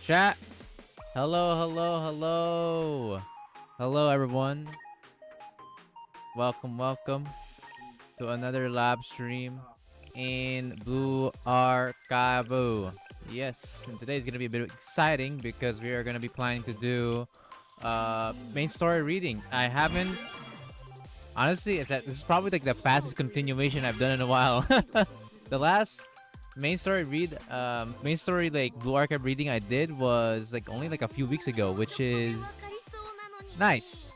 Chat. Hello, hello, hello. Hello, everyone. Welcome to another live stream in Blue Archive. Yes, and today is going to be a bit exciting because we are going to be planning to do main story reading. I haven't honestly, this is probably like the fastest continuation I've done in a while. The last main story like Blue Archive reading I did was like only like a few weeks ago, which is nice.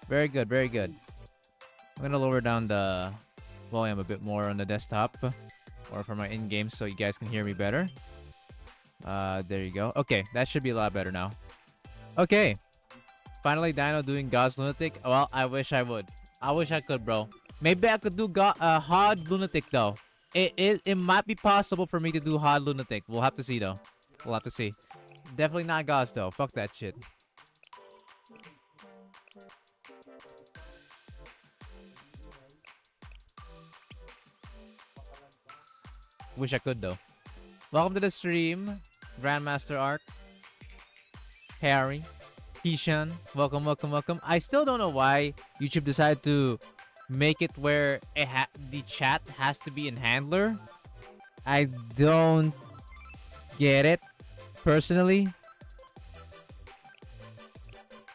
Very good, very good. I'm gonna lower down the volume a bit more on the desktop or for my in-game so you guys can hear me better. There you go. Okay, that should be a lot better now. Okay. Finally, Dino doing God's Lunatic. Well, I wish I would. I wish I could, bro. Maybe I could do Hard Lunatic, though. It might be possible for me to do Hard Lunatic. We'll have to see, though. We'll have to see. Definitely not Gods, though. Fuck that shit. Wish I could, though. Welcome to the stream. Grandmaster Arc. Harry. Kishan, welcome. I still don't know why YouTube decided to make it where the chat has to be in handler. I don't get it personally.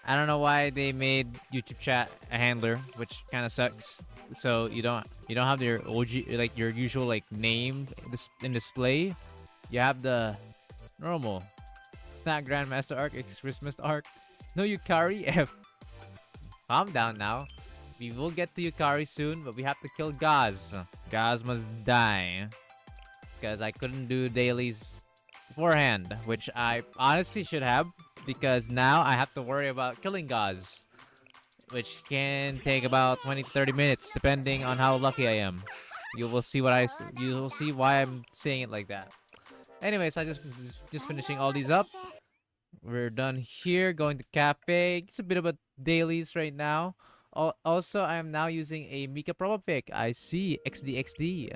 I don't know why they made YouTube chat a handler, which kind of sucks. So you don't have your OG like your usual like name in display. You have the normal. It's not Grandmaster Arc, it's Christmas Arc. No Yukari F. Calm down now. We will get to Yukari soon, but we have to kill Gaz. Gaz must die. Because I couldn't do dailies beforehand, which I honestly should have. Because now I have to worry about killing Gaz. Which can take about 20-30 minutes, depending on how lucky I am. You will see why I'm saying it like that. Anyways, I just finishing all these up. We're done here, going to cafe. It's a bit of a dailies right now. Also, I am now using a Mika promo pick. I see XD.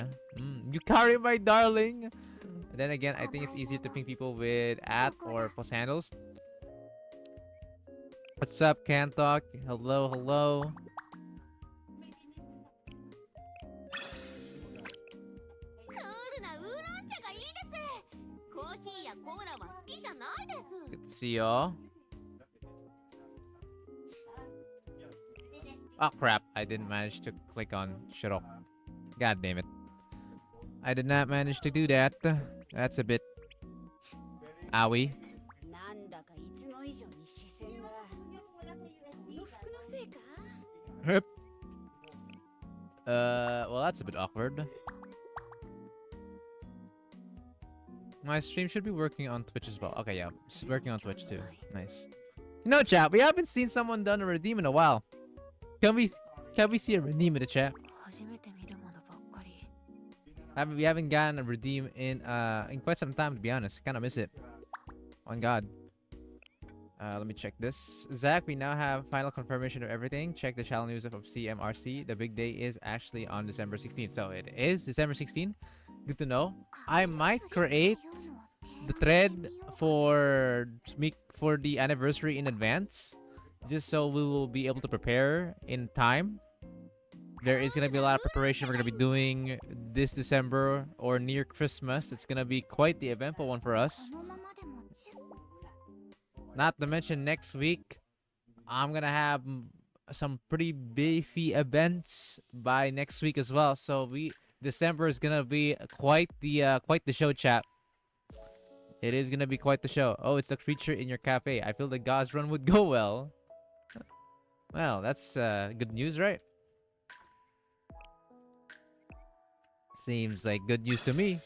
Yukari, my darling. And then again, I think it's easier to ping people with @ or plus handles. What's up, Cantalk? Hello. Good to see y'all. Oh crap, I didn't manage to click on Shirok. God damn it. I did not manage to do that. That's a bit owie. Well, that's a bit awkward. My stream should be working on Twitch as well. Okay, yeah, it's working on Twitch too. Nice. No, chat. We haven't seen someone done a redeem in a while. Can we see a redeem in the chat? We haven't gotten a redeem in quite some time, to be honest. Kind of miss it. On God. Let me check this. Zach, we now have final confirmation of everything. Check the channel news of CMRC. The big day is actually on December 16th. So it is December 16th. Good to know. I might create the thread for the anniversary in advance, just so we will be able to prepare in time. There is gonna be a lot of preparation we're gonna be doing this December or near Christmas. It's gonna be quite the eventful one for us. Not to mention next week, I'm gonna have some pretty beefy events by next week as well. So December is gonna be quite the show, chat. It is gonna be quite the show. Oh, it's the creature in your cafe. I feel the Gauze run would go well. Well, that's good news, right? Seems like good news to me.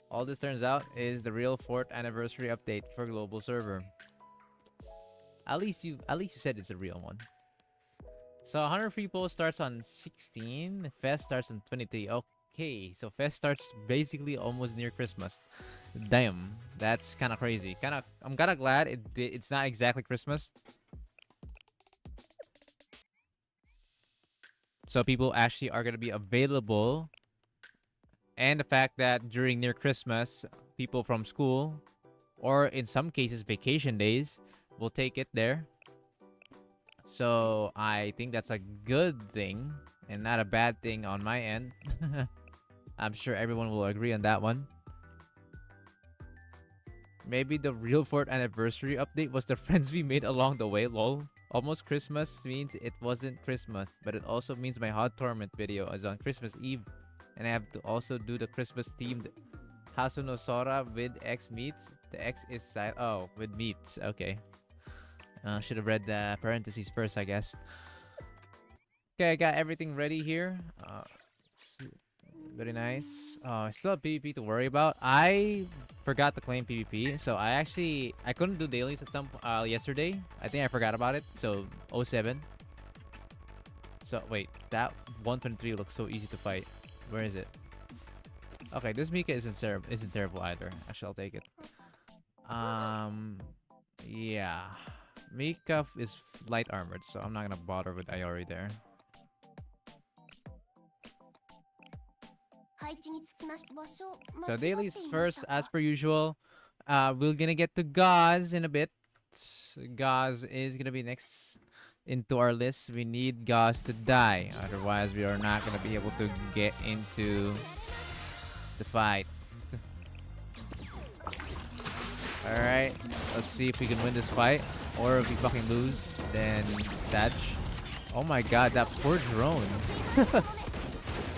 All this turns out is the real 4th anniversary update for global server. At least you said it's a real one. So 100 free polls starts on 16. Fest starts on 23. Okay, so Fest starts basically almost near Christmas. Damn, that's kind of crazy. I'm kind of glad it's not exactly Christmas. So people actually are going to be available. And the fact that during near Christmas, people from school or in some cases vacation days. We'll take it there. So I think that's a good thing and not a bad thing on my end. I'm sure everyone will agree on that one. Maybe the real 4th anniversary update was the friends we made along the way, lol. Almost Christmas means it wasn't Christmas, but it also means my Hot Torment video is on Christmas Eve. And I have to also do the Christmas themed Hasuno Sora with X meats. The X is side. Oh, with meats. Okay. Should have read the parentheses first, I guess. Okay, I got everything ready here. Very nice. I still have PvP to worry about. I forgot to claim PvP, so I couldn't do dailies at some yesterday. I think I forgot about it. So 07. So wait, that 123 looks so easy to fight. Where is it? Okay, this Mika isn't terrible either. Actually, I'll take it. Yeah, Mika is light armored, so I'm not gonna bother with Iori there. So dailies first, as per usual. We're gonna get to Gauze in a bit. Gauze is gonna be next into our list. We need Gauze to die, otherwise we are not gonna be able to get into the fight. Alright, let's see if we can win this fight. Or if we fucking lose, then dodge. Oh my god, that poor drone.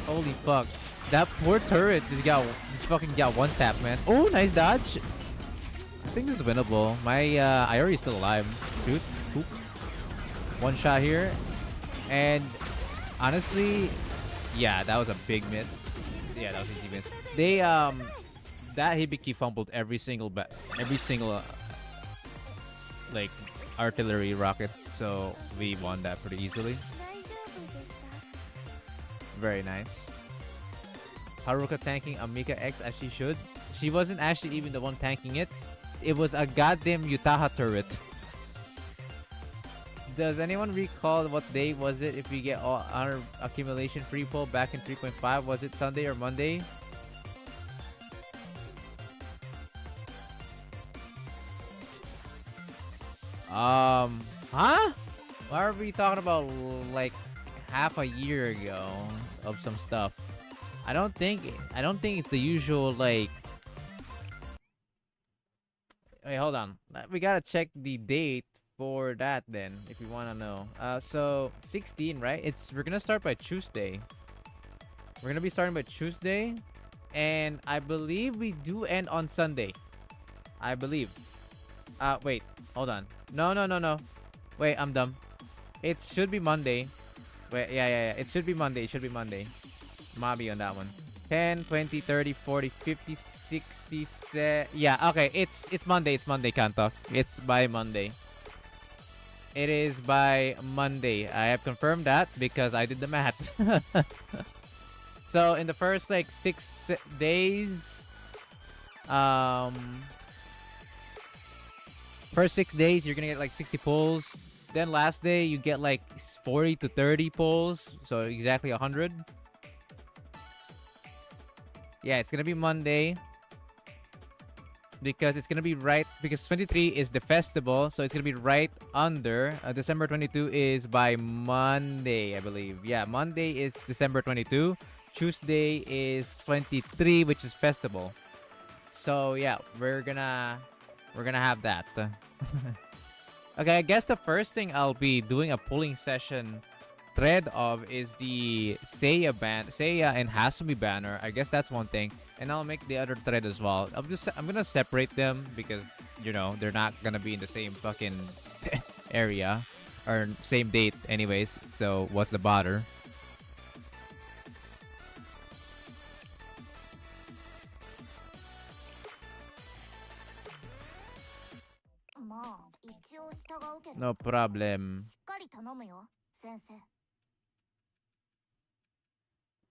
Holy fuck. That poor turret just fucking got one tap, man. Oh, nice dodge. I think this is winnable. My Iori is still alive. Shoot. Oop. One shot here. And honestly, yeah, that was a big miss. Yeah, that was an easy miss. They that Hibiki fumbled every single like artillery rocket, so we won that pretty easily. Very nice. Haruka tanking a Mika X as she should. She wasn't actually even the one tanking it. It was a goddamn Utaha turret. Does anyone recall what day was it if we get all honor accumulation free pull back in 3.5? Was it Sunday or Monday? Huh? Why are we talking about like half a year ago of some stuff? I don't think it's the usual like. Wait, hold on. We gotta check the date for that then, if you wanna know. So 16, right? We're gonna start by Tuesday. We're gonna be starting by Tuesday, and I believe we do end on Sunday. I believe. Wait, hold on. No. Wait, I'm dumb. It should be Monday. Wait, yeah. It should be Monday. Mabi on that one. 10, 20, 30, 40, 50, 60, yeah, okay. It's Monday. It's Monday, Kanto. It's by Monday. It is by Monday. I have confirmed that because I did the math. So in the first like 6 days, first 6 days you're gonna get like 60 pulls. Then last day you get like 40 to 30 pulls, so exactly 100. Yeah, it's gonna be Monday because it's gonna be because 23 is the festival, so it's gonna be right under. December 22 is by Monday, I believe. Yeah, Monday is December 22. Tuesday is 23, which is festival. So yeah, we're gonna have that. Okay, I guess the first thing I'll be doing a pulling session thread of is the Seiya and Hasumi banner. I guess that's one thing, and I'll make the other thread as well. I'm gonna separate them because they're not gonna be in the same fucking area or same date anyways. So what's the bother? No problem.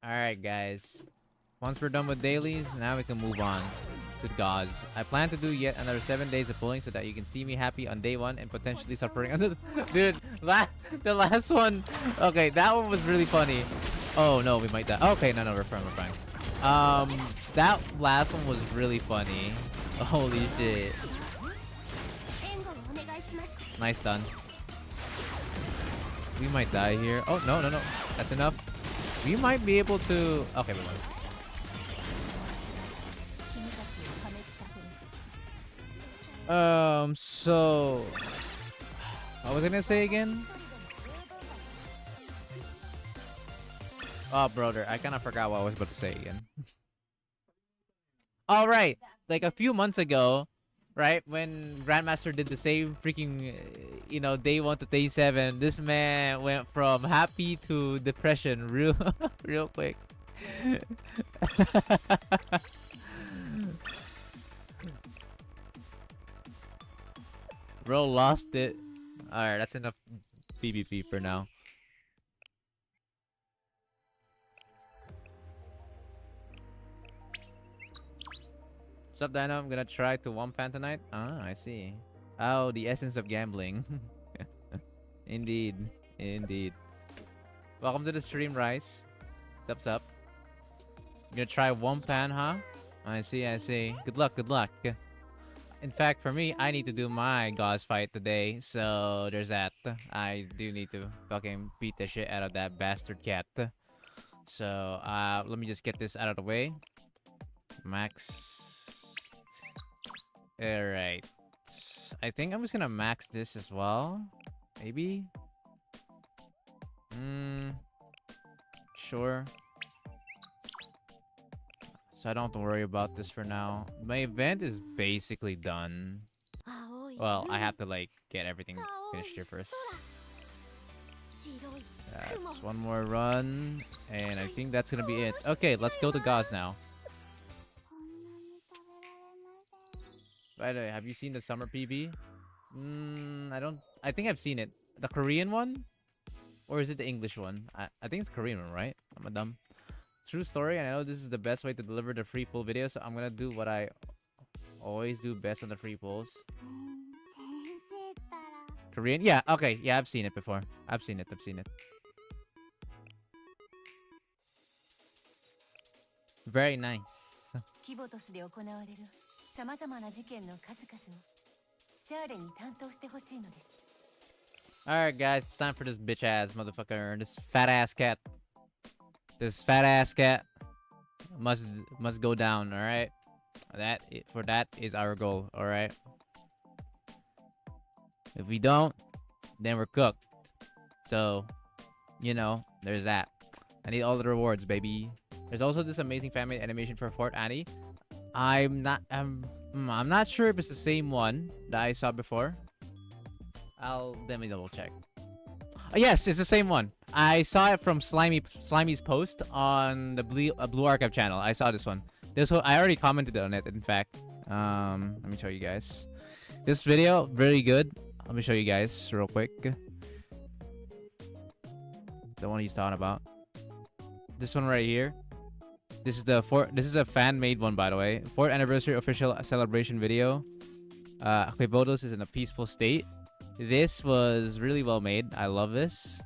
Alright, guys. Once we're done with dailies, now we can move on to Gauze. I plan to do yet another 7 days of pulling so that you can see me happy on day 1 and potentially suffering under Dude, the last one. Okay, that one was really funny. Oh no, we might die. Okay, no, we're fine. That last one was really funny. Holy shit. Nice stun. We might die here. Oh, no, no, no. That's enough. We might be able to... Okay, wait. So... What was I gonna say again? Oh, brother. I kind of forgot what I was about to say again. All right. Like a few months ago, right, when Grandmaster did the same freaking, day 1 to day 7, this man went from happy to depression real, real quick. Bro lost it. Alright, that's enough PvP for now. What's up, Dino? I'm gonna try to one pan tonight. Ah, I see. Oh, the essence of gambling. Indeed. Indeed. Welcome to the stream, Rice. What's up? You're gonna try one pan, huh? I see, I see. Good luck, good luck. In fact, for me, I need to do my Gauss fight today, so there's that. I do need to fucking beat the shit out of that bastard cat. So, let me just get this out of the way. Max. Alright. I think I'm just gonna max this as well. Maybe? Sure. So I don't have to worry about this for now. My event is basically done. Well, I have to like get everything finished here first. That's one more run. And I think that's gonna be it. Okay, let's go to Gauss now. By the way, have you seen the summer PB? I think I've seen it. The Korean one? Or is it the English one? I think it's the Korean one, right? I'm a dumb. True story, and I know this is the best way to deliver the free pull video, so I'm gonna do what I always do best on the free pulls. Korean? Yeah, okay. Yeah, I've seen it before. I've seen it. Very nice. Alright, guys, it's time for this bitch ass motherfucker, this fat ass cat. This fat ass cat must go down, alright? That is our goal, alright? If we don't, then we're cooked. So, there's that. I need all the rewards, baby. There's also this amazing fan-made animation for Fort Annie. I'm not sure if it's the same one that I saw before. Let me double check. Yes, it's the same one. I saw it from Slimy's post on the Blue Archive channel. I saw this one. I already commented on it, in fact. Let me show you guys. This video, really good. Let me show you guys real quick. The one he's talking about. This one right here. This is a fan-made one, by the way. 4th anniversary official celebration video. Quevodos is in a peaceful state. This was really well made. I love this.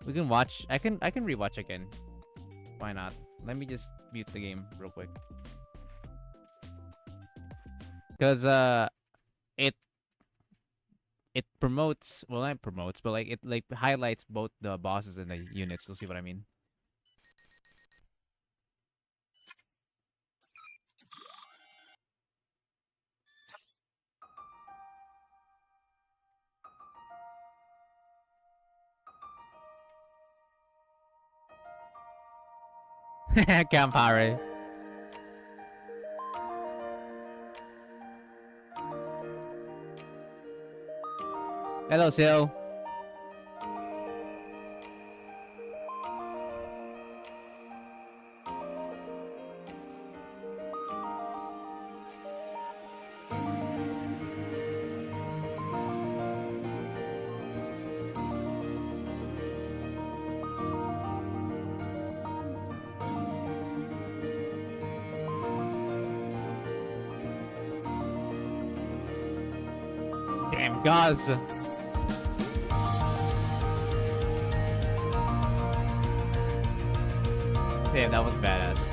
We can watch. I can rewatch again. Why not? Let me just mute the game real quick. Because it promotes, well, not promotes, but like it highlights both the bosses and the units. You'll see what I mean. Campari. Hello, Sil. Damn, gods. Damn, that was badass.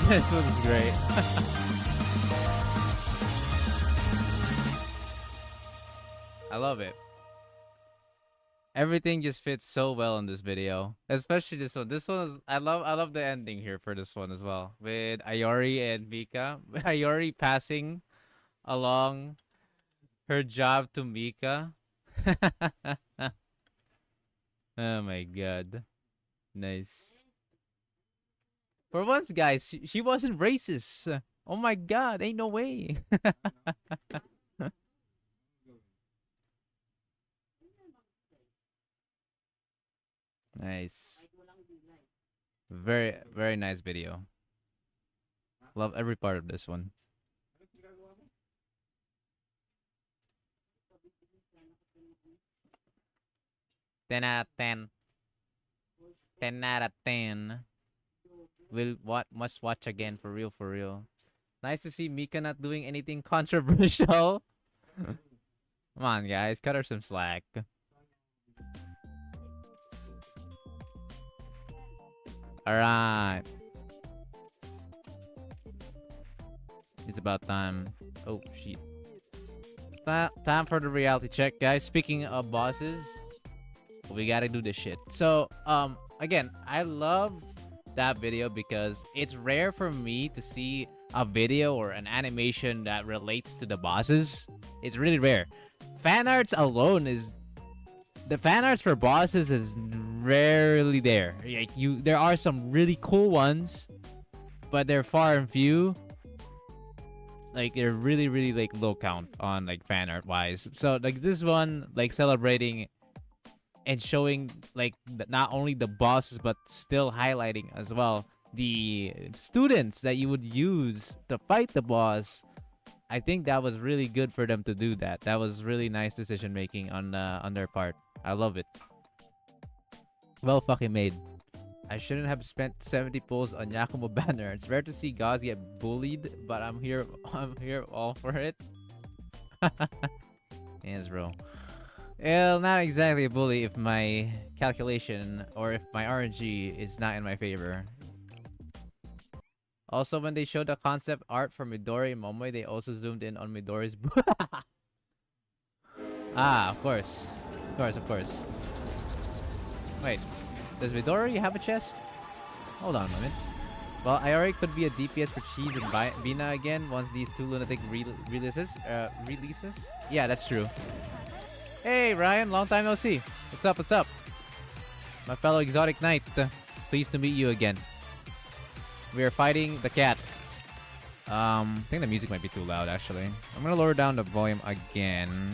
This one's great. I love it. Everything just fits so well in this video, especially this one. This one is I love the ending here for this one as well, with Ayori and Mika. Ayori passing along her job to Mika. Oh my god, nice. For once, guys, she wasn't racist. Oh my god, ain't no way. Nice. Very, very nice video. Love every part of this one. 10 out of 10. 10 out of 10. Must watch again, for real, for real. Nice to see Mika not doing anything controversial. Come on, guys, cut her some slack. Alright. It's about time. Oh, shit. Time for the reality check, guys. Speaking of bosses, we gotta do this shit. So, again, I love that video because it's rare for me to see a video or an animation that relates to the bosses. It's really rare. Fan arts alone is... The fan arts for bosses is rarely there. Like there are some really cool ones, but they're far and few. Like they're really, really like low count on like fan art wise. So like this one, like celebrating and showing like not only the bosses but still highlighting as well the students that you would use to fight the boss. I think that was really good for them to do that. That was really nice decision making on their part. I love it. Well fucking made. I shouldn't have spent 70 pulls on Yakumo banner. It's rare to see gods get bullied, but I'm here all for it. Yes, bro. Well, not exactly a bully if my calculation or if my RNG is not in my favor. Also, when they showed the concept art for Midori and Momoe, they also zoomed in on Midori's Ah, of course. Of course, of course. Wait, does Midori have a chest? Hold on a moment. Well, Ayori could be a DPS for Cheese and Bina again once these two lunatic releases. Yeah, that's true. Hey, Ryan, long time no see. What's up, what's up? My fellow exotic knight. Pleased to meet you again. We are fighting the cat. I think the music might be too loud, actually. I'm gonna lower down the volume again.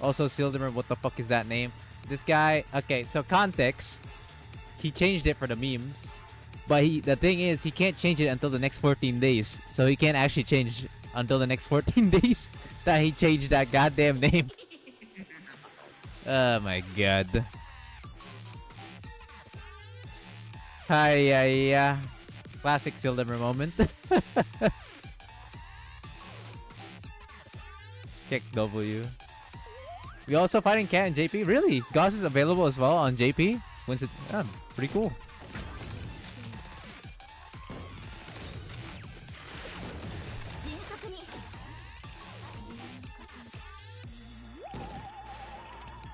Also, Silderman, what the fuck is that name? This guy... Okay, so context. He changed it for the memes. But the thing is, he can't change it until the next 14 days. So he can't actually change until the next 14 days that he changed that goddamn name. Oh my god. Hi, classic Silderman moment. Kick W. We also fighting Cat and JP. Really? Gauss is available as well on JP. When's it? Pretty cool.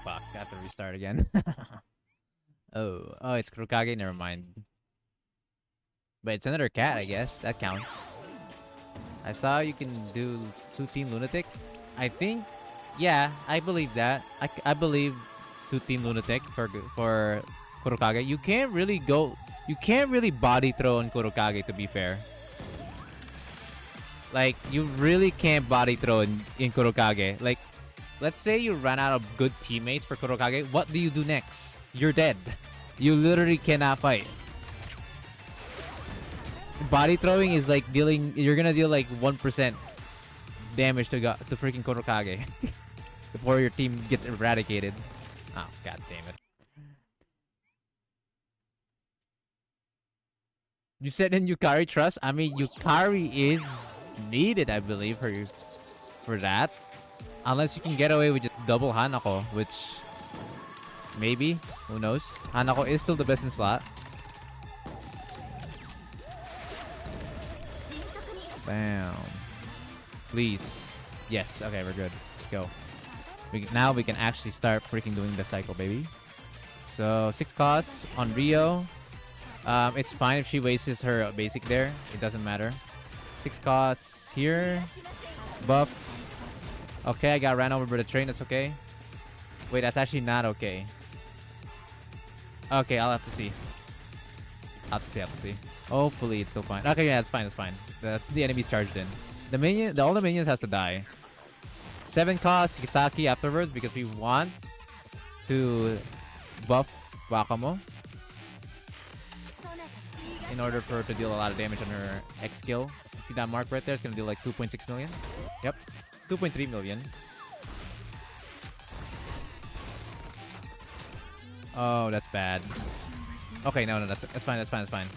Fuck, got to restart again. Oh, it's Kurokage. Never mind. But it's another cat, I guess. That counts. I saw you can do 2-team lunatic. I think, yeah, I believe that. I believe 2-team lunatic for Kurokage. You can't really body throw on Kurokage, to be fair. Like, you really can't body throw in Kurokage. Like, let's say you run out of good teammates for Kurokage. What do you do next? You're dead. You literally cannot fight. Body throwing is like dealing... You're gonna deal like 1% damage to freaking Kurokage before your team gets eradicated. Oh, god damn it. You said in Yukari trust? I mean, Yukari is needed, I believe, for that. Unless you can get away with just double Hanako, which... Maybe. Who knows? Hanako is still the best in slot. Bam. Please. Yes. Okay, we're good. Let's go. Now we can actually start freaking doing the cycle, baby. So 6 costs on Rio. It's fine if she wastes her basic there. It doesn't matter. 6 costs here. Buff. Okay, I got ran over by the train. That's okay. Wait, that's actually not okay. Okay, I'll have to see. I'll have to see. Hopefully it's still fine. Okay, yeah, it's fine. It's fine. The enemy's charged in. All the minions has to die. 7 costs Kisaki afterwards because we want to buff Wakamo in order for her to deal a lot of damage on her X skill. See that mark right there? It's gonna deal like 2.6 million. Yep, 2.3 million. Oh, that's bad. Okay, no, that's fine. That's fine. That's fine.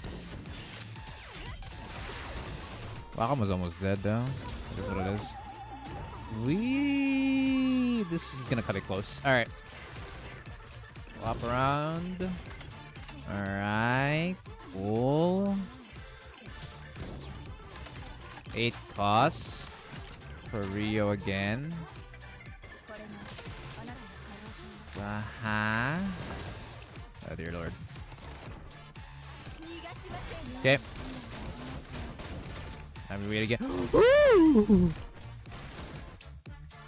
Wakamo's almost dead though. That's what it is. This is gonna cut it close. All right. Whop around. All right. Cool. 8 costs for Rio again. Oh dear lord. Okay. Time to wait again. Ooh!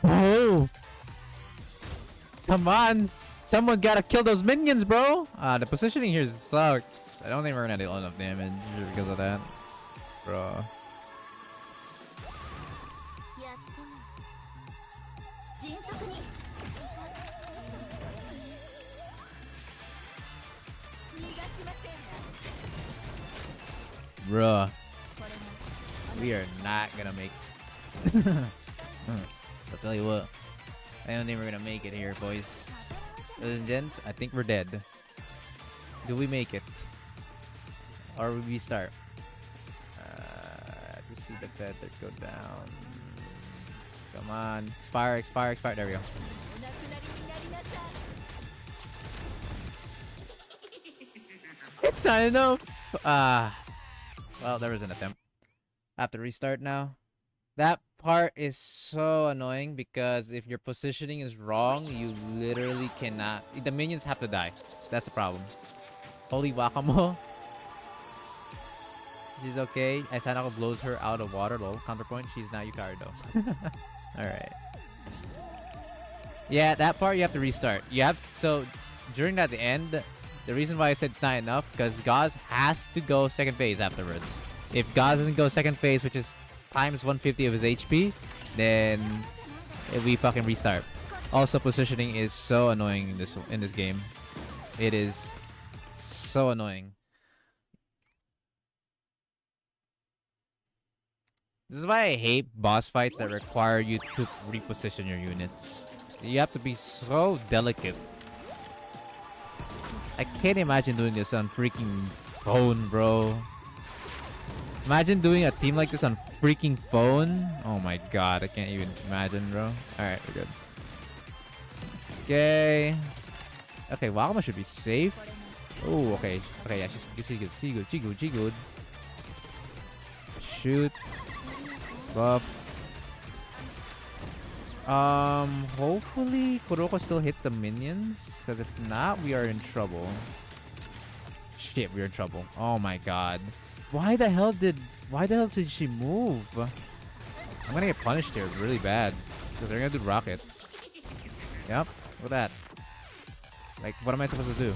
Oh! Come on! Someone gotta kill those minions, bro! The positioning here sucks. I don't think we're gonna deal enough damage because of that. Bro. Bruh. We are not gonna make I'll tell you what. I don't think we're gonna make it here, boys. Ladies and gents, I think we're dead. Do we make it? Or will we start? To see the feather go down. Come on. Expire. There we go. It's not enough. Well, there was an attempt. I have to restart now. That part is so annoying because if your positioning is wrong, you literally cannot. The minions have to die. That's the problem. Holy Wakamo. She's okay. Asanako blows her out of water. Lol. Counterpoint. She's not Yukari though. Alright. Yeah, that part you have to restart. So during that end, the reason why I said it's not enough because Gauze has to go second phase afterwards. If Gauze doesn't go second phase, which is times 150 of his HP, then we fucking restart. Also, positioning is so annoying in this game. It is so annoying. This is why I hate boss fights that require you to reposition your units. You have to be so delicate. I can't imagine doing this on freaking phone, bro. Imagine doing a team like this on freaking phone. Oh my god, I can't even imagine, bro. Alright, we're good. Okay. Okay, Wakama should be safe. Oh, okay. Okay, yeah, she's good. Shoot. Buff. Hopefully Kuroko still hits the minions. Because if not, we are in trouble. Shit, we're in trouble. Oh my god. Why the hell did she move? I'm gonna get punished here really bad. Because they're gonna do rockets. Yep, look at that. Like, what am I supposed to do?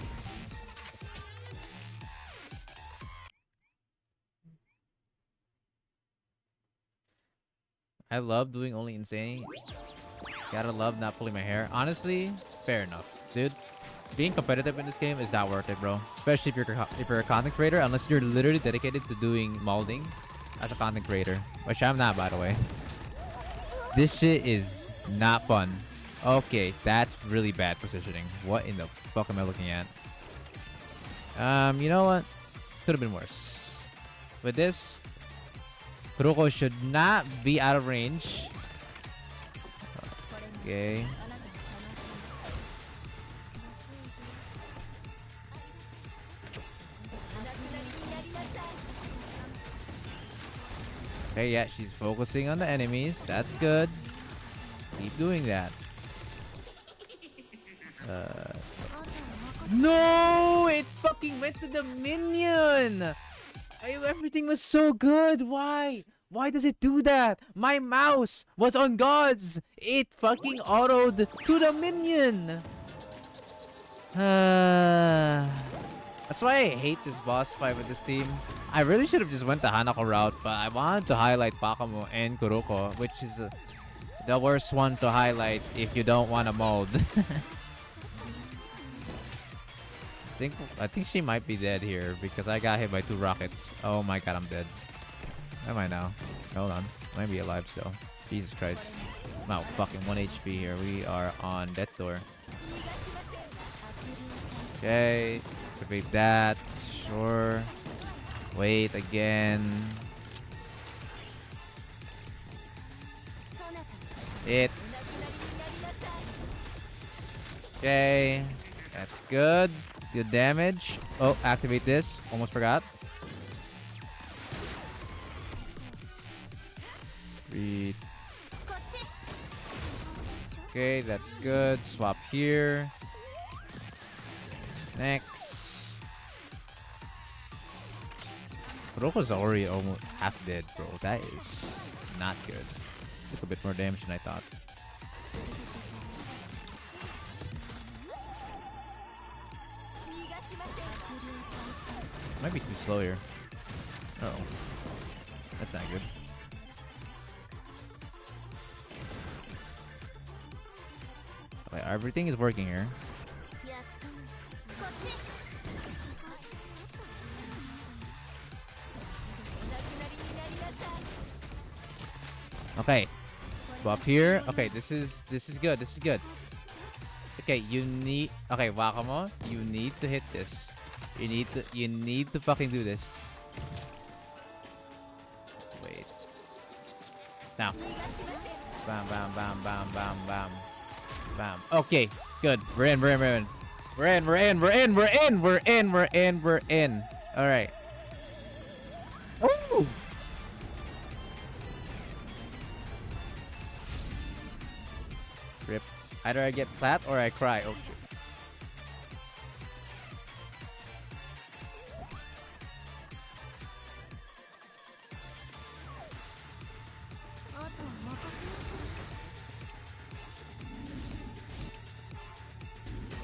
I love doing only insane. Gotta love not pulling my hair. Honestly, fair enough, dude. Being competitive in this game is not worth it, bro. Especially if you're a content creator, unless you're literally dedicated to doing molding as a content creator, which I'm not, by the way. This shit is not fun. Okay, that's really bad positioning. What in the fuck am I looking at? You know what? Could have been worse. With this, Kuroko should not be out of range. Okay. Okay, yeah, she's focusing on the enemies. That's good. Keep doing that. No! It fucking went to the minion! Everything was so good. Why? Why does it do that? My mouse was on God's. It fucking autoed to the minion. That's why I hate this boss fight with this team. I really should have just went the Hanako route, but I wanted to highlight Bakamo and Kuroko, which is the worst one to highlight if you don't want to mold. I think she might be dead here because I got hit by 2 rockets. Oh my god, I'm dead. Am I now? Hold on. Might be alive still. Jesus Christ. I'm out fucking 1 HP here. We are on death's door. Okay. Activate that. Sure. Wait again. It. Okay. That's good. Good damage. Oh, activate this. Almost forgot. Read. Okay, that's good. Swap here. Next. Kuroko's already almost half dead, bro. That is not good. Took a bit more damage than I thought. Might be too slow here. Uh oh. That's not good. Okay, everything is working here. Okay. Swap here. Okay, this is good. This is good. Okay, you need Wakamo, you need to hit this. You need to fucking do this. Wait. Now. Bam, bam, bam, bam, bam, bam. Bam. Okay, good. We're in. Alright. Oh! Rip. Either I get flat or I cry. Oh shit.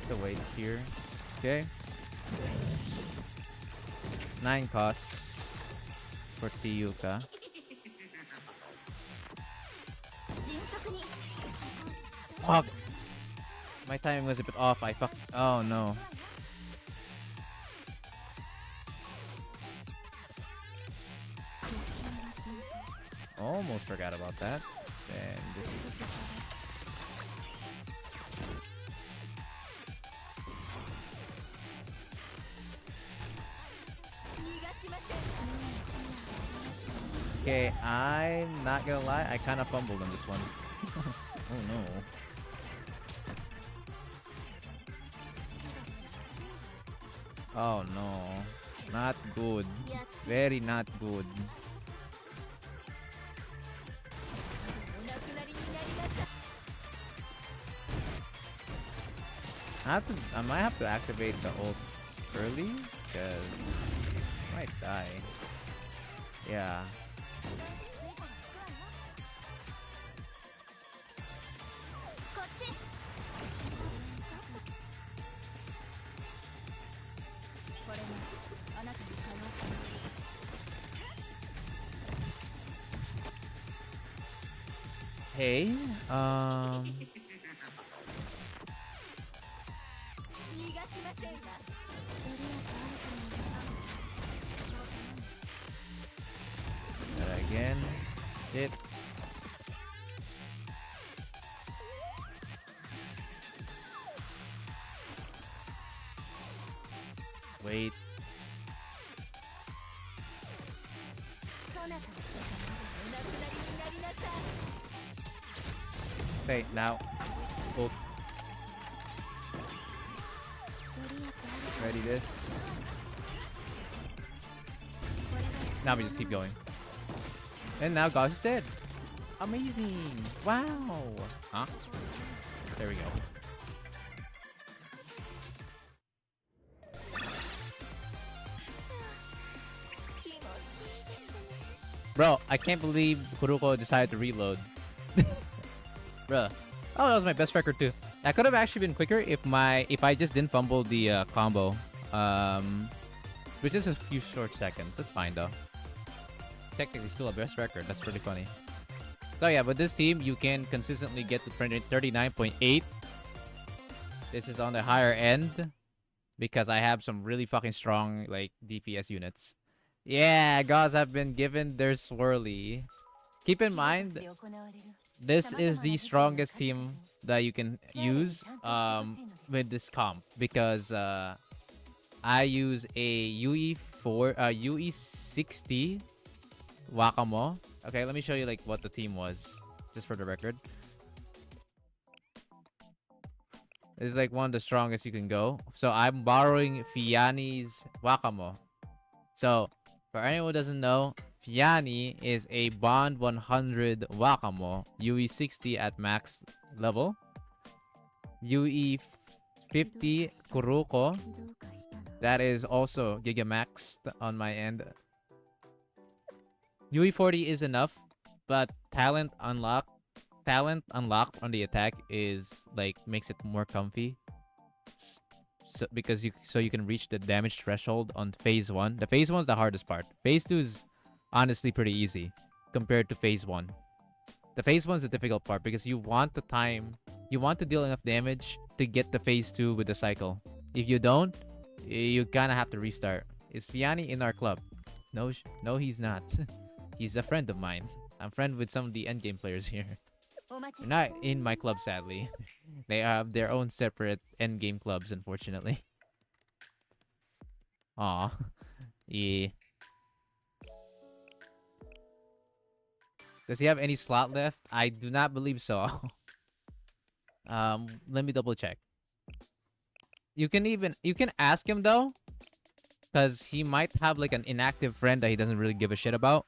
The wait here. Okay. 9 costs for Tiyuka. Fuck. My timing was a bit off. Oh no. Almost forgot about that. And this is... Okay, I'm not gonna lie, I kind of fumbled on this one. Oh no. Oh no. Not good. Very not good. I might have to activate the ult early because I might die. Yeah. Hey, that again. Hit. Wait. Okay, now. Ult. Ready this. Now we just keep going. And now Gauss is dead. Amazing. Wow. Huh? There we go. Bro, I can't believe Kuruko decided to reload. Bruh. Oh, that was my best record too. That could have actually been quicker if I just didn't fumble the combo. Which is a few short seconds. That's fine though. Technically still a best record. That's pretty funny. So yeah, with this team, you can consistently get to 39.8. This is on the higher end because I have some really fucking strong like DPS units. Yeah, guys have been given their swirly. Keep in mind, this is the strongest team that you can use with this comp because I use a UE60 Wakamo. Okay, let me show you like what the team was, just for the record. This is like one of the strongest you can go. So I'm borrowing Fiani's Wakamo. So for anyone who doesn't know, Fiani is a Bond 100 Wakamo, UE60 at max level, UE50 Kuruko, that is also Giga maxed on my end. UE40 is enough, but talent unlock on the attack is like makes it more comfy. So because you can reach the damage threshold on phase 1. The phase 1 is the hardest part. Phase 2 is honestly pretty easy compared to phase 1. The phase 1 is the difficult part because you want the time, you want to deal enough damage to get to phase 2 with the cycle. If you don't, you kind of have to restart. Is Fiani in our club? No, no, he's not. He's a friend of mine. I'm friend with some of the endgame players here. They're not in my club, sadly. They have their own separate endgame clubs, unfortunately. Aw. Yeah. Does he have any slot left? I do not believe so. Let me double check. You can ask him though, because he might have like an inactive friend that he doesn't really give a shit about.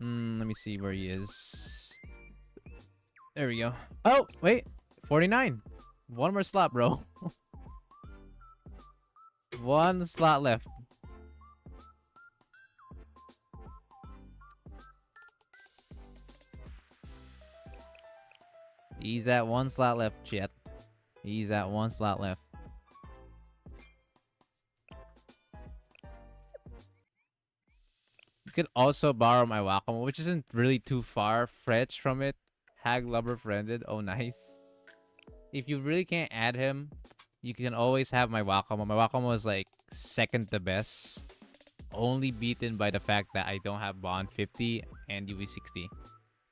Let me see where he is. There we go. Oh, wait. 49. One more slot, bro. One slot left. He's at one slot left, chat. He's at one slot left. You could also borrow my Wakamo, which isn't really too far fetched from it. Hag Lover Friended. Oh, nice. If you really can't add him, you can always have my Wakamo. My Wakamo is like second to best. Only beaten by the fact that I don't have Bond 50 and UV60.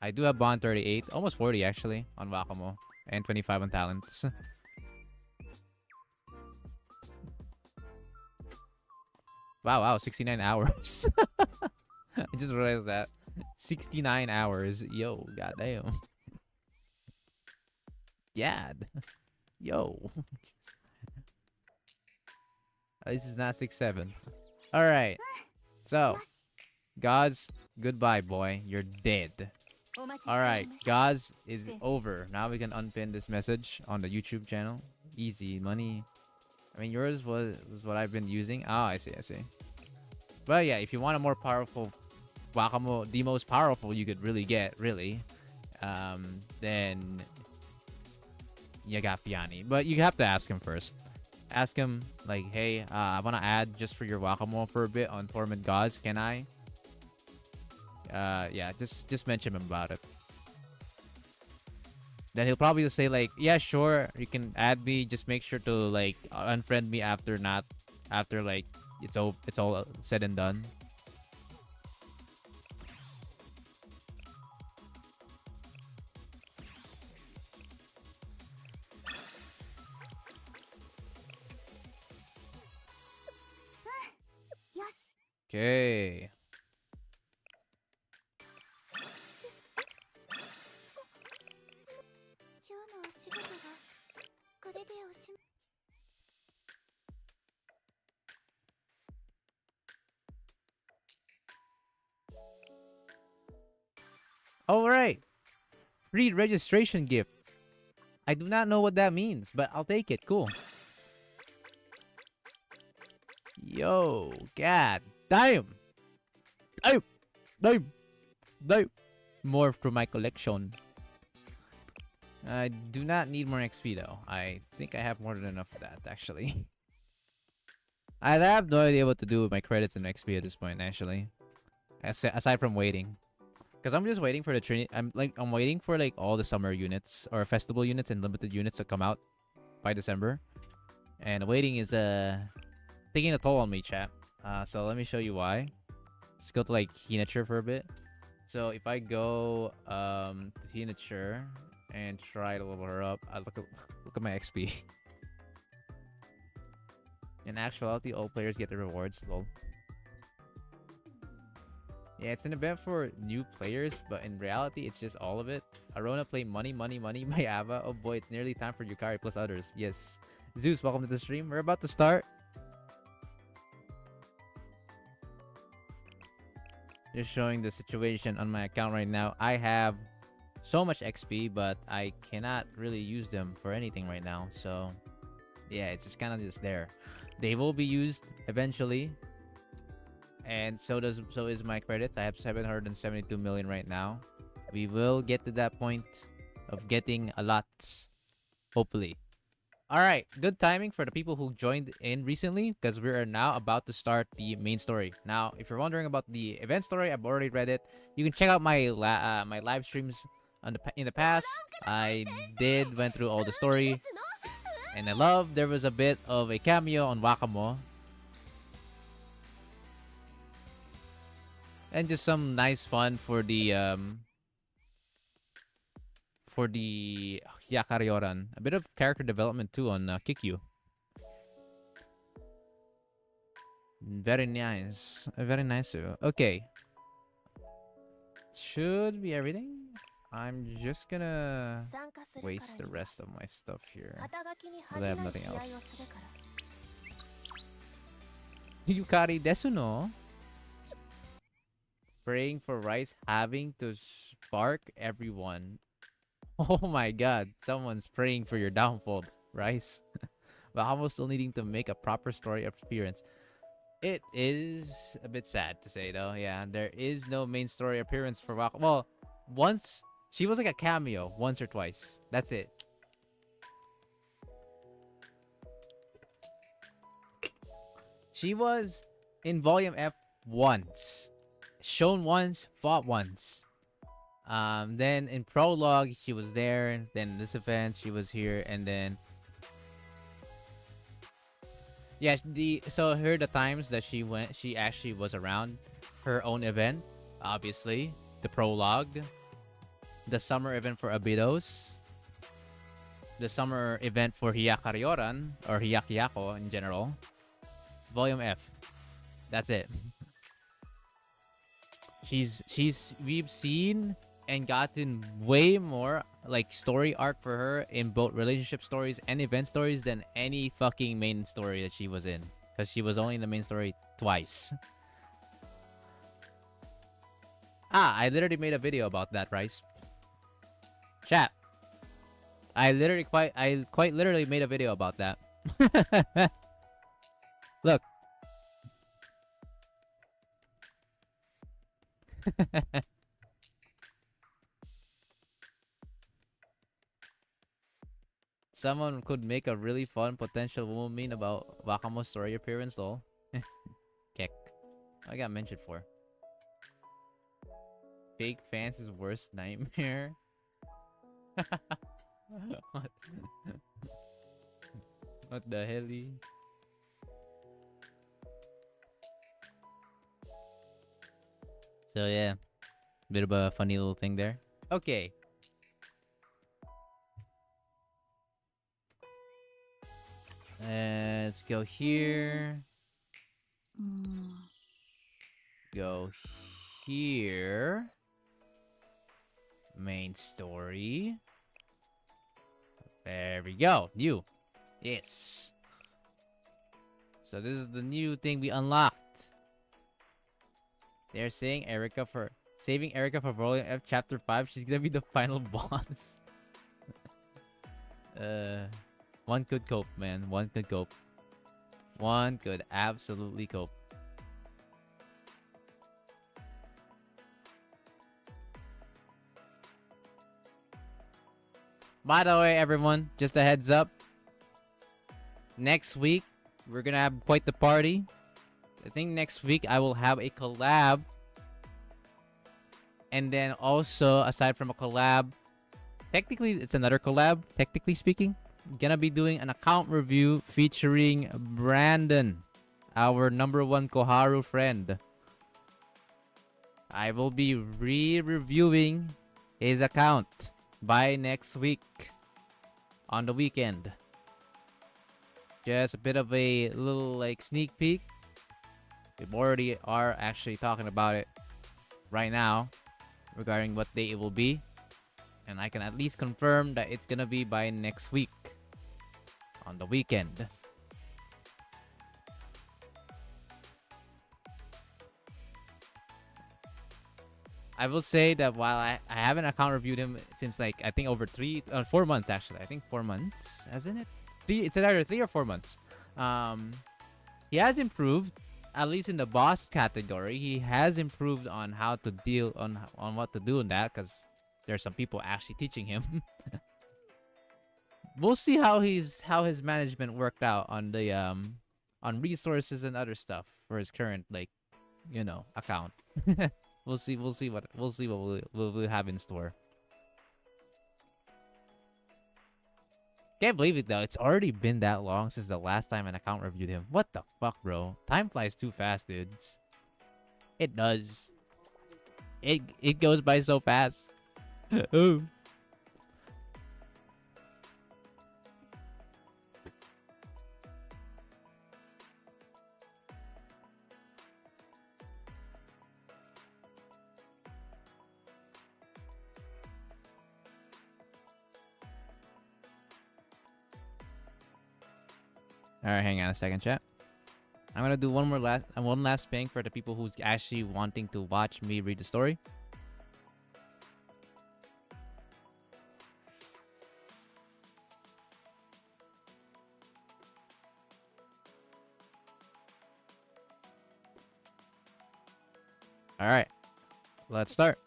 I do have Bond 38, almost 40 actually, on Wakamo. And 25 on talents. Wow, 69 hours. I just realized that. 69 hours. Yo, goddamn. Yad. Yo. This is not 6-7. Alright. So, Gods, goodbye, boy. You're dead. Alright, Gods is over. Now we can unpin this message on the YouTube channel. Easy money. I mean, yours was what I've been using. Oh, I see. But yeah, if you want a more powerful Wakamo, the most powerful you could really get, then you got Fiani. But you have to ask him first. Ask him, like, hey, I want to add just for your Wakamo for a bit on Torment Gods. Can I? Yeah, just mention him about it. Then he'll probably say, like, yeah, sure, you can add me. Just make sure to, like, unfriend me after like, it's all said and done. Okay. All right. Free registration gift. I do not know what that means, but I'll take it. Cool. Yo, god damn. Damn. Damn. Damn. More for my collection. I do not need more XP though. I think I have more than enough of that actually. I have no idea what to do with my credits and XP at this point actually. Aside from waiting. Because I'm just waiting for the training. I'm waiting for like all the summer units or festival units and limited units to come out by December. And waiting is taking a toll on me, chat. So let me show you why. Let's go to like Hinature for a bit. So if I go to Hinature and try to level her up, look at my XP. In actuality, all players get the rewards. Lol. Yeah, it's an event for new players, but in reality, it's just all of it. Arona play Money, Money, Money by Ava. Oh boy, it's nearly time for Yukari plus others. Yes. Zeus, welcome to the stream. We're about to start. Just showing the situation on my account right now. I have so much XP, but I cannot really use them for anything right now. So, yeah, it's just kind of just there. They will be used eventually. And so is my credits. I have 772 million right now. We will get to that point of getting a lot, hopefully. All right, good timing for the people who joined in recently because we are now about to start the main story. Now, if you're wondering about the event story, I've already read it. You can check out my my live streams in the past. I went through all the story, and I love there was a bit of a cameo on Wakamo. And just some nice fun for the Yakaryoran. A bit of character development too on Kikyu. Very nice. Very nice. Okay. Should be everything. I'm just gonna waste the rest of my stuff here. I have nothing else. Yukari desu no? Praying for Rice having to spark everyone. Oh my god, someone's praying for your downfall, Rice. But almost still needing to make a proper story appearance. It is a bit sad to say though, yeah. There is no main story appearance for Waka. Well, once, she was like a cameo, once or twice. That's it. She was in Volume F once. Shown once, fought once. Then in prologue she was there. Then this event she was here, and then yeah, so here the times that she actually was around her own event. Obviously, the prologue, the summer event for Abidos, the summer event for Hiyakaryoran or Hiyakiyako in general. Volume F. That's it. We've seen and gotten way more like story arc for her in both relationship stories and event stories than any fucking main story that she was in, because she was only in the main story twice. I literally made a video about that, Rice. Chat. I quite literally made a video about that. Look. Someone could make a really fun potential woman meme about Wakamo's story appearance though. Kek. I got mentioned for. Fake fans' worst nightmare. What? What the hell? So yeah, bit of a funny little thing there. Okay. Let's go here. Go here. Main story. There we go. New. Yes. So this is the new thing we unlocked. They're saying Erica for Saving Erica for Vol.5 Chapter 5. She's gonna be the final boss. uh, one could cope, man. One could cope. One could absolutely cope. By the way, everyone, just a heads up. Next week, we're gonna have quite the party. I think next week I will have a collab. And then also, aside from a collab, technically it's another collab, technically speaking. Gonna be doing an account review featuring Brandon, our #1 Koharu friend. I will be re-reviewing his account by next week on the weekend. Just a bit of a little like sneak peek. We already are actually talking about it right now regarding what day it will be. And I can at least confirm that it's gonna be by next week on the weekend. I will say that while I haven't account reviewed him since like I think over 4 months actually. I think 4 months, hasn't it? It's either 3 or 4 months. He has improved, at least in the boss category. He has improved on how to deal on what to do in that, because there's some people actually teaching him. We'll see how his management worked out on the on resources and other stuff for his current account. We'll see what we'll have in store. Can't believe it though. It's already been that long since the last time an account reviewed him. What the fuck, bro? Time flies too fast, dudes. It does. It goes by so fast. Ooh. All right, hang on a second, chat. I'm gonna do one last ping for the people who's actually wanting to watch me read the story. All right, let's start.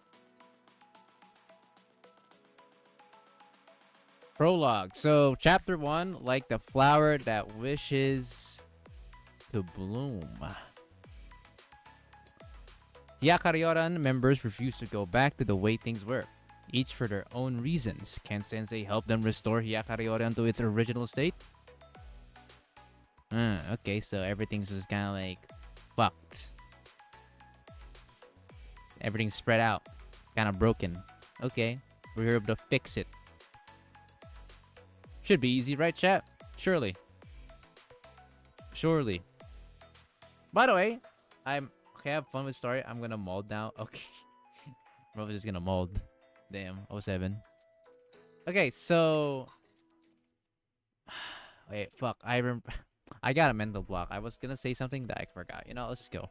Prologue. So, chapter 1, like the flower that wishes to bloom. Hyakaryoran members refuse to go back to the way things were, each for their own reasons. Can Sensei help them restore Hyakaryoran to its original state? Okay, so everything's just kind of like fucked. Everything's spread out, kind of broken. Okay, we're here to fix it. Should be easy, right, chat? Surely. By the way, okay, have fun with story. I'm gonna mold now. Okay. Bro, just gonna mold. Damn, 07. Okay, so wait, fuck. I got a mental block. I was gonna say something that I forgot. Let's just go.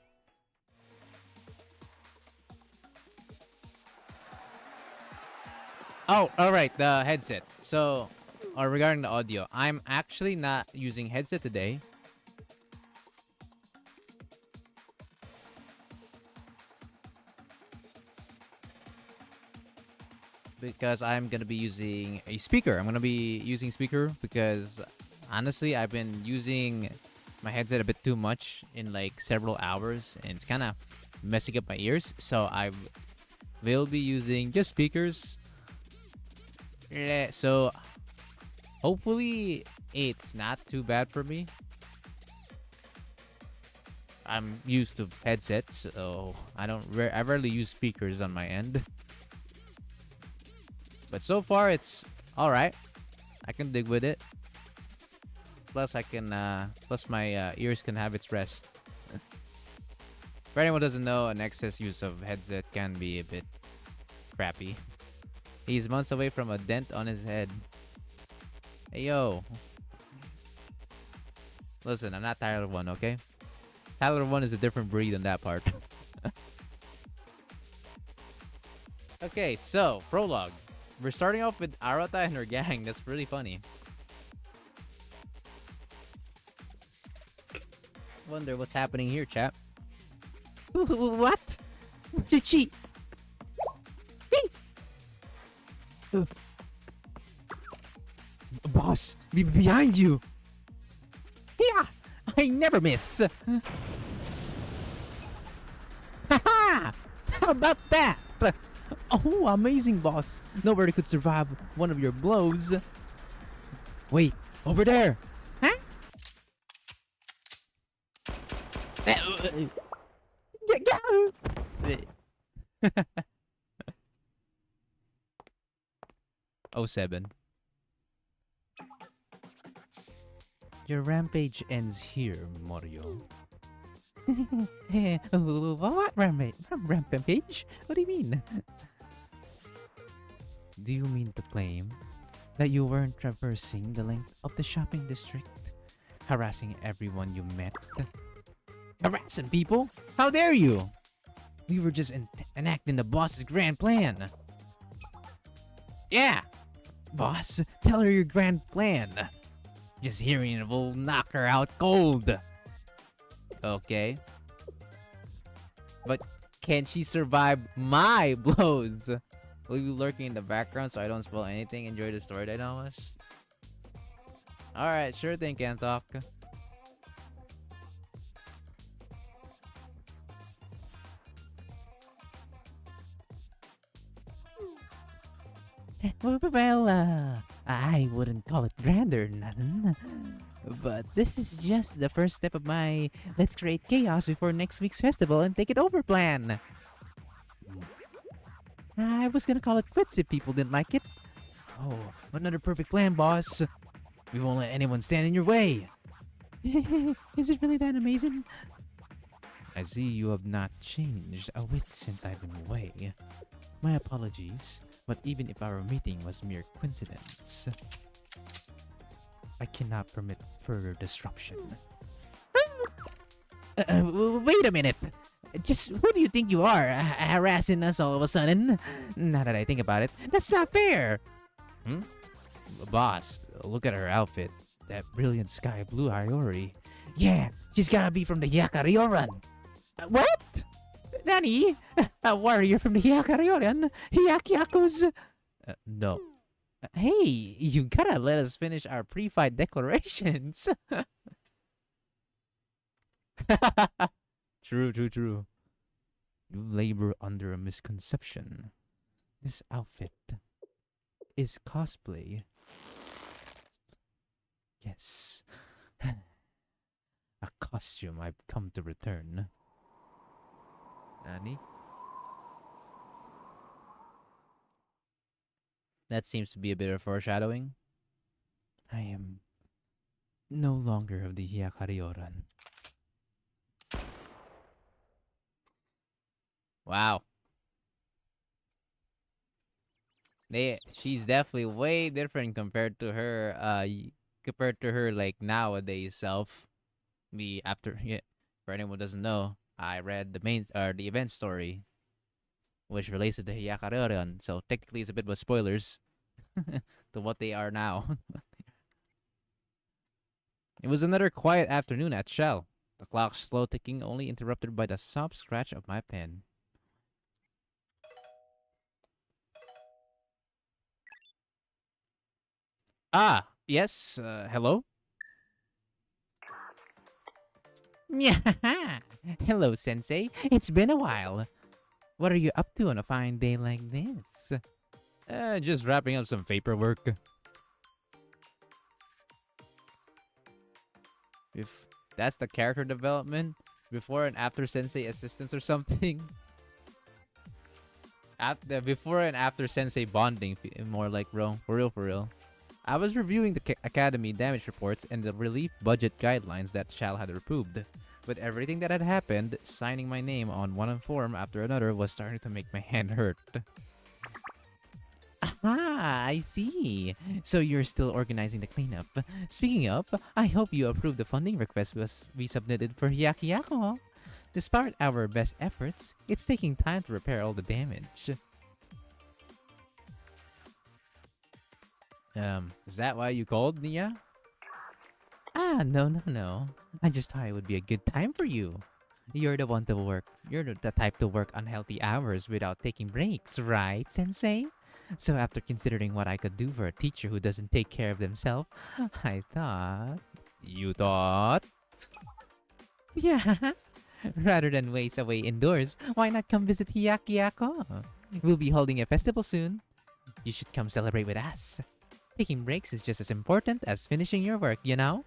Oh, alright, the headset. So, regarding the audio, I'm actually not using headset today. Because I'm gonna be using a speaker. I'm gonna be using speaker because honestly, I've been using my headset a bit too much in like several hours, and it's kind of messing up my ears. So I will be using just speakers. So hopefully it's not too bad for me. I'm used to headsets, so I rarely use speakers on my end. But so far it's all right. I can dig with it. Plus plus my ears can have its rest. For anyone who doesn't know, an excess use of headset can be a bit crappy. He's months away from a dent on his head. Hey yo. Listen, I'm not Tyler 1, okay? Tyler 1 is a different breed on that part. Okay, so prologue. We're starting off with Arata and her gang. That's really funny. Wonder what's happening here, chap. What? Did she? Boss, behind you. Yeah, I never miss. Haha! How about that? Oh, amazing, boss. Nobody could survive one of your blows. Wait, over there. Huh? Oh, 07. Your rampage ends here, Mario. What rampage? Rampage? What do you mean? Do you mean to claim that you weren't traversing the length of the shopping district, harassing everyone you met? Harassing people? How dare you? We were just enacting the boss's grand plan. Yeah! Boss, tell her your grand plan. Just hearing it will knock her out cold. Okay. But can she survive my blows? Will you lurking in the background so I don't spoil anything? Enjoy the story dynamos. Alright, sure thing, Kantok. Well, I wouldn't call it grand or nothing. But this is just the first step of my let's create chaos before next week's festival and take it over plan. I was gonna call it quits if people didn't like it. Oh, another perfect plan, boss. We won't let anyone stand in your way. Is it really that amazing? I see you have not changed a whit since I've been away. My apologies, but even if our meeting was mere coincidence, I cannot permit further disruption. Wait a minute! Just who do you think you are, harassing us all of a sudden? Now that I think about it, that's not fair! Boss, look at her outfit. That brilliant sky blue Hiyori. Yeah, she's gotta be from the Yakaryoran. What? Nani? A warrior from the Yakaryoran? Hyakuyaku's? No. Hey, you gotta let us finish our pre-fight declarations. True. You labor under a misconception. This outfit is cosplay. Yes. A costume I've come to return. Nani? That seems to be a bit of foreshadowing. I am no longer of the Hyakaryoran. Wow. She's definitely way different compared to her like nowadays self. For anyone who doesn't know, I read the event story, which relates to the Hyakaryoran, so technically it's a bit of spoilers to what they are now. It was another quiet afternoon at Shell. The clock's slow ticking, only interrupted by the soft scratch of my pen. Ah, yes, hello? Hello, Sensei. It's been a while. What are you up to on a fine day like this? Just wrapping up some paperwork. If that's the character development, before and after Sensei assistance or something. Before and after Sensei bonding, more like bro, for real. I was reviewing the Academy damage reports and the relief budget guidelines that Shal had approved. With everything that had happened, signing my name on one form after another was starting to make my hand hurt. Ah, I see. So you're still organizing the cleanup. Speaking of, I hope you approve the funding request we submitted for Is that why you called, Nia? Ah, no, no, no. I just thought it would be a good time for you. You're the one to work. You're the type to work unhealthy hours without taking breaks, right, Sensei? So after considering what I could do for a teacher who doesn't take care of themselves, I thought... You thought? Yeah. Rather than waste away indoors, why not come visit Hiyakiako? We'll be holding a festival soon. You should come celebrate with us. Taking breaks is just as important as finishing your work, you know?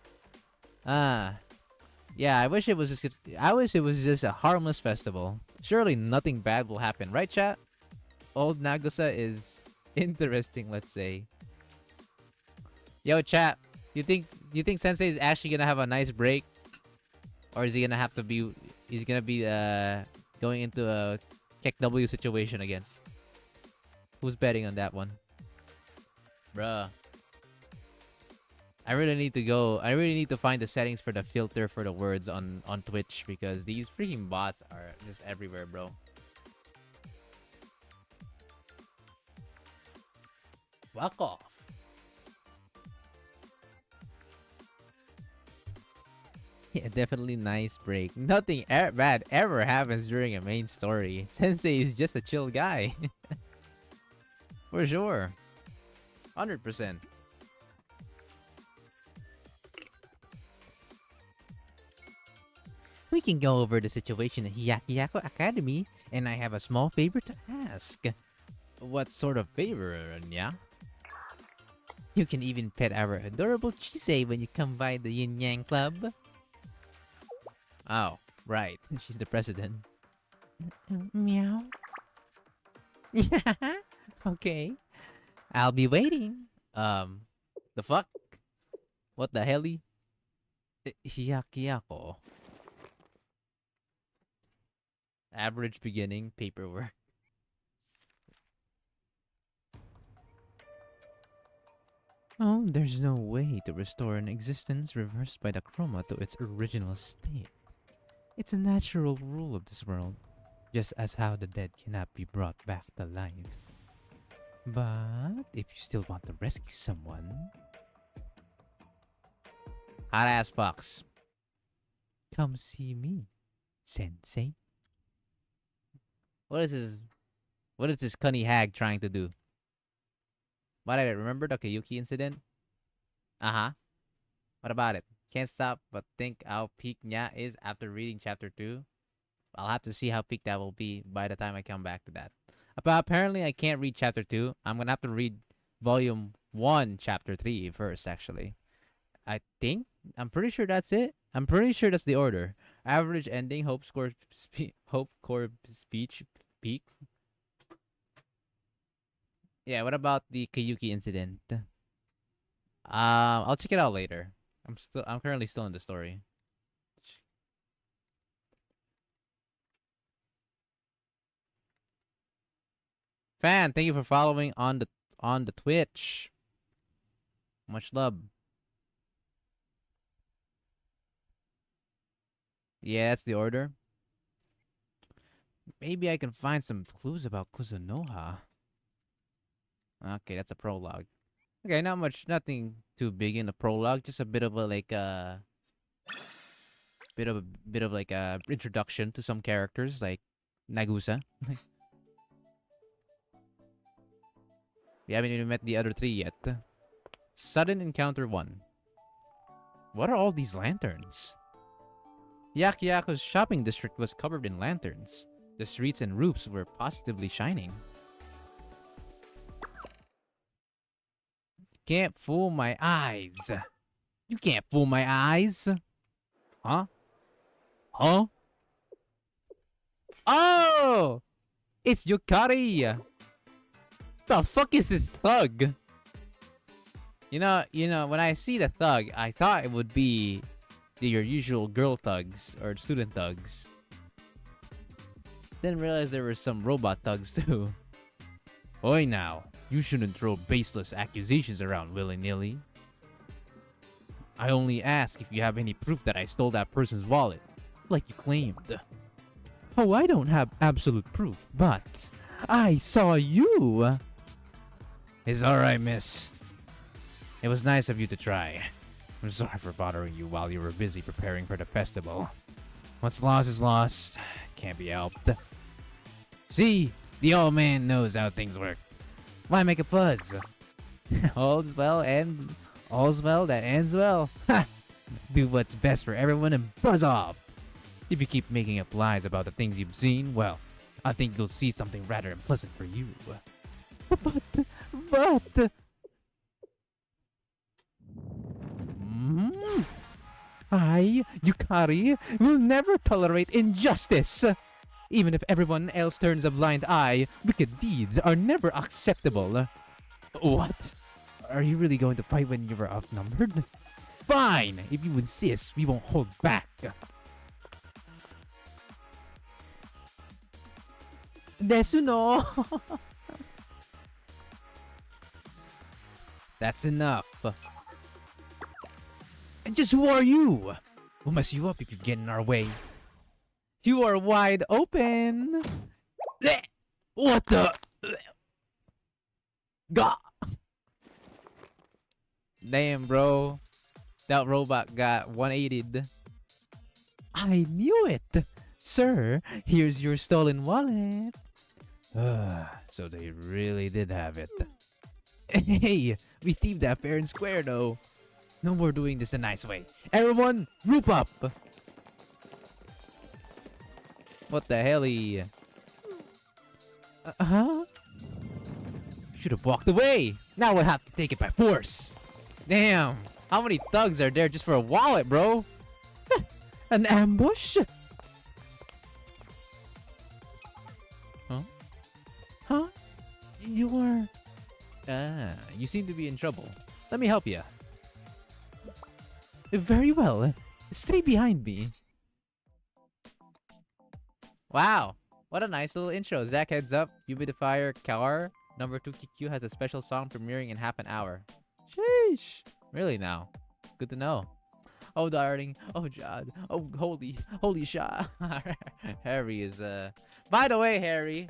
Ah, yeah, I wish it was just a harmless festival. Surely nothing bad will happen, right, chat? Old Nagusa is interesting, let's say. Yo, chat, you think Sensei is actually gonna have a nice break? Or is he gonna have to be he's gonna be going into a Keck W situation again? Who's betting on that one? Bruh. I really need to go. I really need to find the settings for the filter for the words on Twitch because these freaking bots are just everywhere, bro. Fuck off. Yeah, definitely nice break. Nothing bad ever happens during a main story. Sensei is just a chill guy. For sure. 100%. We can go over the situation at Hiyakiyako Academy, and I have a small favor to ask. What sort of favor, Nya? You can even pet our adorable Chise when you come by the Yin Yang Club. Oh, right. She's the president. Meow. Yeah. Okay. I'll be waiting. The fuck? What the helly? Hiyakiyako. Average beginning paperwork. Oh, there's no way to restore an existence reversed by the chroma to its original state. It's a natural rule of this world, just as how the dead cannot be brought back to life. But if you still want to rescue someone... Hot ass fox. Come see me, Sensei. What is this cunny hag trying to do? What did I remember the Kayuki incident? Uh-huh. What about it? Can't stop but think how peak Nya is after reading chapter 2. I'll have to see how peak that will be by the time I come back to that. But apparently I can't read chapter 2. I'm gonna have to read volume 1 chapter 3 first, actually. I'm pretty sure that's it. I'm pretty sure that's the order. Average ending, hope core speech, peak. Yeah, what about the Kayuki incident? I'll check it out later. I'm currently still in the story. Fan, thank you for following on the Twitch. Much love. Yeah, that's the order. Maybe I can find some clues about Kuzunoha. Okay, that's a prologue. Okay, nothing too big in the prologue. Just a bit of a like bit of like a introduction to some characters like Nagusa. We haven't even met the other three yet. Sudden Encounter 1. What are all these lanterns? Yakiyako's shopping district was covered in lanterns. The streets and roofs were positively shining. Can't fool my eyes. You can't fool my eyes. Huh? Huh? Oh! It's Yukari! The fuck is this thug? You know, when I see the thug, I thought it would be your usual girl thugs or student thugs. Didn't realize there were some robot thugs too. Oi now, you shouldn't throw baseless accusations around willy-nilly. I only ask if you have any proof that I stole that person's wallet, like you claimed. Oh, I don't have absolute proof, but I saw you. It's alright, miss. It was nice of you to try. I'm sorry for bothering you while you were busy preparing for the festival. What's lost is lost. Can't be helped. See? The old man knows how things work. Why make a fuss? All's well that ends well. Ha! Do what's best for everyone and buzz off. If you keep making up lies about the things you've seen, well, I think you'll see something rather unpleasant for you. But... I, Yukari, will never tolerate injustice. Even if everyone else turns a blind eye, wicked deeds are never acceptable. What? Are you really going to fight when you were outnumbered? Fine! If you insist, we won't hold back. Desu no! That's enough. And just who are you? We'll mess you up if you get in our way. You are wide open. What the? God. Damn, bro. That robot got 180'd. I knew it. Sir, here's your stolen wallet. So they really did have it. Hey, we thieved that fair and square though. No more doing this the nice way. Everyone, group up. What the helly? Huh? Should have walked away. Now we'll have to take it by force. Damn. How many thugs are there just for a wallet, bro? An ambush? Huh? Huh? You're... you seem to be in trouble. Let me help you. Very well. Stay behind me. Wow. What a nice little intro. Zach, heads up. Humidifier car number 2 QQ has a special song premiering in half an hour. Sheesh. Really now? Good to know. Oh, darling. Oh, God. Oh, holy shot. Harry is, By the way, Harry.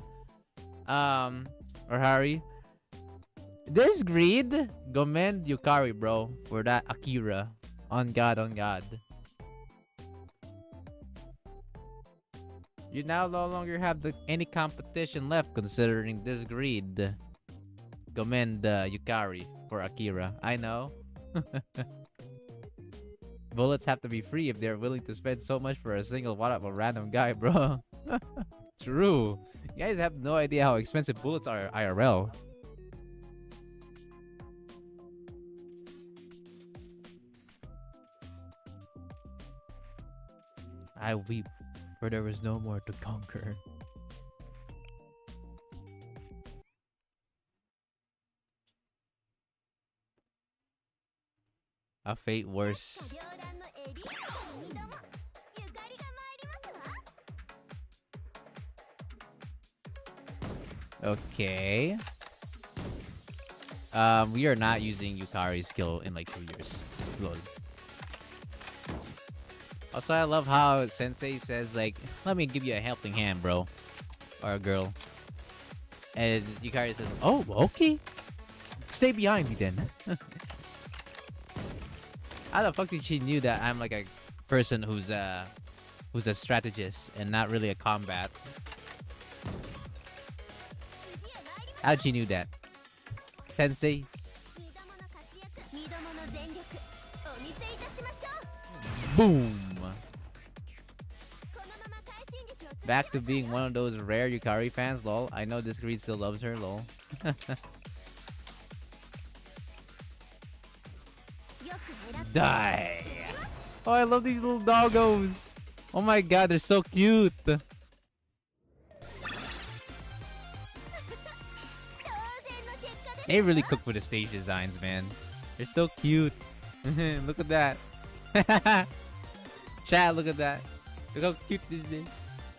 Or Harry. This greed, commend Yukari, bro, for that Akira. On God, on God. You now no longer have any competition left considering this greed. Commend Yukari for Akira. I know. Bullets have to be free if they're willing to spend so much for a single one of a random guy, bro. True. You guys have no idea how expensive bullets are IRL. I weep, for there was no more to conquer. A fate worse. Okay. We are not using Yukari's skill in like 2 years. Lol. Also, I love how Sensei says, like, let me give you a helping hand, bro. Or girl. And Yukari says, oh, okay. Stay behind me then. How the fuck did she knew that I'm like a person who's a strategist and not really a combat? How'd she knew that? Sensei? Boom! Back to being one of those rare Yukari fans, lol. I know this greed still loves her, lol. Die! Oh, I love these little doggos! Oh my god, they're so cute! They really cook for the stage designs, man. They're so cute. Look at that. Chat, look at that. Look how cute this is.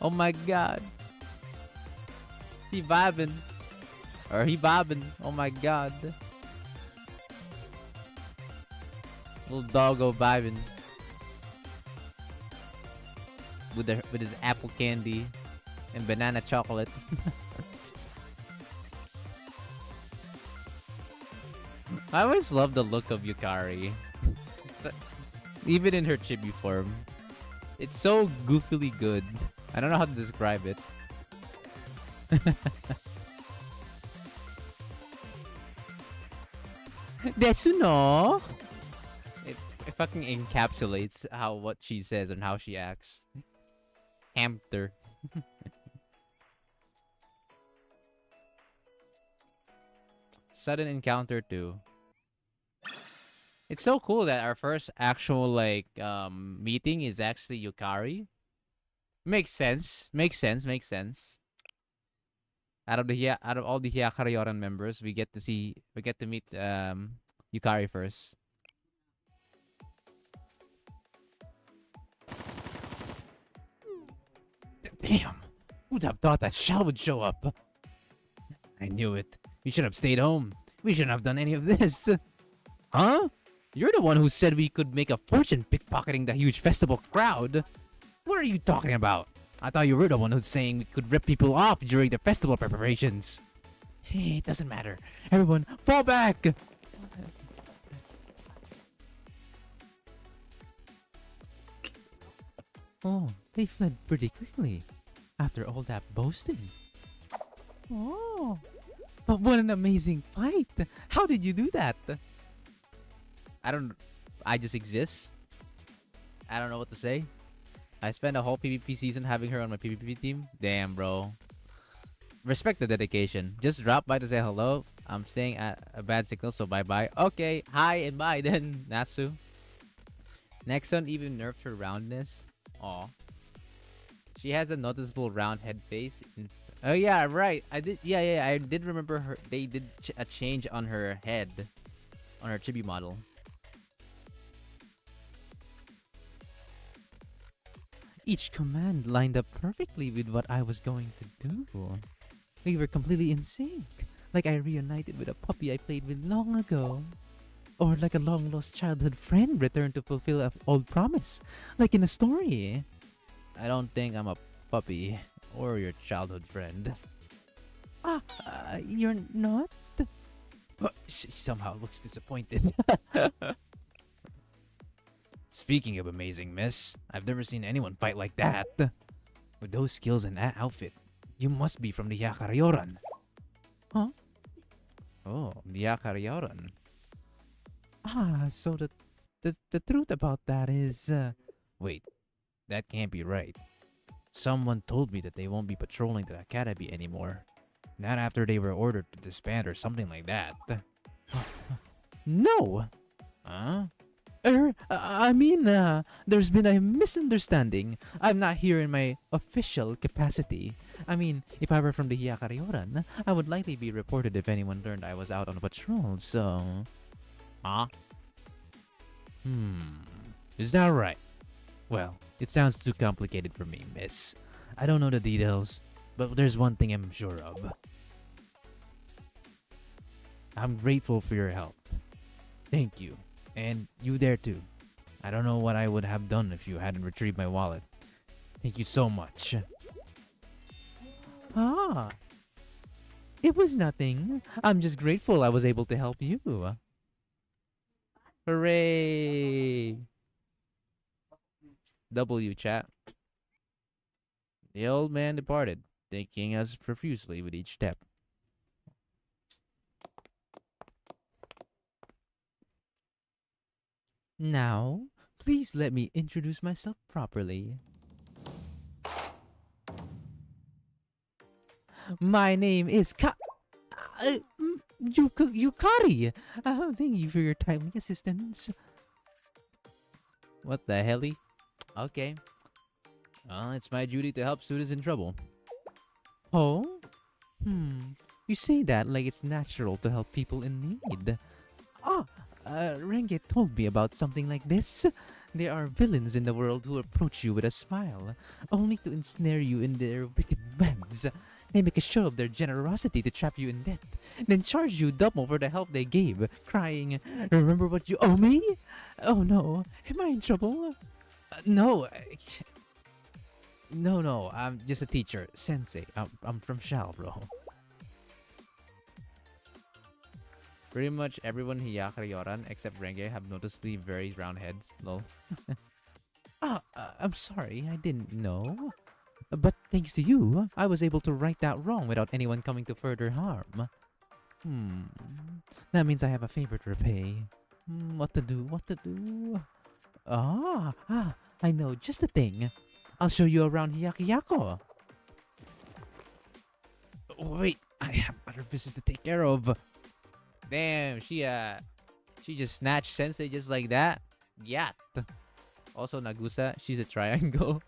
Oh my god. He vibing. Or he bobbing. Oh my god. Little doggo vibing. With his apple candy and banana chocolate. I always love the look of Yukari. It's, even in her chibi form. It's so goofily good. I don't know how to describe it. Desu, it fucking encapsulates how what she says and how she acts. Hamster. Sudden encounter too. It's so cool that our first actual like meeting is actually Yukari. Makes sense. Makes sense. Makes sense. Out of all the Hyakaryoran members, we get to meet Yukari first. Damn. Who'd have thought that Shell would show up? I knew it. We should have stayed home. We shouldn't have done any of this. Huh? You're the one who said we could make a fortune pickpocketing the huge festival crowd. What are you talking about? I thought you were the one who's saying we could rip people off during the festival preparations. Hey, it doesn't matter. Everyone, fall back! Oh, they fled pretty quickly. After all that boasting. Oh, but what an amazing fight! How did you do that? I don't... I just exist. I don't know what to say. I spent a whole PvP season having her on my PvP team. Damn, bro. Respect the dedication. Just drop by to say hello. I'm staying at a bad signal, so bye-bye. Okay, hi and bye then, Natsu. Next one even nerfed her roundness. Aw. She has a noticeable round head face. Oh yeah, right. I did. Yeah. I did remember her. They did a change on her head, on her chibi model. Each command lined up perfectly with what I was going to do. We were completely in sync, like I reunited with a puppy I played with long ago. Or like a long-lost childhood friend returned to fulfill an old promise, like in a story. I don't think I'm a puppy or your childhood friend. You're not? She somehow looks disappointed. Speaking of amazing, miss, I've never seen anyone fight like that. With those skills and that outfit, you must be from the Yakaryoran. Huh? Oh, the Yakaryoran. So the truth about that is, wait, that can't be right. Someone told me that they won't be patrolling the academy anymore. Not after they were ordered to disband or something like that. No! Huh? There's been a misunderstanding. I'm not here in my official capacity. I mean, if I were from the Hyakaryoran, I would likely be reported if anyone learned I was out on a patrol, so... Huh? Is that right? Well, it sounds too complicated for me, miss. I don't know the details, but there's one thing I'm sure of. I'm grateful for your help. Thank you. And you there too. I don't know what I would have done if you hadn't retrieved my wallet. Thank you so much. It was nothing. I'm just grateful I was able to help you. Hooray! W, chat. The old man departed, thanking us profusely with each step. Now, please let me introduce myself properly. My name is Yukari. Thank you for your timely assistance. What the helly? Okay. It's my duty to help students in trouble. Oh? You say that like it's natural to help people in need. Renge told me about something like this. There are villains in the world who approach you with a smile, only to ensnare you in their wicked webs. They make a show of their generosity to trap you in debt, then charge you double for the help they gave, crying, "Remember what you owe me?" Oh no, am I in trouble? No, I'm just a teacher, sensei. I'm from Shal, bro. Pretty much everyone Hyakaryoran except Renge have noticeably very round heads. Lol. I'm sorry, I didn't know. But thanks to you, I was able to right that wrong without anyone coming to further harm. That means I have a favor to repay. What to do? What to do? I know just the thing. I'll show you around Hiyakiyako. Wait, I have other business to take care of. Damn, she just snatched Sensei just like that. Yat. Also, Nagusa, she's a triangle.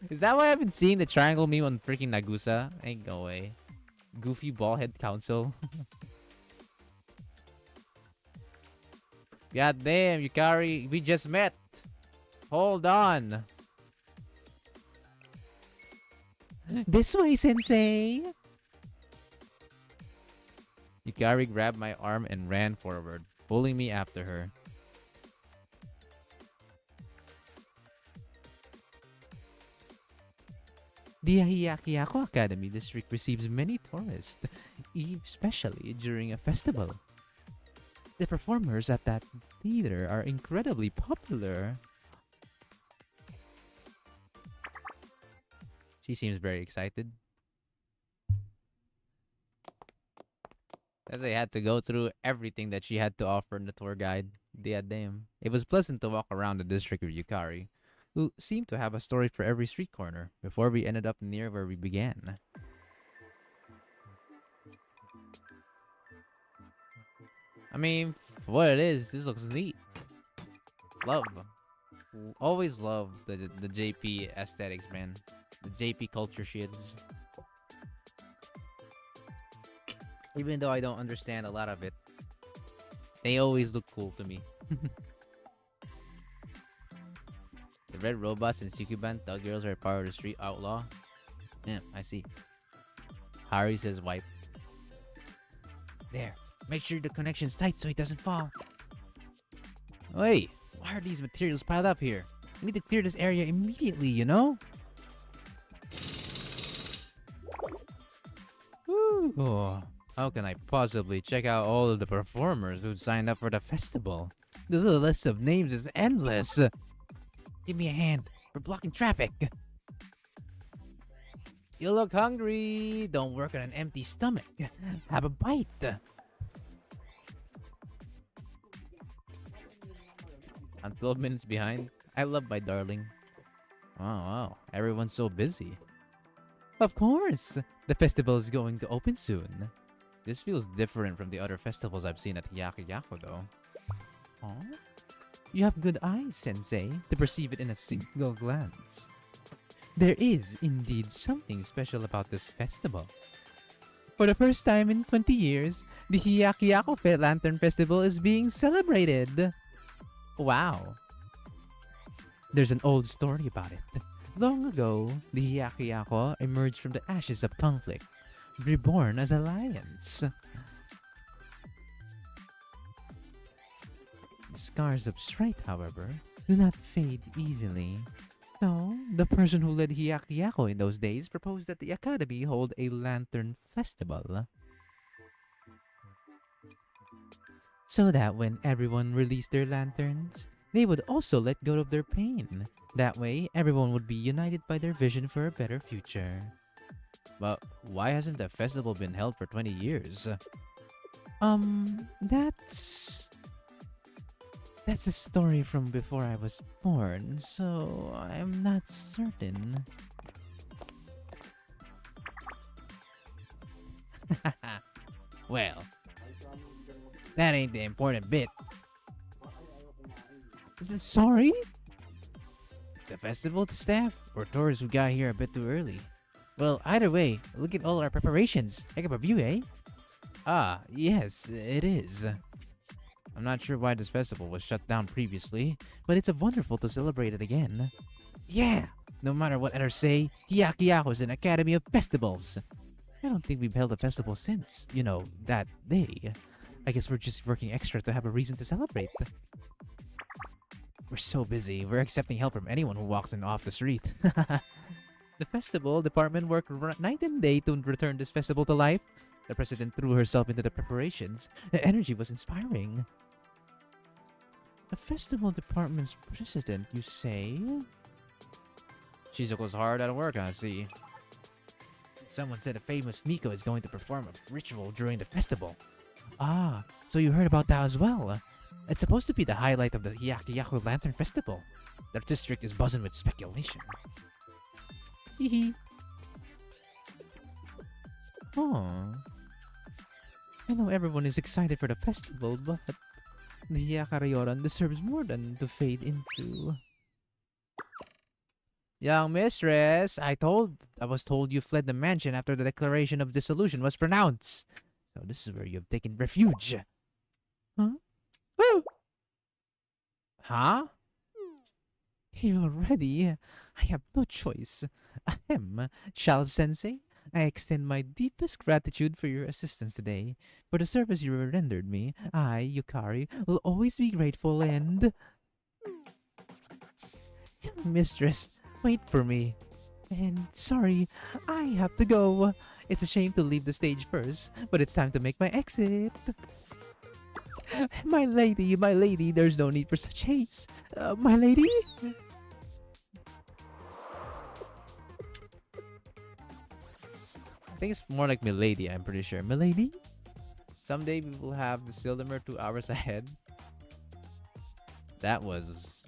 Is that why I've been seeing the triangle meme on freaking Nagusa? Ain't go away. Goofy ballhead council. God damn, Yukari, we just met. Hold on. This way, Sensei. Yukari grabbed my arm and ran forward, pulling me after her. The Hiyakiyako Academy district receives many tourists, especially during a festival. The performers at that theater are incredibly popular. She seems very excited. As I had to go through everything that she had to offer in the tour guide. Yeah, damn. It was pleasant to walk around the district of Yukari, who seemed to have a story for every street corner, before we ended up near where we began. I mean, for what it is, this looks neat. Love. Always love the JP aesthetics, man. The JP culture shits. Even though I don't understand a lot of it, they always look cool to me. The red robots and Sukuban thug girls are part of the street outlaw. Yeah, I see. Hari says wipe. There. Make sure the connection's tight so it doesn't fall. Wait, why are these materials piled up here? We need to clear this area immediately, you know? Woo. Oh, how can I possibly check out all of the performers who signed up for the festival? The list of names is endless. Give me a hand. We're blocking traffic. You look hungry. Don't work on an empty stomach. Have a bite. I'm 12 minutes behind. I love my darling. Wow. Everyone's so busy. Of course. The festival is going to open soon. This feels different from the other festivals I've seen at Hiyakiyako though. Huh? You have good eyes, Sensei, to perceive it in a single glance. There is indeed something special about this festival. For the first time in 20 years, the Hiyakiyako Lantern Festival is being celebrated. Wow. There's an old story about it. Long ago, the Hiyakiyako emerged from the ashes of conflict, reborn as alliance. Scars of strife, however, do not fade easily. So, the person who led Hiyakiyako in those days proposed that the Academy hold a lantern festival. So that when everyone released their lanterns, they would also let go of their pain. That way, everyone would be united by their vision for a better future. But why hasn't the festival been held for 20 years? That's a story from before I was born, so I'm not certain. Well, that ain't the important bit. Is it sorry? The festival staff or tourists who got here a bit too early? Well, either way, look at all our preparations. Heck of a view, eh? Ah, yes, it is. I'm not sure why this festival was shut down previously, but it's wonderful to celebrate it again. Yeah! No matter what others say, Hiyakiyako is an academy of festivals. I don't think we've held a festival since, that day. I guess we're just working extra to have a reason to celebrate. We're so busy, we're accepting help from anyone who walks in off the street. The festival department worked night and day to return this festival to life. The president threw herself into the preparations. The energy was inspiring. The festival department's president, you say? Shizuko's hard at work, I see. Someone said a famous Miko is going to perform a ritual during the festival. Ah, so you heard about that as well. It's supposed to be the highlight of the Hyakuyaku Lantern Festival. The district is buzzing with speculation. Hehe. Oh. I know everyone is excited for the festival, but the Yakaryoran deserves more than to fade into. Young mistress, I was told you fled the mansion after the declaration of dissolution was pronounced. So this is where you have taken refuge. Huh? Oh. Huh? Here already? I have no choice. Ahem, Charles Sensei. I extend my deepest gratitude for your assistance today. For the service you rendered me, I, Yukari, will always be grateful and... Young mistress, wait for me. And sorry, I have to go. It's a shame to leave the stage first, but it's time to make my exit. My lady, there's no need for such haste. My lady? I think it's more like milady, I'm pretty sure. Milady? Someday we will have the Sildamer 2 hours ahead. That was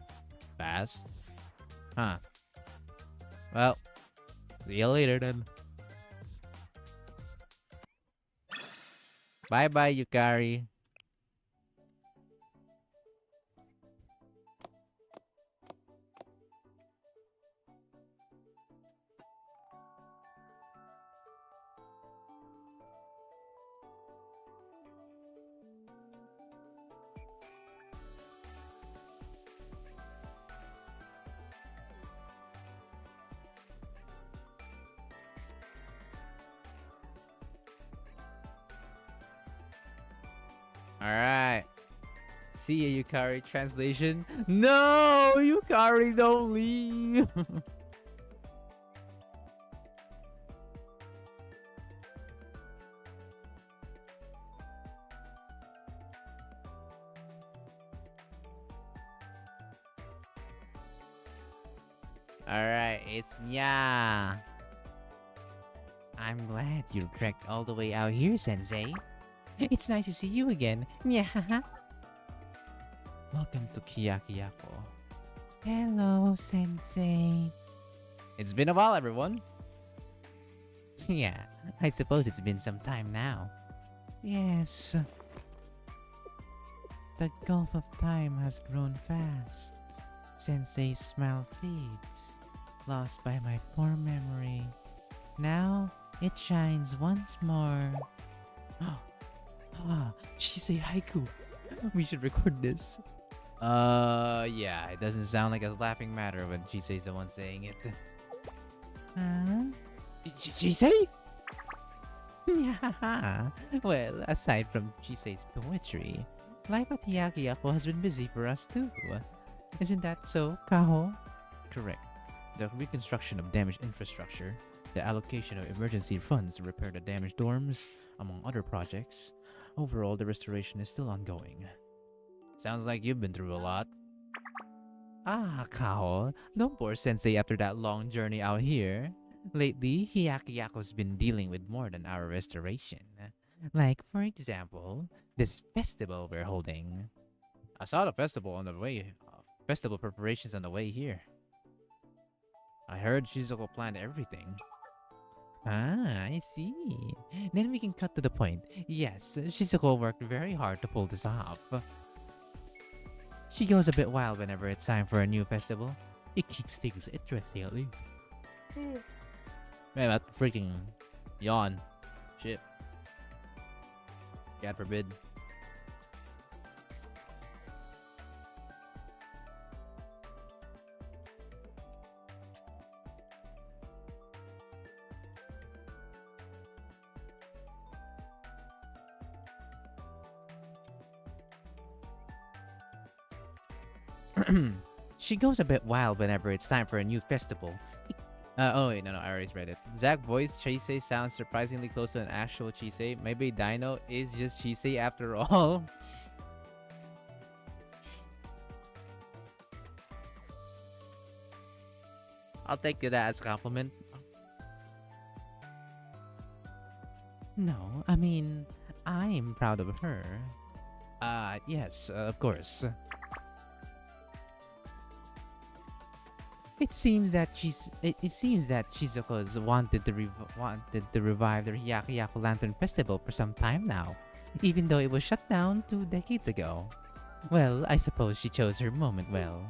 fast. Huh. Well, see you later then. Bye-bye, Yukari. Alright. See ya, Yukari. Translation? No! Yukari, don't leave! Alright, it's Nya. I'm glad you trekked all the way out here, Sensei. It's nice to see you again. Yeah. Welcome to Hyakuyaku. Hello, Sensei. It's been a while, everyone. Yeah, I suppose it's been some time now. Yes. The gulf of time has grown fast. Sensei's smile fades, lost by my poor memory. Now, it shines once more. She say haiku. We should record this. Yeah, it doesn't sound like a laughing matter when Chisei's the one saying it. Huh? Chisei? Yeah. Well, aside from Chisei's poetry, life at Hyakuyaku has been busy for us too. Isn't that so, Kaho? Correct. The reconstruction of damaged infrastructure, the allocation of emergency funds to repair the damaged dorms, among other projects. Overall, the restoration is still ongoing. Sounds like you've been through a lot. Ah, Kao, don't bore Sensei after that long journey out here. Lately, Hyakuyaku's been dealing with more than our restoration. Like, for example, this festival we're holding. I saw the festival on the way. Festival preparations on the way here. I heard Shizuko planned everything. Ah, I see. Then we can cut to the point. Yes, Shizuko worked very hard to pull this off. She goes a bit wild whenever it's time for a new festival. It keeps things interesting at least. Man, that freaking yawn. Shit. God forbid. She goes a bit wild whenever it's time for a new festival. Oh wait, no, I already read it. Zach voice Chisei sounds surprisingly close to an actual Chisei. Maybe Dino is just Chisei after all. I'll take that as a compliment. No, I mean, I'm proud of her. Yes, of course. It seems that Shizuko's wanted to revive the Hyakuyaku Lantern Festival for some time now, even though it was shut down 2 decades ago. Well, I suppose she chose her moment well.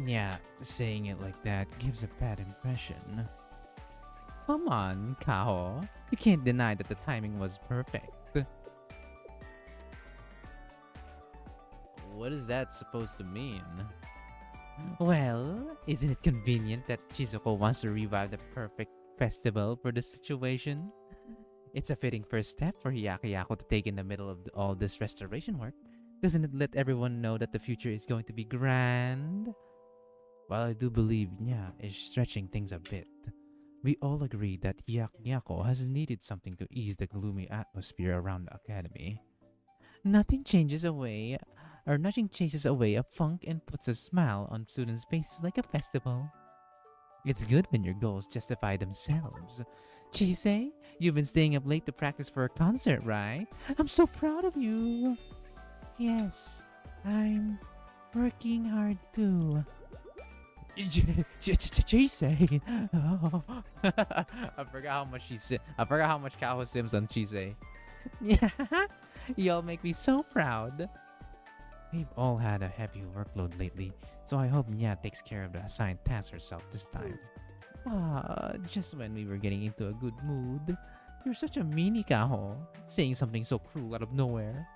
Yeah, saying it like that gives a bad impression. Come on, Kaho. You can't deny that the timing was perfect. What is that supposed to mean? Well, isn't it convenient that Shizuko wants to revive the perfect festival for this situation? It's a fitting first step for Hyakuyaku to take in the middle of all this restoration work. Doesn't it let everyone know that the future is going to be grand? While I do believe Nya is stretching things a bit, we all agree that Hyakuyaku has needed something to ease the gloomy atmosphere around the academy. Nothing chases away a funk and puts a smile on students' faces like a festival. It's good when your goals justify themselves. Chise, you've been staying up late to practice for a concert, right? I'm so proud of you. Yes, I'm working hard too. Chise. Oh. I forgot how much Kao sims on Chise. Yeah, y'all make me so proud. We've all had a heavy workload lately, so I hope Nya takes care of the assigned task herself this time. Just when we were getting into a good mood. You're such a meanie, Kaho, saying something so cruel out of nowhere.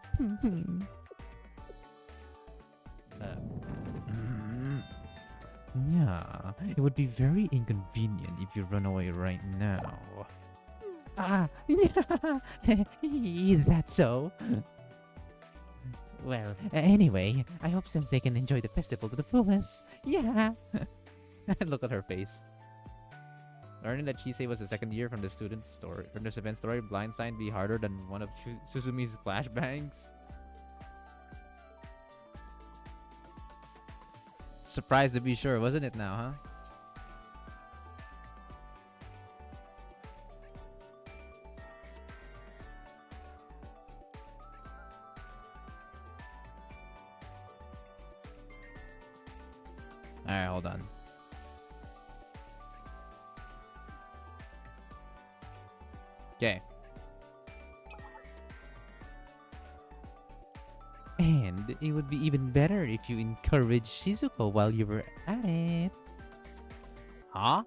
Yeah, it would be very inconvenient if you run away right now. Is that so? Well, anyway, I hope Sensei can enjoy the festival to the fullest. Yeah! Look at her face. Learning that Chisei was the second year from this event story, Blindside be harder than one of Suzumi's flashbangs. Surprised to be sure, wasn't it now, huh? Alright, hold on. Okay. And it would be even better if you encouraged Shizuko while you were at it. Huh?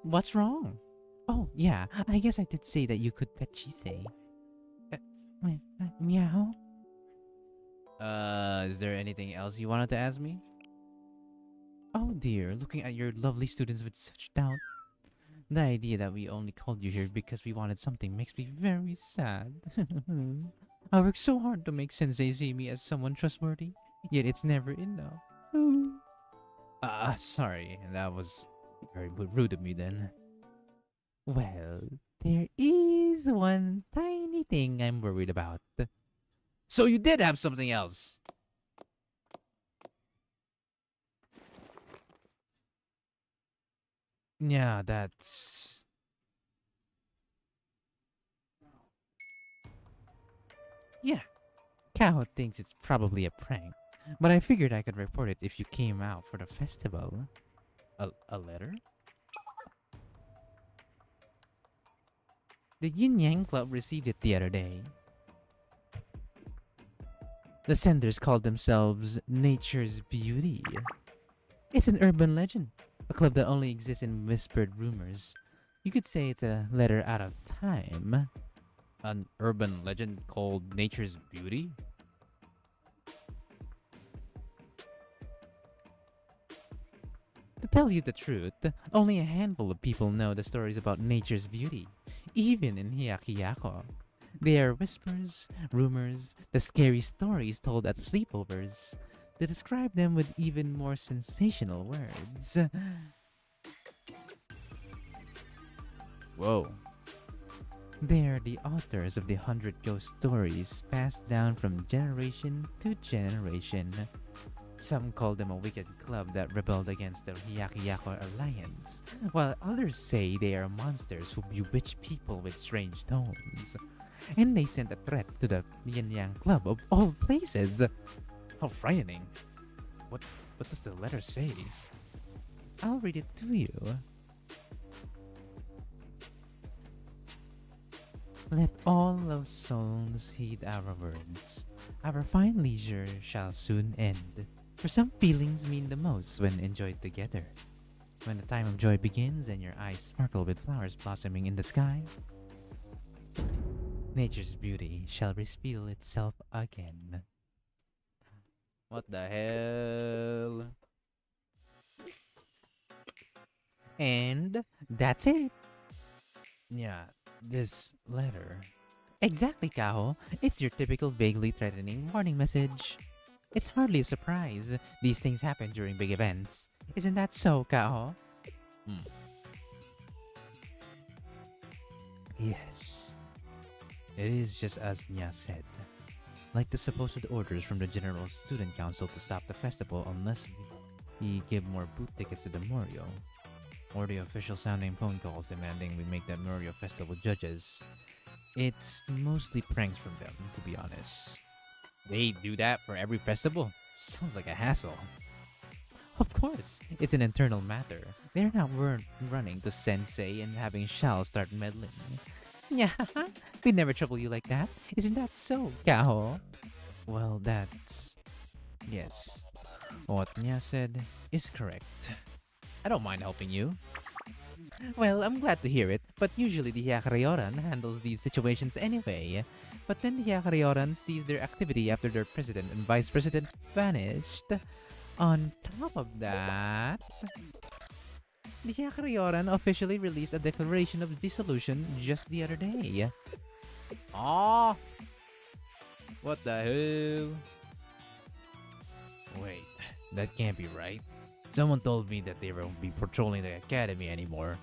What's wrong? Oh, yeah, I guess I did say that you could pet Chisei. Meow? Is there anything else you wanted to ask me? Oh dear, looking at your lovely students with such doubt. The idea that we only called you here because we wanted something makes me very sad. I worked so hard to make Sensei see me as someone trustworthy, yet it's never enough. Sorry, that was very rude of me then. Well, there is one tiny thing I'm worried about. So you did have something else? Yeah, that's... Yeah, Kao thinks it's probably a prank, but I figured I could report it if you came out for the festival. A letter? The Yin Yang Club received it the other day. The senders called themselves Nature's Beauty. It's an urban legend, a club that only exists in whispered rumors. You could say it's a letter out of time. An urban legend called Nature's Beauty? To tell you the truth, only a handful of people know the stories about Nature's Beauty, even in Hyakuyaku. They are whispers, rumors, the scary stories told at sleepovers. to describe them with even more sensational words. Whoa. They're the authors of the 100 ghost stories passed down from generation to generation. Some call them a wicked club that rebelled against the Hyakyako Alliance, while others say they are monsters who bewitch people with strange tones. And they sent a threat to the Yin Yang Club of all places. How frightening. What does the letter say? I'll read it to you. Let all of souls heed our words. Our fine leisure shall soon end. For some feelings mean the most when enjoyed together. When the time of joy begins and your eyes sparkle with flowers blossoming in the sky, nature's beauty shall reveal itself again. What the hell? And that's it. Yeah, this letter. Exactly, Kaho. It's your typical vaguely threatening warning message. It's hardly a surprise. These things happen during big events. Isn't that so, Kaho? Hmm. Yes. It is just as Nya said. Like the supposed orders from the General Student Council to stop the festival unless we give more booth tickets to the Morio. Or the official sounding phone calls demanding we make the Morio Festival judges. It's mostly pranks from them, to be honest. They do that for every festival? Sounds like a hassle. Of course, it's an internal matter. They're not running to Sensei and having Shao start meddling. Yeah, we never trouble you like that. Isn't that so, Kaho? Well, that's... yes. What Nya said is correct. I don't mind helping you. Well, I'm glad to hear it, but usually the Hyakaryoran handles these situations anyway. But then the Hyakaryoran ceased their activity after their president and vice president vanished. On top of that, the Hyakaryoran officially released a declaration of dissolution just the other day. Ah, what the hell? Wait, that can't be right. Someone told me that they won't be patrolling the academy anymore.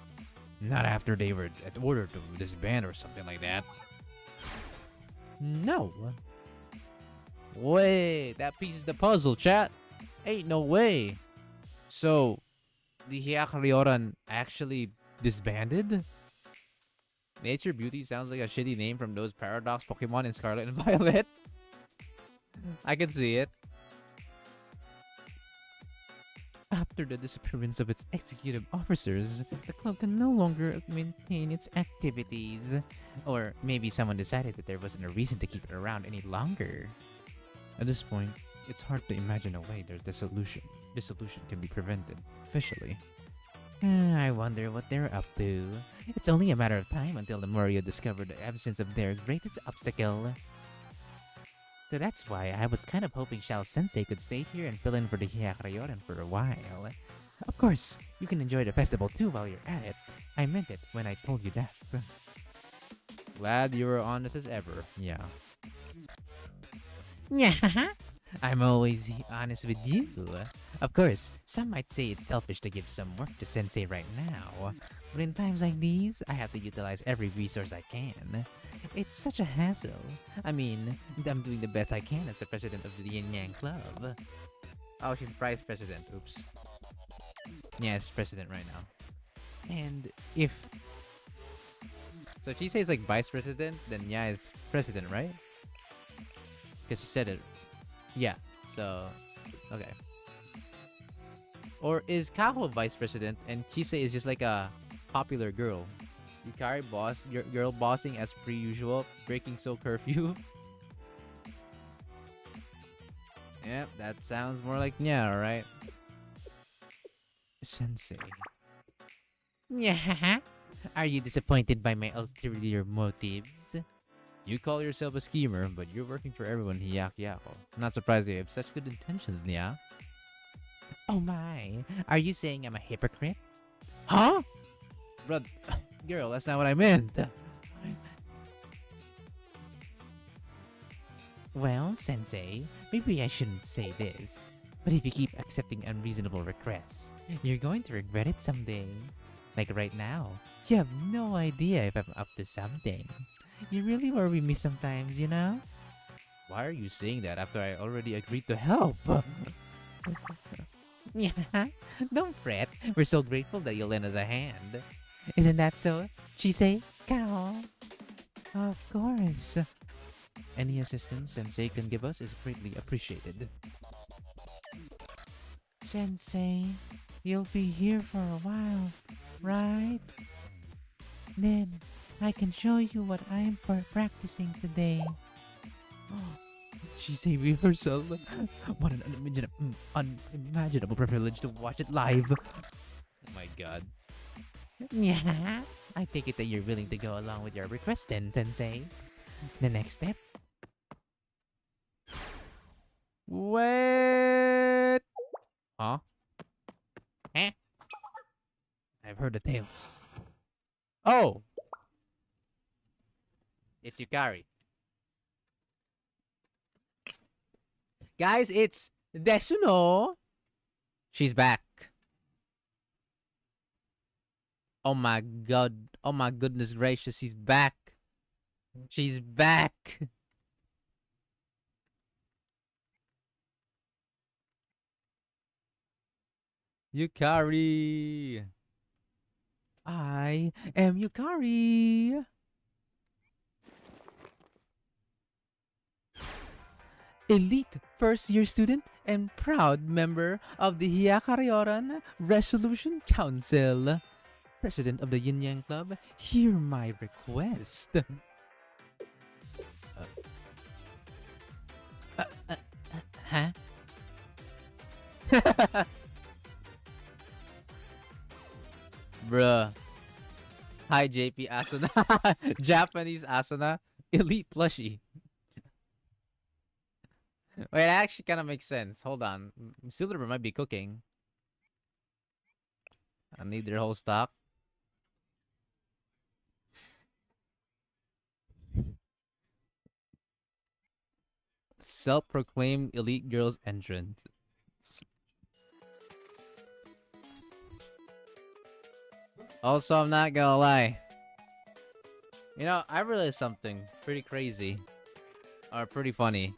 Not after they were ordered to disband or something like that. No. Wait, that piece is the puzzle, chat. Ain't no way. So, the Hyakaryoran actually disbanded? Nature Beauty sounds like a shitty name from those Paradox Pokemon in Scarlet and Violet. I can see it. After the disappearance of its executive officers, the club can no longer maintain its activities. Or maybe someone decided that there wasn't a reason to keep it around any longer. At this point, it's hard to imagine a way their dissolution can be prevented officially. I wonder what they're up to. It's only a matter of time until the Morio discover the absence of their greatest obstacle. So that's why I was kind of hoping Shao Sensei could stay here and fill in for the Hyakaryoran for a while. Of course, you can enjoy the festival too while you're at it. I meant it when I told you that. Glad you were honest as ever. Yeah. Yeah, I'm always honest with you. Of course, some might say it's selfish to give some work to Sensei right now. But in times like these, I have to utilize every resource I can. It's such a hassle. I mean, I'm doing the best I can as the president of the Yin Yang Club. Oh, she's vice president. Oops. Yeah, it's president right now. And if... so she says like vice president, then yeah, is president, right? Because she said it. Yeah, so... okay. Or is Kaho vice president and Chise is just like a popular girl? Yukari girl bossing as per usual, breaking soul curfew. Yep, that sounds more like Nya, right? Sensei. Yeah. Are you disappointed by my ulterior motives? You call yourself a schemer, but you're working for everyone in Hyakyako. I'm not surprised you have such good intentions, Nya. Oh my, are you saying I'm a hypocrite? Huh? Bro, girl, that's not what I meant. Well, Sensei, maybe I shouldn't say this, But if you keep accepting unreasonable requests, you're going to regret it someday. Like right now, you have no idea if I'm up to something. You really worry me sometimes, you know? Why are you saying that after I already agreed to help? Yeah, don't fret. We're so grateful that you lend us a hand. Isn't that so, Chisei? Cow? Of course. Any assistance Sensei can give us is greatly appreciated. Sensei, you'll be here for a while, right? Then I can show you what I'm practicing today. She's a rehearsal. What an unimaginable privilege to watch it live. Oh my god. Yeah. I take it that you're willing to go along with your request then, Sensei. The next step. Wait. Huh? Eh? I've heard the tales. Oh! It's Yukari. Guys, it's Desuno. She's back. Oh my god. Oh my goodness gracious, she's back. She's back. Yukari. I am Yukari. Elite first-year student and proud member of the Hyakaryoran Resolution Council. President of the Yin Yang Club, hear my request. Huh? Bruh. Hi, JP Asuna. Japanese Asuna. Elite plushie. Wait, that actually kind of makes sense. Hold on. Silver might be cooking. I need their whole stock. Self-proclaimed elite girls entrant. Also, I'm not gonna lie. You know, I realized something pretty crazy. Or pretty funny.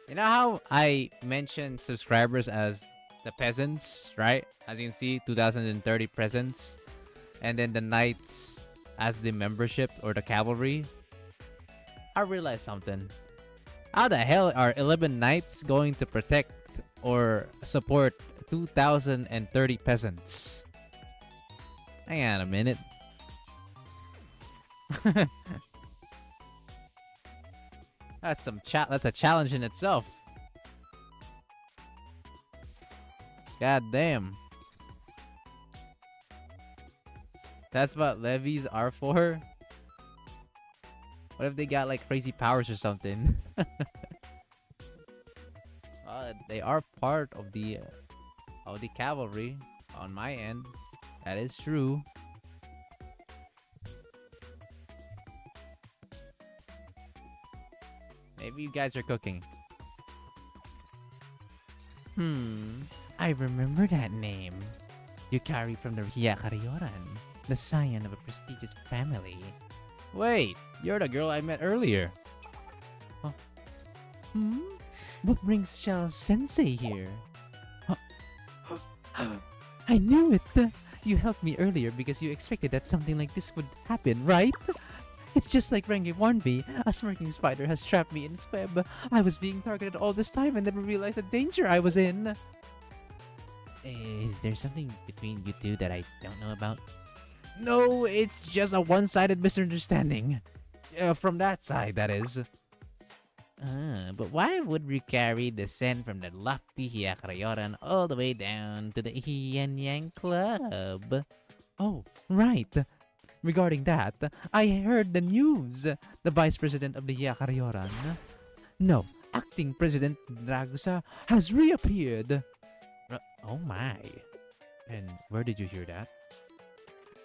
You know how I mentioned subscribers as the peasants, right? As you can see, 2030 peasants. And then the knights as the membership or the cavalry. I realized something. How the hell are 11 knights going to protect or support 2030 peasants? Hang on a minute. That's a challenge in itself. God damn. That's what levies are for? What if they got like crazy powers or something? They are part of the cavalry on my end. That is true. Maybe you guys are cooking. I remember that name. Yukari from the Hyakaryoran, the scion of a prestigious family. Wait, you're the girl I met earlier. Huh? What brings Shell Sensei here? I knew it! You helped me earlier because you expected that something like this would happen, right? It's just like Renge warned me. A smirking spider has trapped me in its web. I was being targeted all this time and never realized the danger I was in. Is there something between you two that I don't know about? No, it's just a one-sided misunderstanding. From that side, that is. But why would we carry the scent from the lofty Hyakaryoran all the way down to the Yin Yang Club? Oh, right. Regarding that, I heard the news. The vice president of the Hyakaryoran, no, acting president Dragusa, has reappeared. Oh my. And where did you hear that?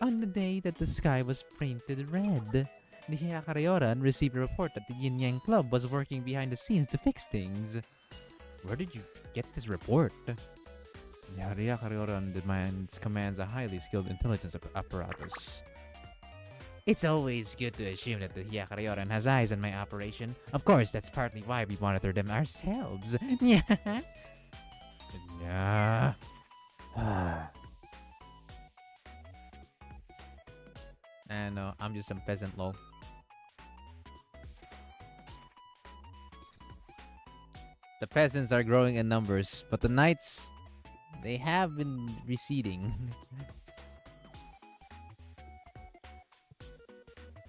On the day that the sky was painted red. The Hyakaryoran received a report that the Yin Yang Club was working behind the scenes to fix things. Where did you get this report. Hyakka demands commands a highly skilled intelligence apparatus. It's always good to assume that the Hyakka has eyes on my operation. Of course, that's partly why we monitor them ourselves. Yeah. Yeah. And I'm just some peasant lol. The peasants are growing in numbers, but the knights, they have been receding.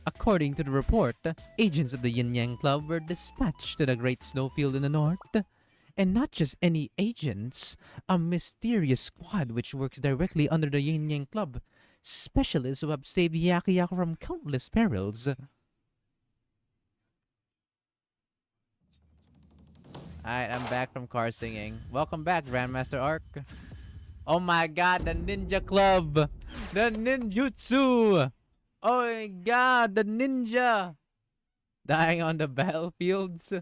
According to the report, agents of the Yin Yang Club were dispatched to the Great Snowfield in the north. And not just any agents, a mysterious squad which works directly under the Yin Yang Club. Specialists who have saved Hyakka from countless perils. Alright, I'm back from car singing. Welcome back, Grandmaster Arc. Oh my god, the ninja club! The ninjutsu! Oh my god, the ninja! Dying on the battlefields.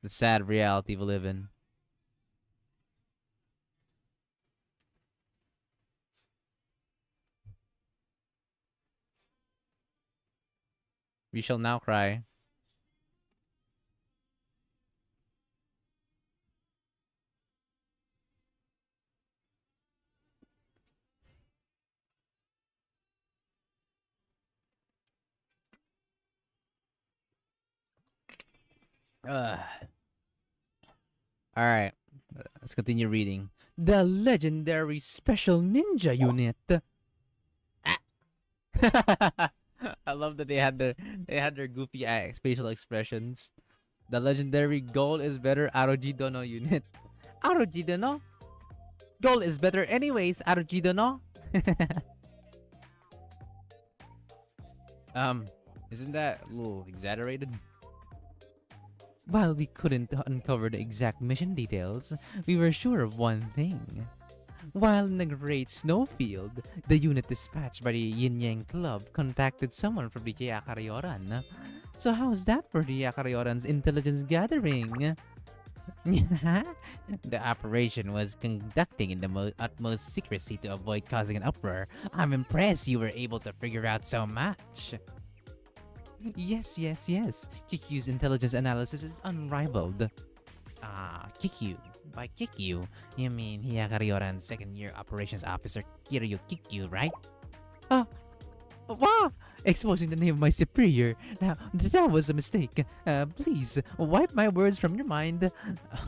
The sad reality we live in. We shall now cry. Alright, let's continue reading. The legendary special ninja unit. I love that they had their goofy facial expressions. The legendary goal is better Aroji Dono unit. Aroji Dono? Goal is better anyways, Aroji Dono. Isn't that a little exaggerated? While we couldn't uncover the exact mission details, we were sure of one thing. While in the Great Snowfield, the unit dispatched by the Yin Yang Club contacted someone from the Hyakka. So how's that for the Hyakka intelligence gathering? The operation was conducting in the utmost secrecy to avoid causing an uproar. I'm impressed you were able to figure out so much. Yes. Kikyu's intelligence analysis is unrivaled. Kikyu. By Kikyu, you mean Hyakka second-year operations officer Kiryu Kikyu, right? Wow! Exposing the name of my superior. Now, that was a mistake. Please, wipe my words from your mind.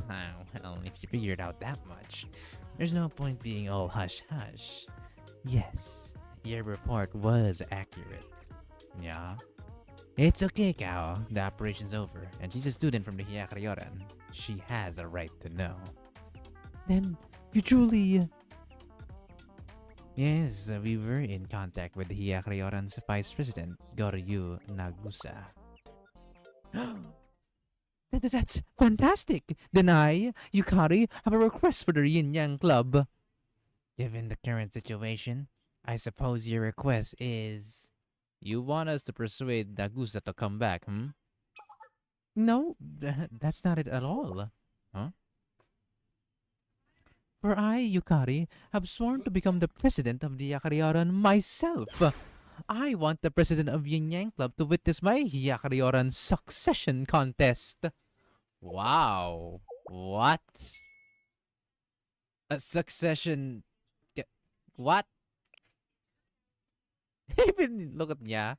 Well, if you figured out that much, there's no point being all hush-hush. Yes, your report was accurate. Yeah? It's okay, Kao. The operation's over, and she's a student from the Hyakka. She has a right to know. Then, you truly... Yes, we were in contact with the Hyakka Vice President, Goryu Nagusa. That's fantastic! Then I, Yukari, have a request for the Yin Yang Club. Given the current situation, I suppose your request is... You want us to persuade Nagusa to come back, No, that's not it at all. Huh? For I, Yukari, have sworn to become the president of the Hyakka myself. I want the president of Yin Yang Club to witness my Hyakka succession contest. Wow. What? A succession... What? Even look at yeah.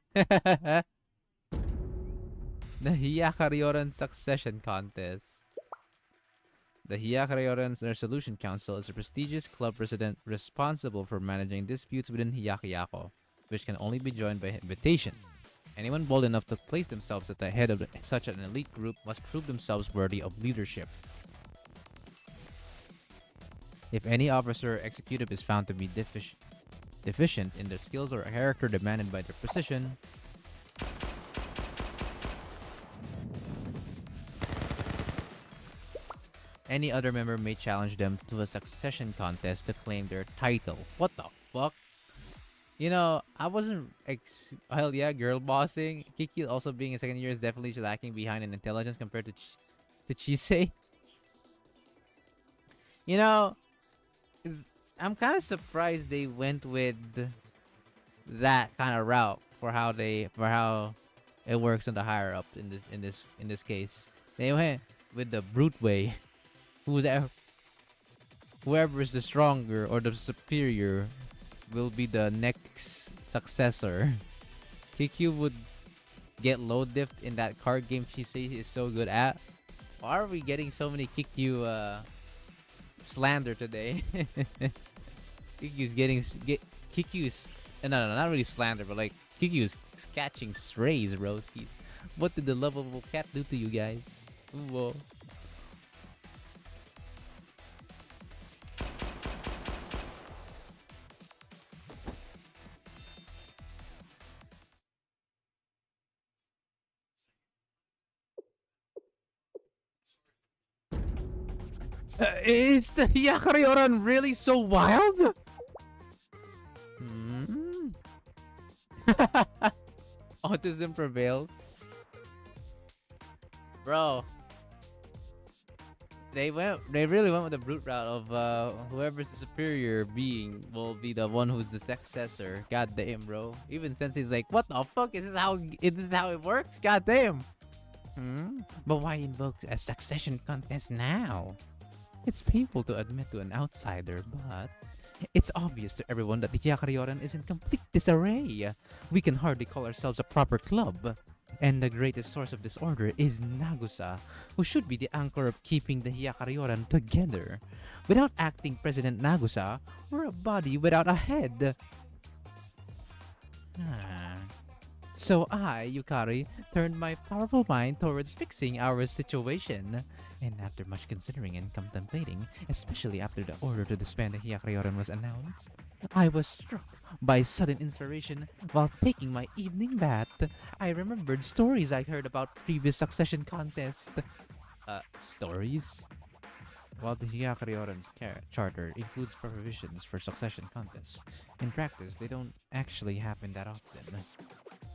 The Hyakka Succession Contest. The Hyakka Resolution Council is a prestigious club president responsible for managing disputes within Hyakka, which can only be joined by invitation. Anyone bold enough to place themselves at the head of such an elite group must prove themselves worthy of leadership. If any officer or executive is found to be deficient in their skills or character demanded by their position, any other member may challenge them to a succession contest to claim their title. What the fuck? I wasn't hell yeah, girl bossing. Kiki also being a second year is definitely lacking behind in intelligence compared to Chise. You know, I'm kind of surprised they went with that kind of route for how it works on the higher up in this case. They went with the brute way. Who's whoever is the stronger or the superior will be the next successor. KQ would get low dipped in that card game she says is so good at. Why are we getting so many KQ slander today? KQ's KQ's no, not really slander, but like KQ's catching strays, broskies. What did the lovable cat do to you guys? Whoa. Is the Yakaryoran really so wild? Hmm? Autism prevails. Bro, they really went with the brute route of whoever's the superior being will be the one who's the successor. God damn, bro. Even Sensei's like, what the fuck? Is this how it works? God damn. But why invoke a succession contest now? It's painful to admit to an outsider, but it's obvious to everyone that the Yakaryoran is in complete disarray. We can hardly call ourselves a proper club. And the greatest source of disorder is Nagusa, who should be the anchor of keeping the Yakaryoran together. Without acting President Nagusa, we're a body without a head. So I, Yukari, turned my powerful mind towards fixing our situation. And after much considering and contemplating, especially after the order to disband the Hyakuryoran was announced, I was struck by sudden inspiration while taking my evening bath. I remembered stories I heard about previous succession contests. Stories? While the Hyakuryoran's charter includes provisions for succession contests, in practice they don't actually happen that often.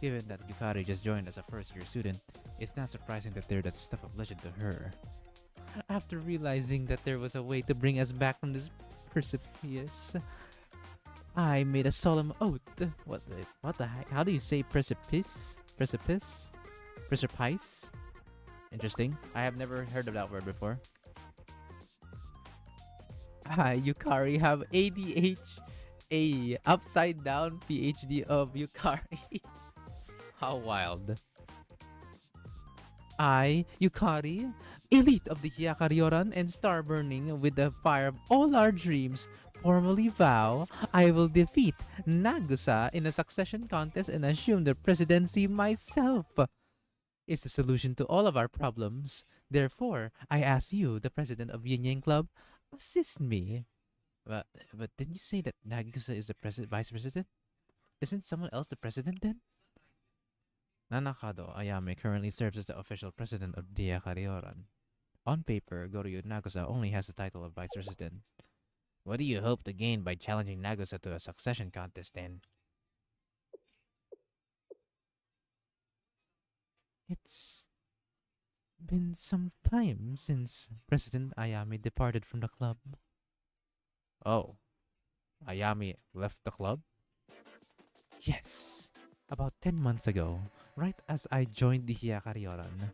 Given that Yukari just joined as a first-year student, it's not surprising that they're the stuff of legend to her. After realizing that there was a way to bring us back from this precipice, I made a solemn oath. What the heck? How do you say precipice? Precipice? Precipice? Interesting. I have never heard of that word before. Yukari have ADHA, upside down PhD of Yukari. How wild. I, Yukari, elite of the Hyakaryoran and star burning with the fire of all our dreams, formally vow I will defeat Nagusa in a succession contest and assume the presidency myself. It's the solution to all of our problems. Therefore, I ask you, the president of Yin Yang Club, assist me. But didn't you say that Nagusa is the vice president? Isn't someone else the president then? Nanakado Ayame currently serves as the official president of the Yakaryoran. On paper, Goryu Nagusa only has the title of vice president. What do you hope to gain by challenging Nagusa to a succession contest then? It's been some time since President Ayame departed from the club. Oh, Ayame left the club? Yes, about 10 months ago, right as I joined the Hyakaryoran.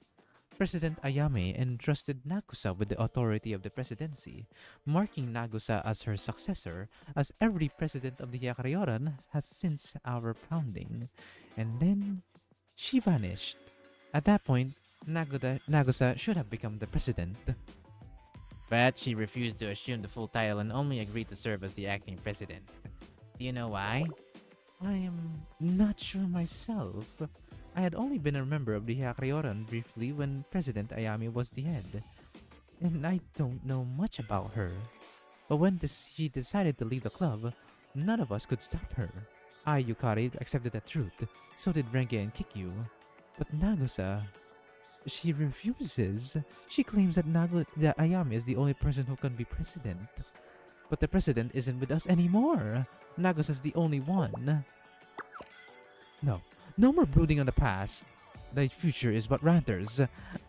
President Ayame entrusted Nagusa with the authority of the presidency, marking Nagusa as her successor, as every president of the Hyakaryoran has since our founding. And then, she vanished. At that point, Nagusa should have become the president. But she refused to assume the full title and only agreed to serve as the acting president. Do you know why? I am not sure myself. I had only been a member of the Hyakuryoran briefly when President Ayami was the head, and I don't know much about her. But when she decided to leave the club, none of us could stop her. I, Yukari, accepted the truth, so did Renge and Kikyu. But Nagusa, she refuses. She claims that Ayami is the only person who can be president. But the president isn't with us anymore. Nagusa's the only one. No, no more brooding on the past. The future is what matters.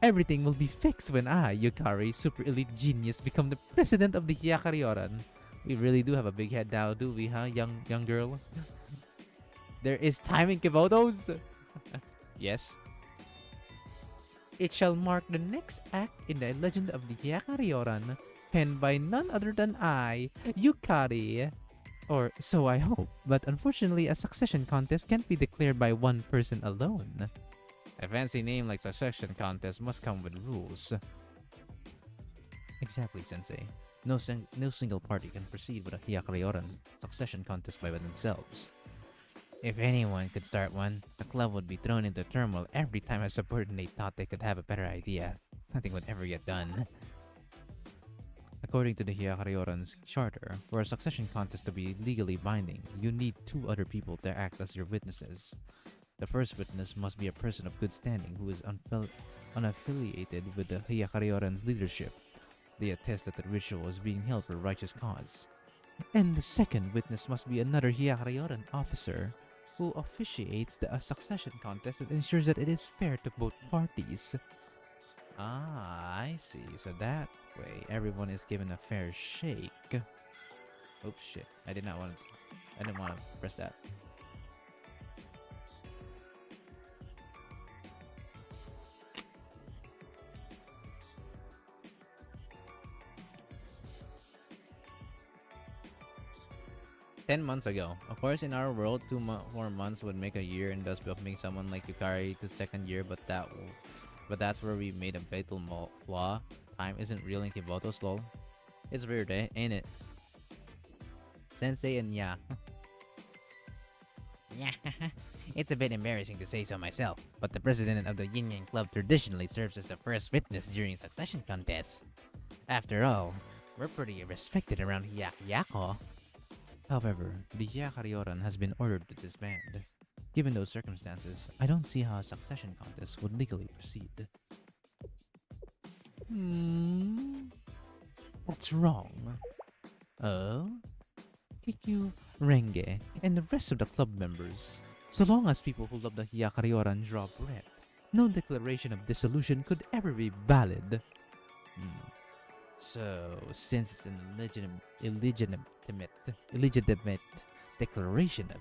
Everything will be fixed when I, Yukari, super elite genius, become the president of the Hyakaryoran. We really do have a big head now, do we, huh, young girl? There is time in Kibotos? Yes. It shall mark the next act in the legend of the Hyakaryoran, penned by none other than I, Yukari. Or so I hope, but unfortunately a succession contest can't be declared by one person alone. A fancy name like succession contest must come with rules. Exactly, Sensei. No single party can proceed with a Hyakaryoran succession contest by themselves. If anyone could start one, the club would be thrown into turmoil every time a subordinate thought they could have a better idea. Nothing would ever get done. According to the Hyakaryoran's charter, for a succession contest to be legally binding, you need two other people to act as your witnesses. The first witness must be a person of good standing who is unaffiliated with the Hyakaryoran's leadership. They attest that the ritual is being held for a righteous cause. And the second witness must be another Hyakaryoran officer who officiates the succession contest and ensures that it is fair to both parties. Ah, I see. So that way, everyone is given a fair shake. Oops, shit. I didn't want to press that. $10 months ago. Of course, in our world, 2 more months would make a year, and thus welcoming someone like Yukari to second year. But that's where we made a fatal flaw. Time isn't real in Kiboto's lol. It's weird, ain't it? Sensei and yeah. Yeah, it's a bit embarrassing to say so myself, but the president of the Yin Yang Club traditionally serves as the first witness during succession contests. After all, we're pretty respected around Yako. However, the Hyakaryoran has been ordered to disband. Given those circumstances, I don't see how a succession contest would legally proceed. What's wrong? Oh? Kikyu, Renge, and the rest of the club members. So long as people who love the Hyakaryoran draw breath, no declaration of dissolution could ever be valid. So, since it's an illegitimate declaration of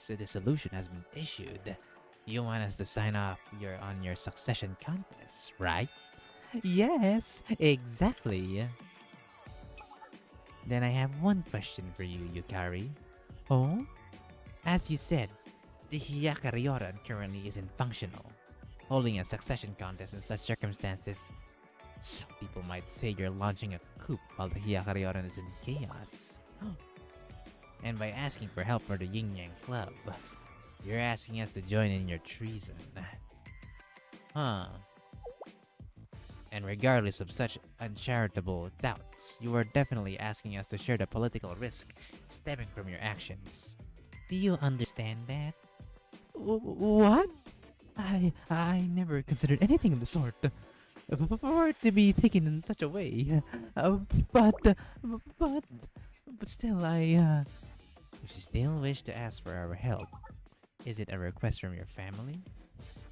the dissolution has been issued, you want us to sign off on your succession contest, right? Yes, exactly. Then I have one question for you, Yukari. Oh? As you said, the Hyakaryoran currently isn't functional. Holding a succession contest in such circumstances, some people might say you're launching a coup while the Hyakaryoran is in chaos. And by asking for help for the Yin Yang Club, you're asking us to join in your treason. Huh. And regardless of such uncharitable doubts, you are definitely asking us to share the political risk stemming from your actions. Do you understand that? What? I never considered anything of the sort. For it to be taken in such a way. But still, if you still wish to ask for our help, is it a request from your family?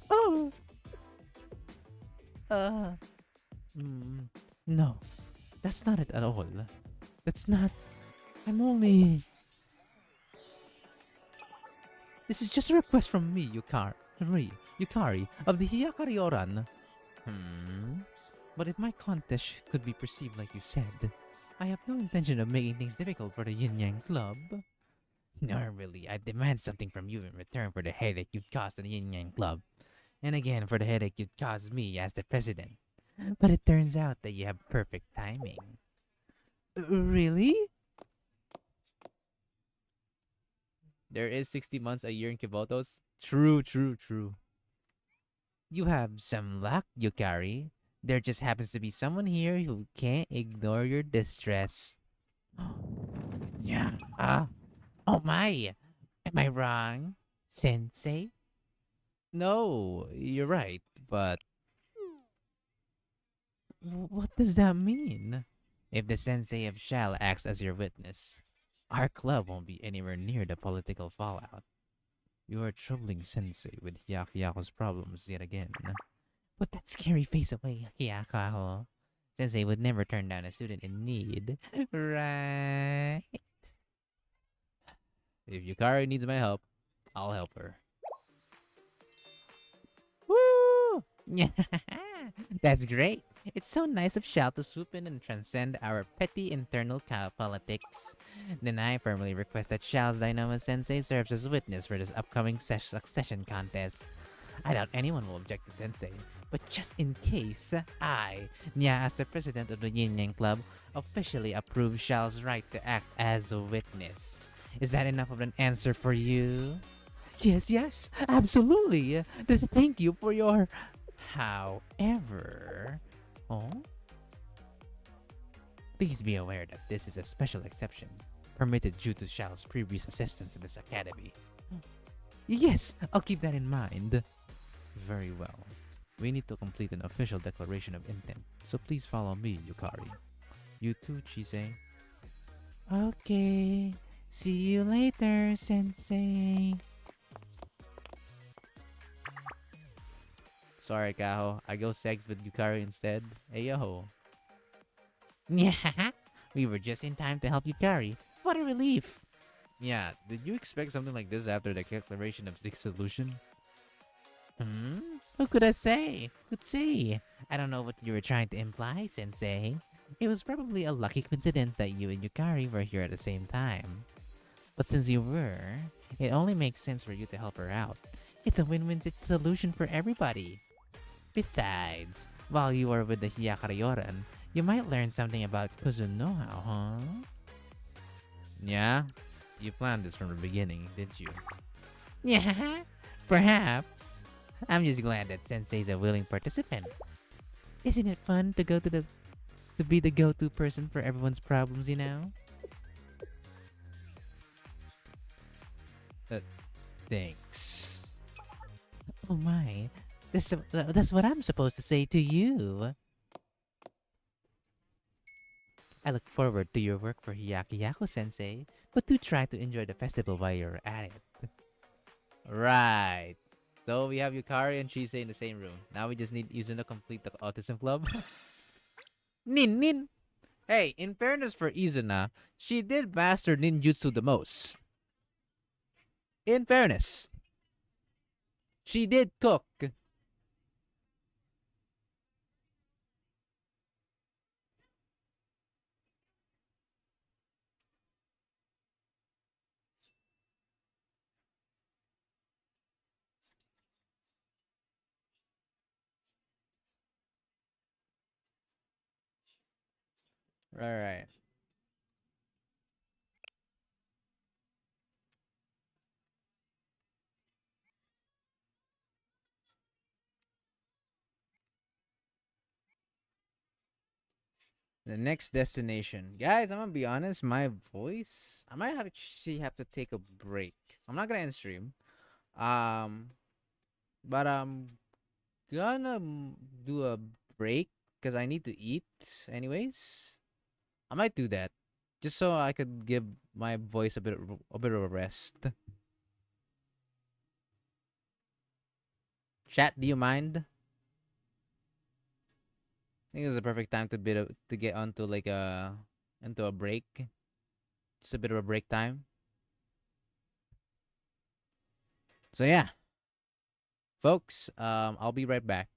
Oh! No. That's not it at all. That's not... I'm only... This is just a request from me, Yukari, of the Hyakaryoran. But if my contest could be perceived like you said, I have no intention of making things difficult for the Yin Yang Club. Normally, I demand something from you in return for the headache you've caused the Yin Yang Club, and again for the headache you've caused me as the president. But it turns out that you have perfect timing. Really? There is 60 months a year in Kibotos? True. You have some luck, Yukari. There just happens to be someone here who can't ignore your distress. Yeah. Oh my. Am I wrong, Sensei? No, you're right, but... What does that mean? If the Sensei of Shal acts as your witness, our club won't be anywhere near the political fallout. You are troubling Sensei with Hyakuyako's problems yet again. Put that scary face away, Hyakko. Sensei would never turn down a student in need. Right? If Yukari needs my help, I'll help her. Woo! That's great. It's so nice of Shao to swoop in and transcend our petty internal politics. Then I firmly request that Shao's Dynamo Sensei serves as witness for this upcoming succession contest. I doubt anyone will object to Sensei, but just in case, I, Nya as the president of the Yin Yang Club, officially approve Shao's right to act as a witness. Is that enough of an answer for you? Yes, absolutely. Thank you for your... However... Oh? Please be aware that this is a special exception, permitted due to Shao's previous assistance in this academy. Yes, I'll keep that in mind. Very well. We need to complete an official declaration of intent, so please follow me, Yukari. You too, Chise. Okay. See you later, Sensei. Sorry, Kaho. I go sex with Yukari instead. Ayo. Yeah, we were just in time to help Yukari. What a relief. Yeah, did you expect something like this after the declaration of dissolution? Who could I say? Who'd say? I don't know what you were trying to imply, Sensei. It was probably a lucky coincidence that you and Yukari were here at the same time. But since you were, it only makes sense for you to help her out. It's a win-win solution for everybody. Besides, while you are with the Hyakaryoran, you might learn something about Kuzunoha, huh? Yeah? You planned this from the beginning, didn't you? Yeah, perhaps. I'm just glad that Sensei's a willing participant. Isn't it fun to be the go-to person for everyone's problems, you know? Thanks. Oh my, that's what I'm supposed to say to you. I look forward to your work for Hyakuyaku-sensei, but do try to enjoy the festival while you're at it. Right. So we have Yukari and Chise in the same room. Now we just need Izuna to complete the autism club. Nin! Hey, in fairness for Izuna, she did master ninjutsu the most. In fairness. She did cook. Alright. The next destination. Guys, I'm gonna be honest, my voice, I might actually have to take a break. I'm not gonna end stream. But I'm gonna do a break because I need to eat anyways. I might do that just so I could give my voice a bit of a rest. Chat, do you mind? I think it's the perfect time to get onto like into a break. Just a bit of a break time. So yeah. Folks, I'll be right back.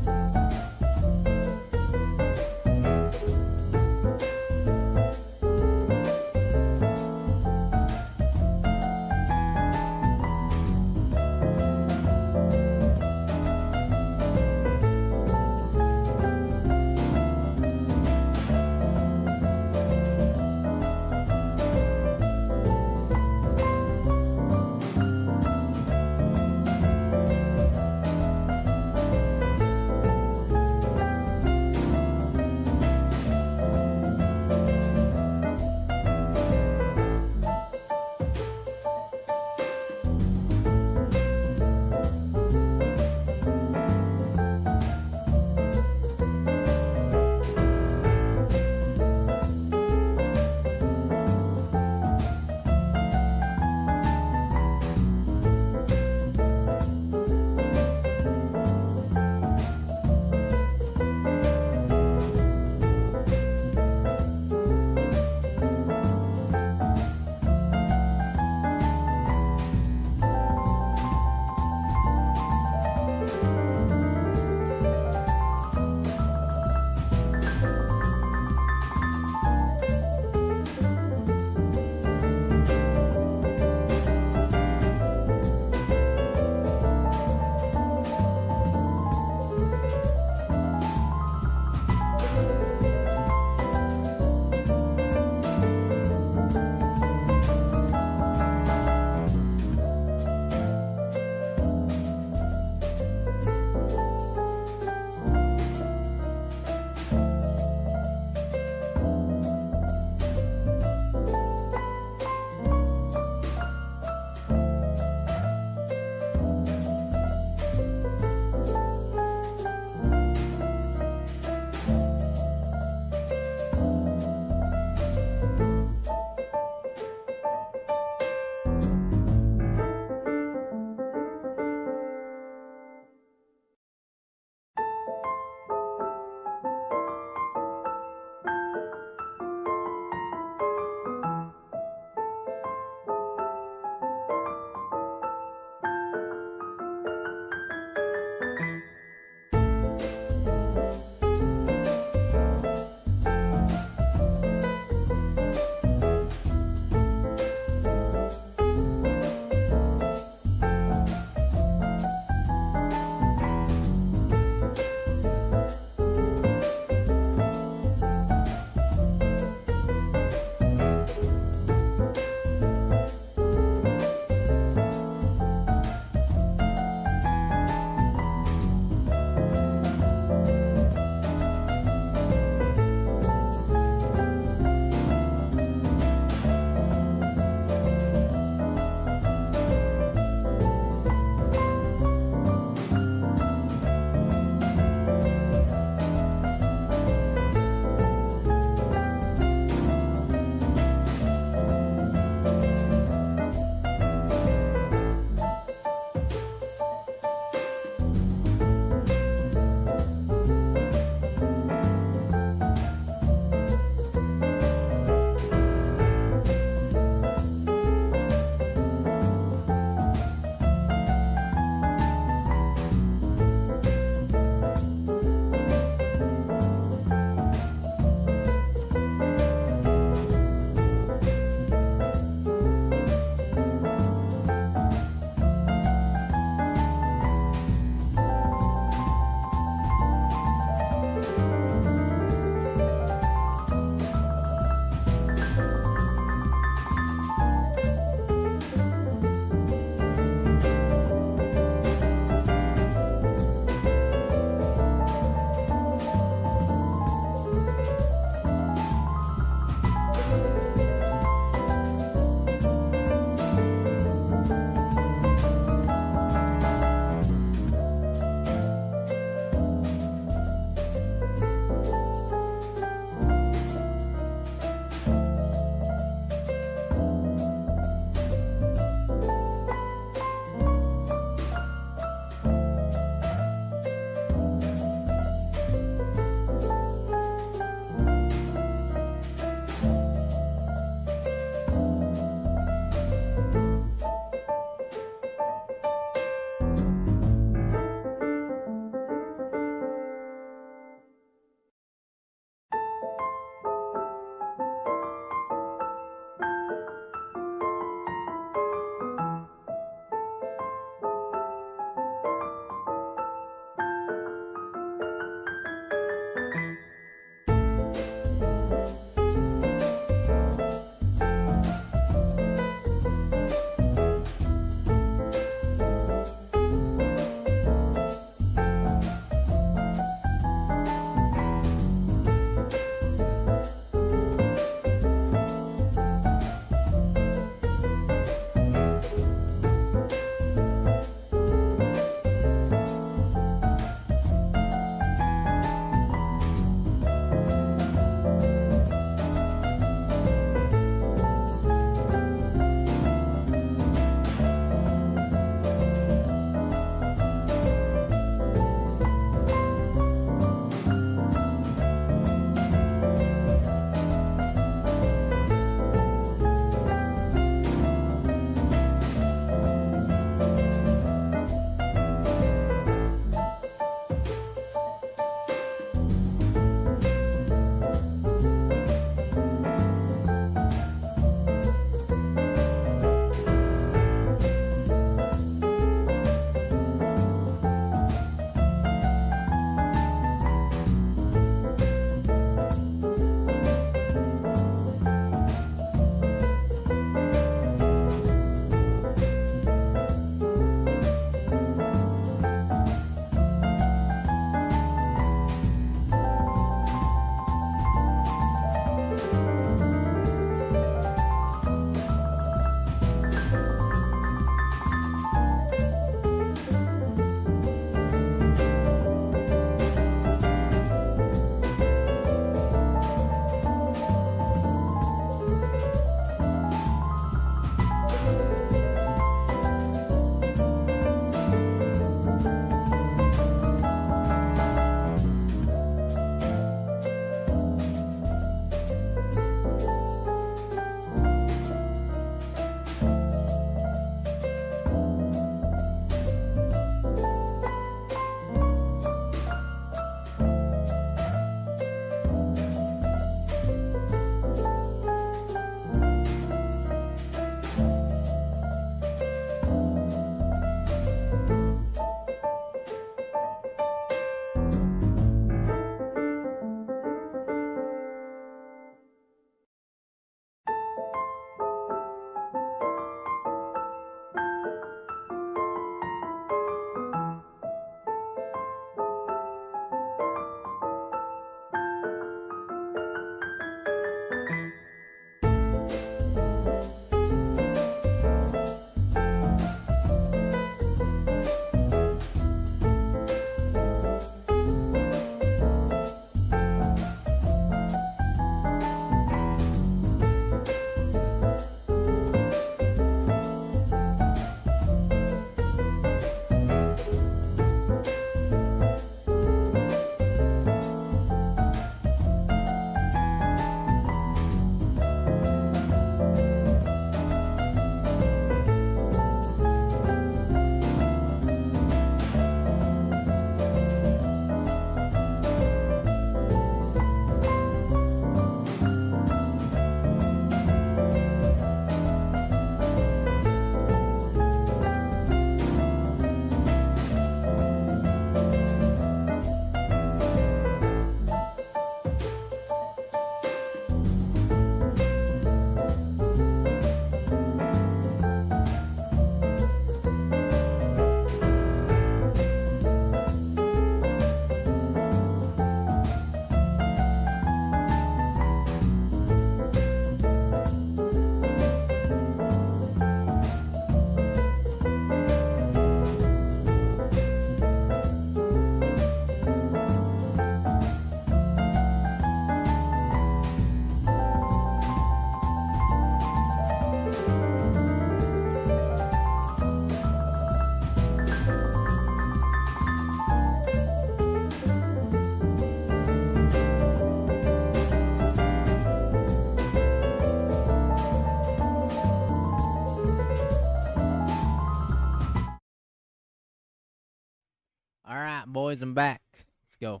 All right, boys, I'm back. Let's go.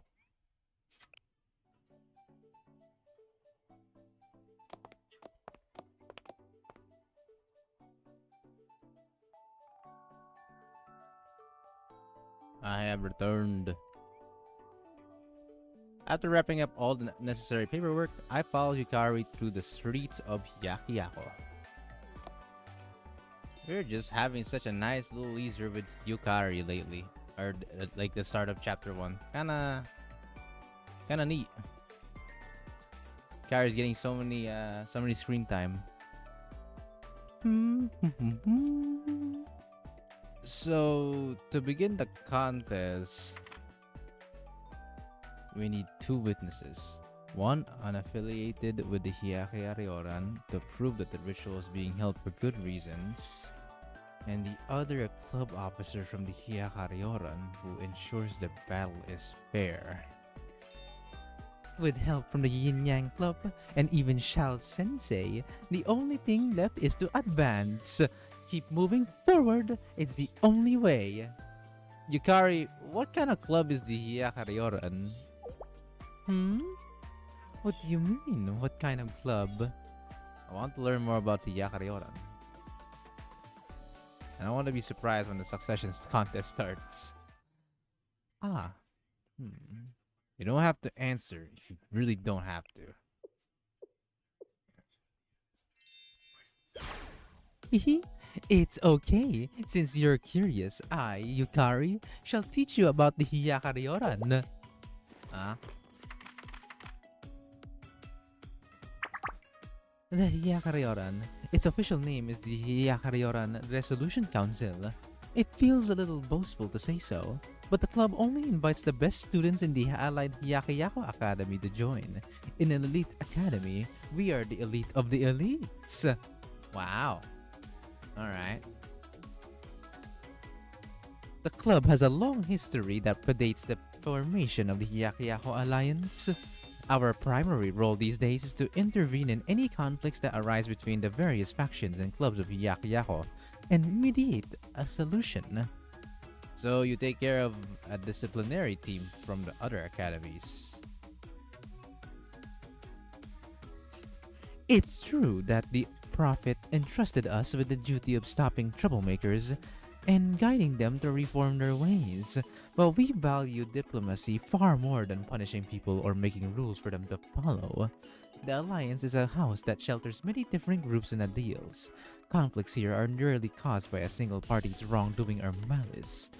I have returned. After wrapping up all the necessary paperwork, I followed Yukari through the streets of Hyakuyaku. We're just having such a nice little leisure with Yukari lately. Or like the start of chapter 1. Kinda neat. Yukari's getting so many screen time. So to begin the contest, we need 2 witnesses. One unaffiliated with the Hyakuyaku to prove that the ritual is being held for good reasons, and the other a club officer from the Hyakuyaku who ensures the battle is fair. With help from the Yin Yang Club and even Shao Sensei, the only thing left is to advance. Keep moving forward, it's the only way. Yukari, what kind of club is the Hyakuyaku? What do you mean, what kind of club? I want to learn more about the Hyakuyaku. And I want to be surprised when the succession contest starts. You don't have to answer if you really don't have to. It's okay. Since you're curious, I, Yukari, shall teach you about the Hyakuyaku. The Hyakuyaku. Its official name is the Hyakuyaku Resolution Council. It feels a little boastful to say so, but the club only invites the best students in the allied Hyakuyaku Academy to join. In an elite academy, we are the elite of the elites. Wow. Alright. The club has a long history that predates the formation of the Hyakuyaku Alliance. Our primary role these days is to intervene in any conflicts that arise between the various factions and clubs of Hyakuyaku and mediate a solution. So you take care of a disciplinary team from the other academies. It's true that the Prophet entrusted us with the duty of stopping troublemakers and guiding them to reform their ways, but we value diplomacy far more than punishing people or making rules for them to follow. The Alliance is a house that shelters many different groups and ideals. Conflicts here are rarely caused by a single party's wrongdoing or malice.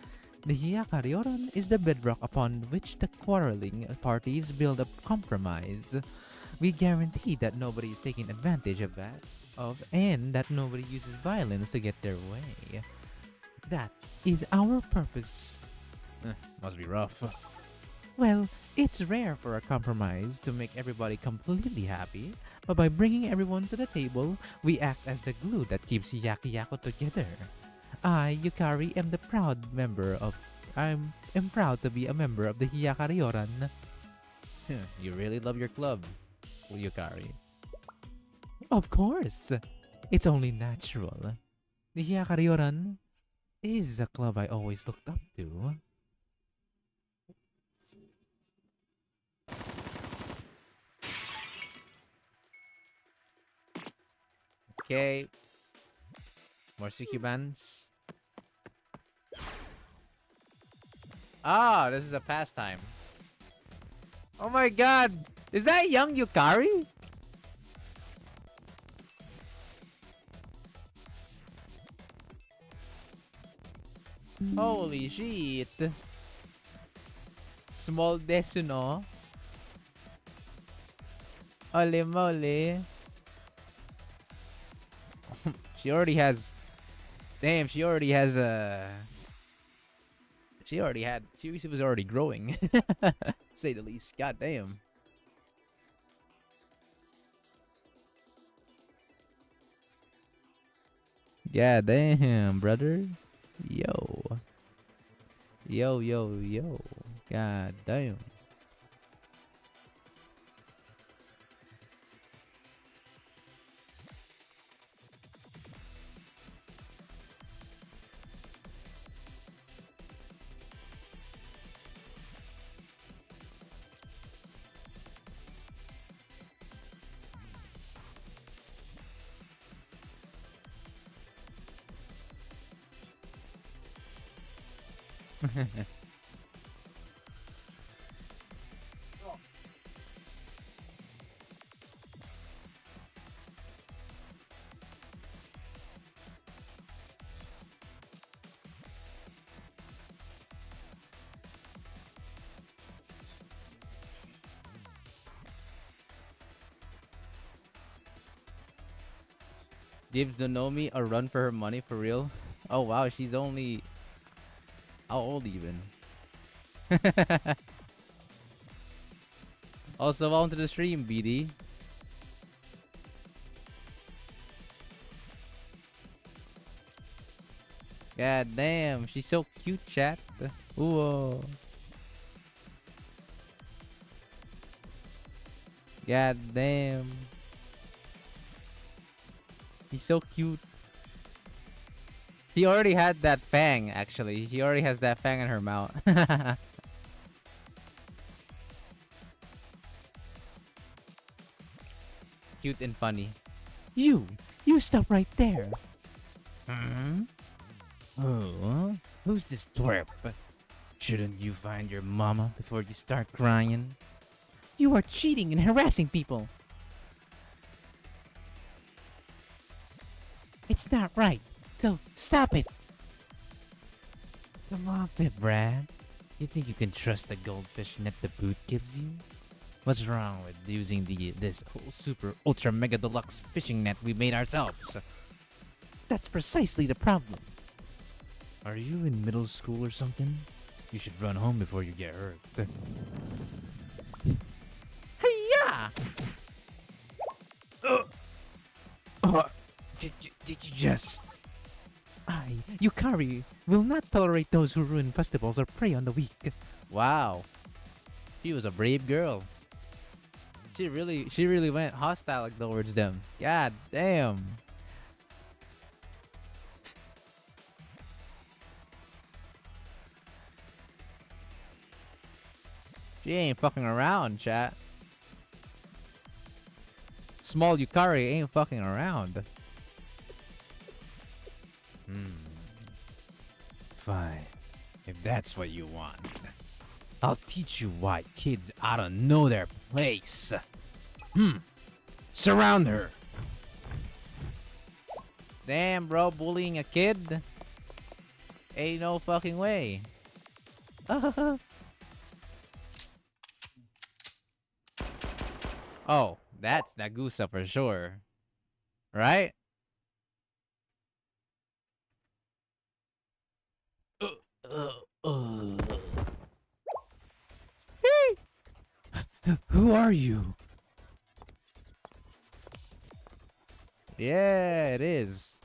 The Hyakuyaku is the bedrock upon which the quarreling parties build a compromise. We guarantee that nobody is taken advantage of and that nobody uses violence to get their way. That is our purpose. Must be rough. Well, it's rare for a compromise to make everybody completely happy, but by bringing everyone to the table, we act as the glue that keeps Hyakuyaku together. I, Yukari, am proud to be a member of the Hyakuyaku. You really love your club, Yukari. Of course. It's only natural. The Hyakuyaku is a club I always looked up to. Okay. More Sucubans. Ah, this is a pastime. Oh my god! Is that young Yukari? Holy shit. Small Desuno. Ole mole. She already has... Damn, she already has a... She was already growing. Say the least. God damn. God damn, brother. Yo. Yo, yo, yo. God damn. Gives Nonomi a run for her money for real. Oh wow, she's only how old even? Also, welcome to the stream, BD. God damn, she's so cute, chat. Whoa. God damn. She's so cute. She already had that fang, actually. She already has that fang in her mouth. Cute and funny. You stop right there. Hmm? Oh, who's this twerp? Shouldn't you find your mama before you start crying? You are cheating and harassing people. It's not right, so stop it. Come off it, Brad. You think you can trust the goldfish net the boot gives you? What's wrong with using this super ultra mega deluxe fishing net we made ourselves? That's precisely the problem. Are you in middle school or something? You should run home before you get hurt. Hey-ya! Did you just... Yukari, will not tolerate those who ruin festivals or prey on the weak. Wow. She was a brave girl. She really went hostile towards them. God damn. She ain't fucking around, chat. Small Yukari ain't fucking around. Fine. If that's what you want. I'll teach you why kids ought to know their place. Surround her. Damn, bro, bullying a kid? Ain't no fucking way. Oh, that's Nagusa for sure. Right? Who are you? Yeah, it is.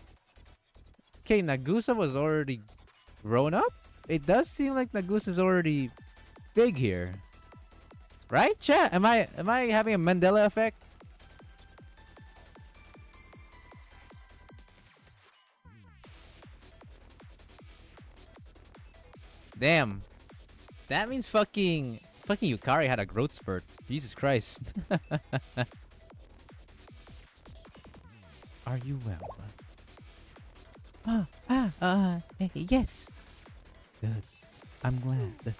Okay, Nagusa was already grown up? It does seem like Nagusa's already big here. Right, chat? Am I having a Mandela effect? Damn. That means fucking Yukari had a growth spurt. Jesus Christ. Are you well? Yes. Good. I'm glad.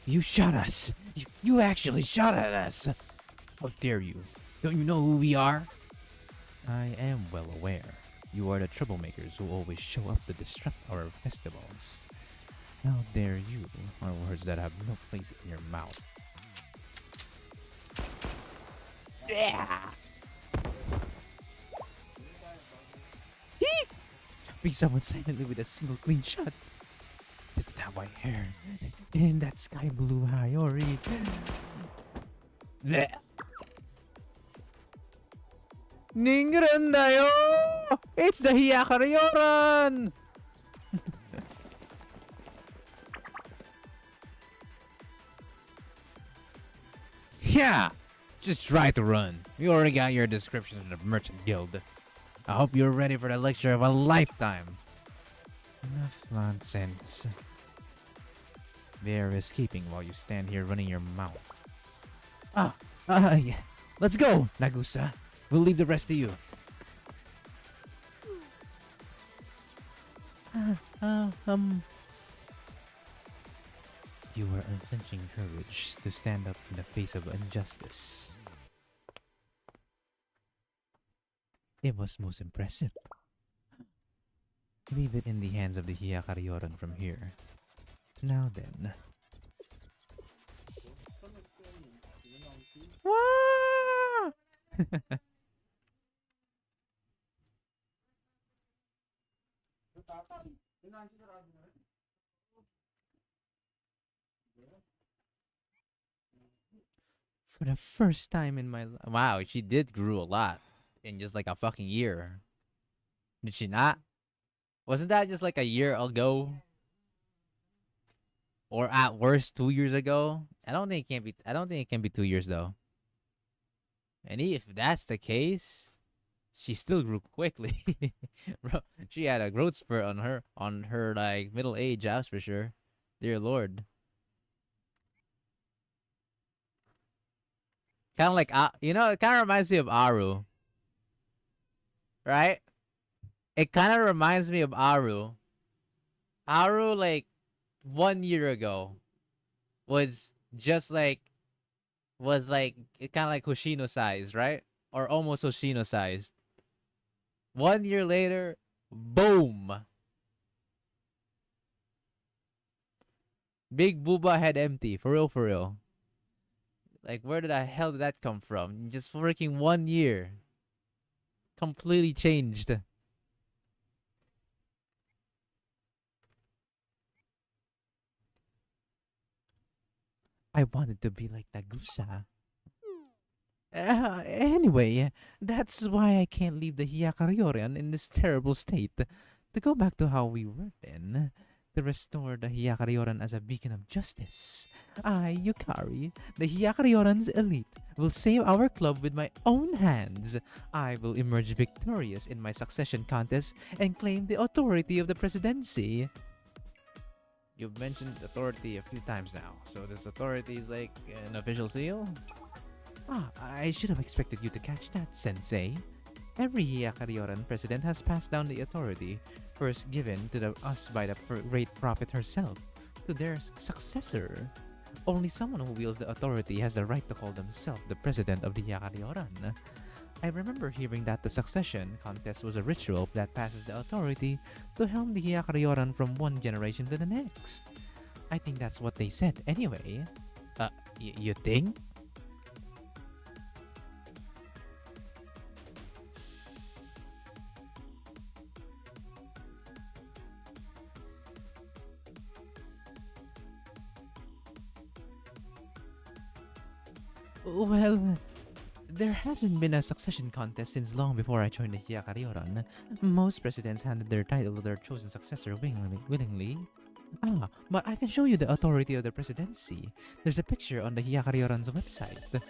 You shot us. You actually shot at us. How dare you? Don't you know who we are? I am well aware. You are the troublemakers who always show up to disrupt our festivals. How dare you are words that have no place in your mouth. Yeah. Chopping someone silently with a single clean shot. That white hair and that sky blue eye, Ori. Ningrendayo! It's the Hyakaryoran! Yeah! Just try to run. We already got your description in the Merchant Guild. I hope you're ready for the lecture of a lifetime. Enough nonsense. They're escaping while you stand here running your mouth. Yeah. Let's go, Nagusa. We'll leave the rest to you. You were unflinching courage to stand up in the face of injustice. It was most impressive. Leave it in the hands of the Hiyakaryoran from here. Now then. Wah! For the first time in my life. Wow, she did grew a lot in just like a fucking year. Did she not? Wasn't that just like a year ago? Or at worst 2 years ago? I don't think it can be. I don't think it can be 2 years though. And if that's the case, she still grew quickly. Bro, she had a growth spurt on her like middle age, that's for sure. Dear Lord. Kind of like it kind of reminds me of Aru, right? It kind of reminds me of Aru. Aru like 1 year ago was just like was like it kind of like Hoshino size, right? Or almost Hoshino sized. 1 year later, boom. Big booba head empty. For real, for real. Like, where did the hell did that come from? Just freaking 1 year. Completely changed. I wanted to be like Nagusa. Anyway, that's why I can't leave the Hyakaryoran in this terrible state. To go back to how we were then, to restore the Hyakaryoran as a beacon of justice. I, Yukari, the Hyakaryoran's elite, will save our club with my own hands. I will emerge victorious in my succession contest and claim the authority of the presidency. You've mentioned authority a few times now, so this authority is like an official seal? Ah, I should have expected you to catch that, Sensei. Every Hyakaryoran president has passed down the authority, first given to us by the great prophet herself, to their successor. Only someone who wields the authority has the right to call themselves the president of the Hyakaryoran. I remember hearing that the succession contest was a ritual that passes the authority to helm the Hyakaryoran from one generation to the next. I think that's what they said anyway. You think? Well, there hasn't been a succession contest since long before I joined the Hyakaryoran. Most presidents handed their title to their chosen successor willingly. Ah, but I can show you the authority of the presidency. There's a picture on the Hyakaryoran's website. The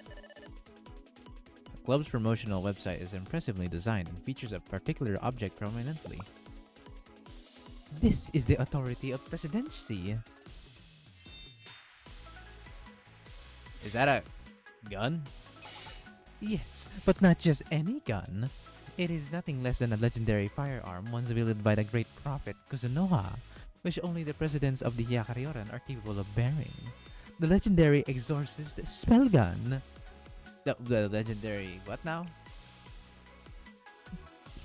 club's promotional website is impressively designed and features a particular object prominently. This is the authority of presidency. Is that a gun? Yes, but not just any gun. It is nothing less than a legendary firearm once wielded by the great prophet Kuzunoha, which only the presidents of the Hyakaryoran are capable of bearing. The legendary exorcist spell gun. The legendary what now?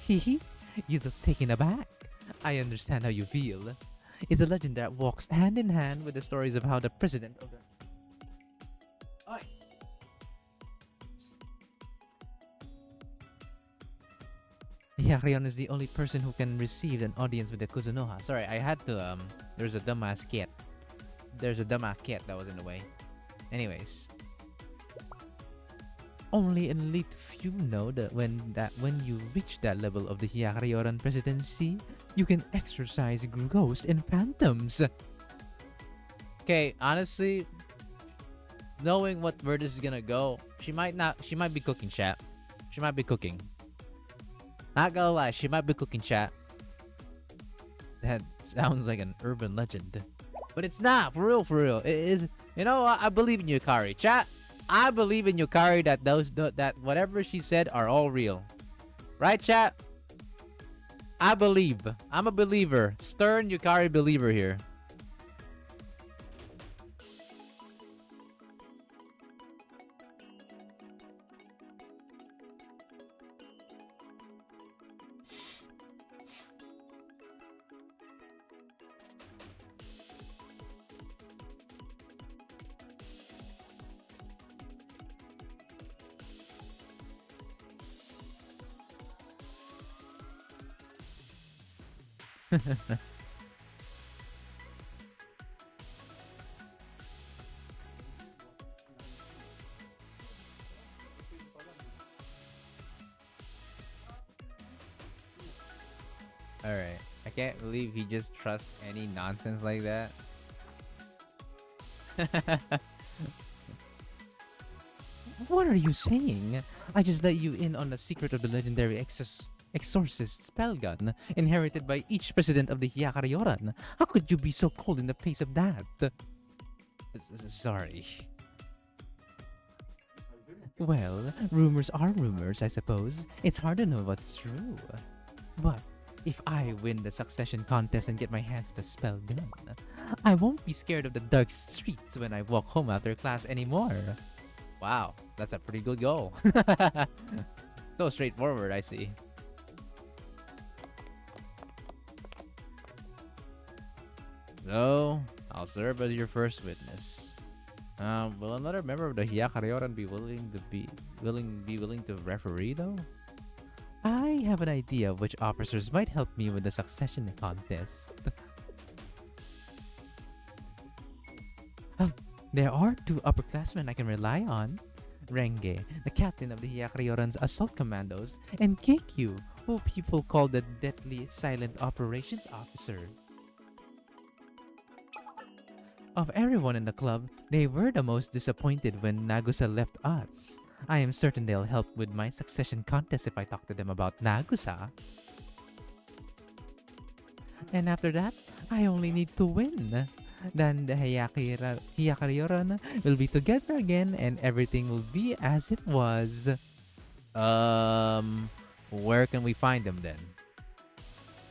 Hehe, you look taken aback. I understand how you feel. It's a legend that walks hand in hand with the stories of how the president of the Hyakaryon is the only person who can receive an audience with the Kuzunoha. Sorry, I had to, there's a dumbass cat. There's a dumbass cat that was in the way. Anyways. Only an elite few know that when you reach that level of the Hyakaryoran presidency, you can exorcise ghosts and phantoms. Okay, honestly, knowing where this is gonna go, she might be cooking, chat. She might be cooking. Not gonna lie, she might be cooking, chat. That sounds like an urban legend. But it's not, for real, for real. It is, you know what? I believe in Yukari. Chat, I believe in Yukari that whatever she said are all real. Right, chat? I believe. I'm a believer. Stern Yukari believer here. Alright. I can't believe he just trusts any nonsense like that. What are you saying? I just let you in on the secret of the legendary exorcist spell gun inherited by each president of the Hyakaryoran. How could you be so cold in the face of that? Sorry. Well, rumors are rumors, I suppose. It's hard to know what's true. But if I win the succession contest and get my hands on the spell gun, I won't be scared of the dark streets when I walk home after class anymore. Wow, that's a pretty good goal. So straightforward, I see. So, I'll serve as your first witness. Will another member of the Hyakaryoran be willing to referee though? I have an idea of which officers might help me with the succession contest. There are two upperclassmen I can rely on. Renge, the captain of the Hyakaryoran's assault commandos, and Keikyu, who people call the deadly silent operations officer. Of everyone in the club, they were the most disappointed when Nagusa left us. I am certain they'll help with my succession contest if I talk to them about Nagusa. And after that, I only need to win. Then the Hyakaryoran will be together again and everything will be as it was. Where can we find them then?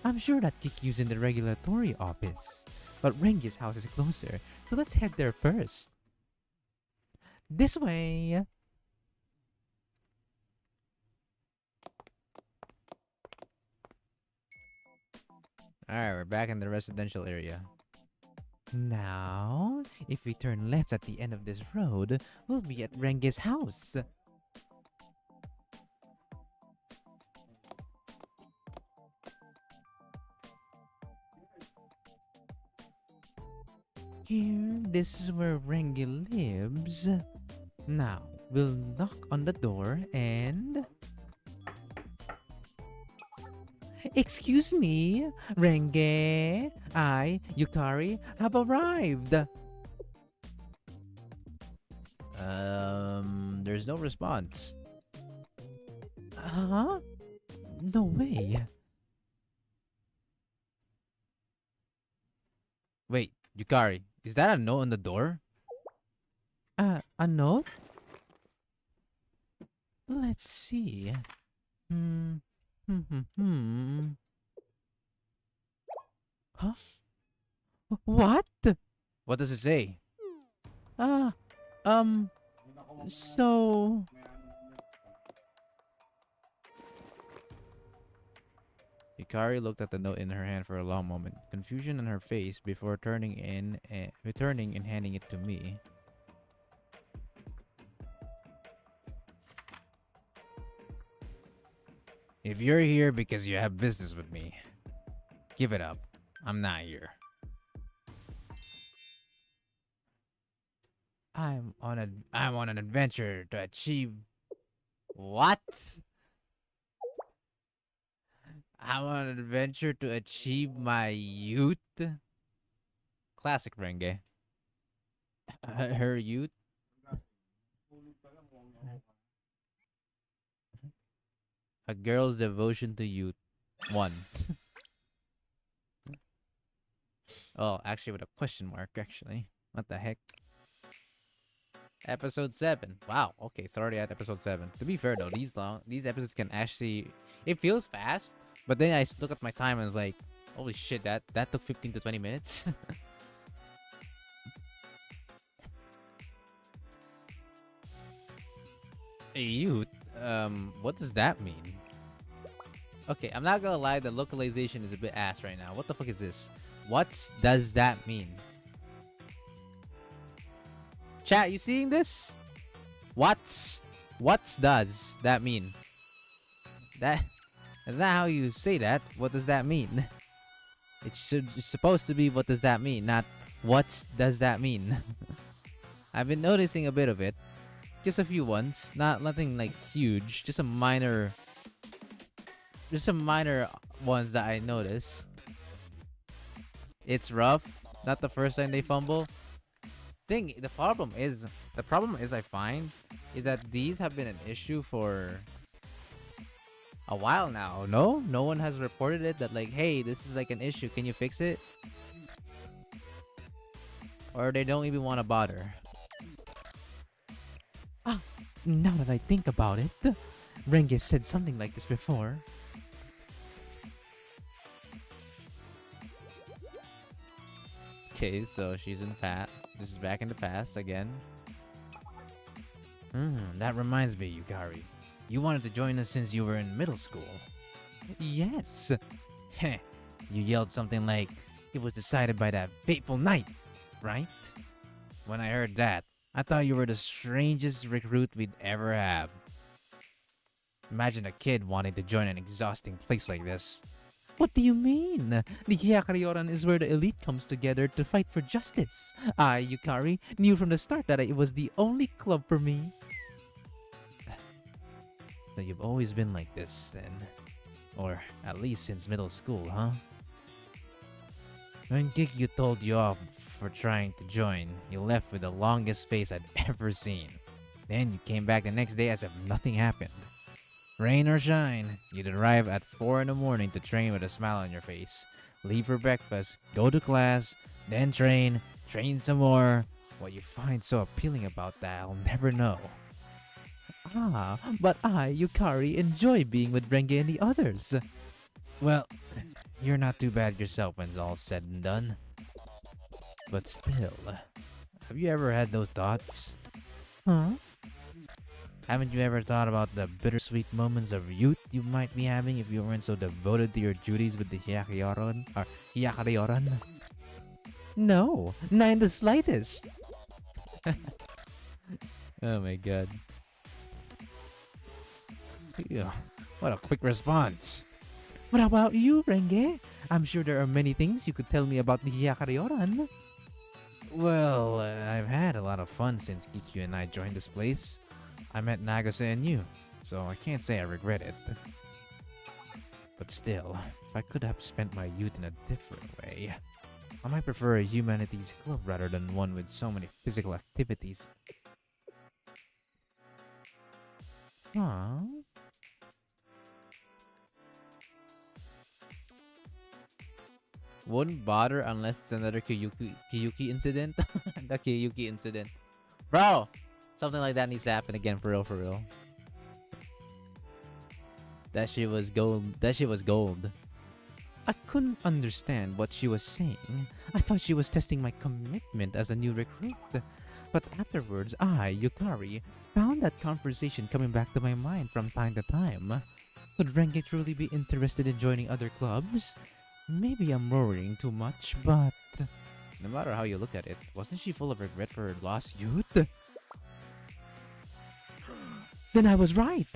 I'm sure that Kikyu's in the regulatory office. But Rengi's house is closer, so let's head there first. This way! Alright, we're back in the residential area. Now, if we turn left at the end of this road, we'll be at Rengi's house. Here, this is where Rengi lives. Now, we'll knock on the door and... Excuse me, Renge. I, Yukari, have arrived. There's no response. Huh? No way. Wait, Yukari, is that a note on the door? A note? Let's see. Huh? What? What does it say? So... Yukari looked at the note in her hand for a long moment, confusion on her face before returning and handing it to me. If you're here because you have business with me, give it up. I'm not here. I'm on an adventure to achieve... What? I'm on an adventure to achieve my youth? Classic Renge. Her youth? A girl's devotion to youth. 1. Oh, actually with a question mark, actually. What the heck? Episode 7. Wow, okay, it's already at episode 7. To be fair though, these episodes can actually... It feels fast, but then I look at my time and it's like, holy shit, that took 15 to 20 minutes. A youth? What does that mean? Okay, I'm not gonna lie, the localization is a bit ass right now. What the fuck is this? What does that mean? Chat, you seeing this? What does that mean? That's not how you say that. What does that mean? It's supposed to be what does that mean, not what does that mean. I've been noticing a bit of it. Just a few ones, not nothing like huge, just some minor ones that I noticed. It's rough. Not the first time they fumble. The problem is I find is that these have been an issue for a while now. No one has reported it that like, hey, this is like an issue. Can you fix it? Or they don't even want to bother. Ah, now that I think about it, Renge said something like this before. Okay, so she's in the past. This is back in the past again. That reminds me, Yukari. You wanted to join us since you were in middle school. Yes. Heh. You yelled something like, it was decided by that fateful night, right? When I heard that, I thought you were the strangest recruit we'd ever have. Imagine a kid wanting to join an exhausting place like this. What do you mean? The Hyakaryoran is where the elite comes together to fight for justice. I, Yukari, knew from the start that it was the only club for me. So you've always been like this, then. Or at least since middle school, huh? When Gikyu told you off for trying to join, you left with the longest face I'd ever seen. Then you came back the next day as if nothing happened. Rain or shine, you'd arrive at 4 in the morning to train with a smile on your face. Leave for breakfast, go to class, then train some more. What you find so appealing about that, I'll never know. Ah, but I, Yukari, enjoy being with Renge and the others. Well, you're not too bad yourself when it's all said and done. But still, have you ever had those thoughts? Huh? Haven't you ever thought about the bittersweet moments of youth you might be having if you weren't so devoted to your duties with the Hyakaryoran? No, not in the slightest. Oh my god. Yeah, what a quick response. What about you, Renge? I'm sure there are many things you could tell me about the Hyakaryoran. Well, I've had a lot of fun since Gikyu and I joined this place. I met Nagase and you, so I can't say I regret it. But still, if I could have spent my youth in a different way, I might prefer a humanities club rather than one with so many physical activities. Aww. Wouldn't bother unless it's another Kiyuki incident. The Kiyuki incident. Bro! Something like that needs to happen again, for real, for real. That shit was gold. That shit was gold. I couldn't understand what she was saying. I thought she was testing my commitment as a new recruit. But afterwards, I, Yukari, found that conversation coming back to my mind from time to time. Could Renge truly be interested in joining other clubs? Maybe I'm worrying too much, but... No matter how you look at it, wasn't she full of regret for her lost youth? Then I was right!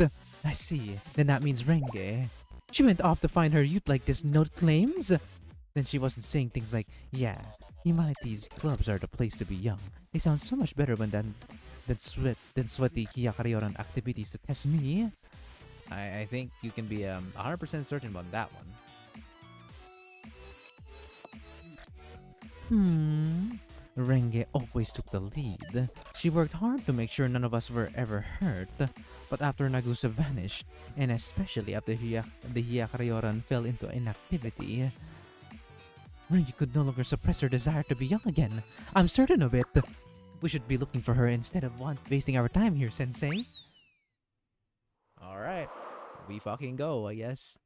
I see. Then that means Renge. She went off to find her youth like this note claims? Then she wasn't saying things like, yeah, humanities clubs are the place to be young. They sound so much better than sweaty Hyakaryoran activities to test me. I think you can be 100% certain about that one. Renge always took the lead. She worked hard to make sure none of us were ever hurt. But after Nagusa vanished, and especially after the Hyakaryoran fell into inactivity, Renge could no longer suppress her desire to be young again. I'm certain of it. We should be looking for her instead of wasting our time here, Sensei. Alright. We fucking go, I guess.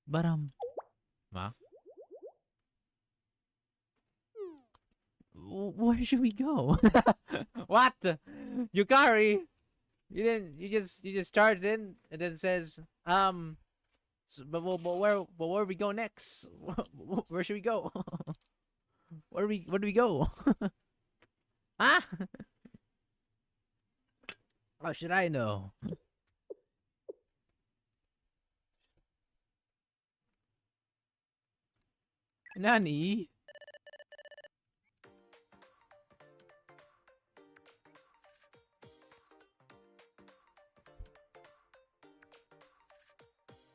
But Ma? Where should we go? What? Yukari? You just charged in and then says, but where we go next? Where should we go? Where do we go? Huh? How should I know? Nani?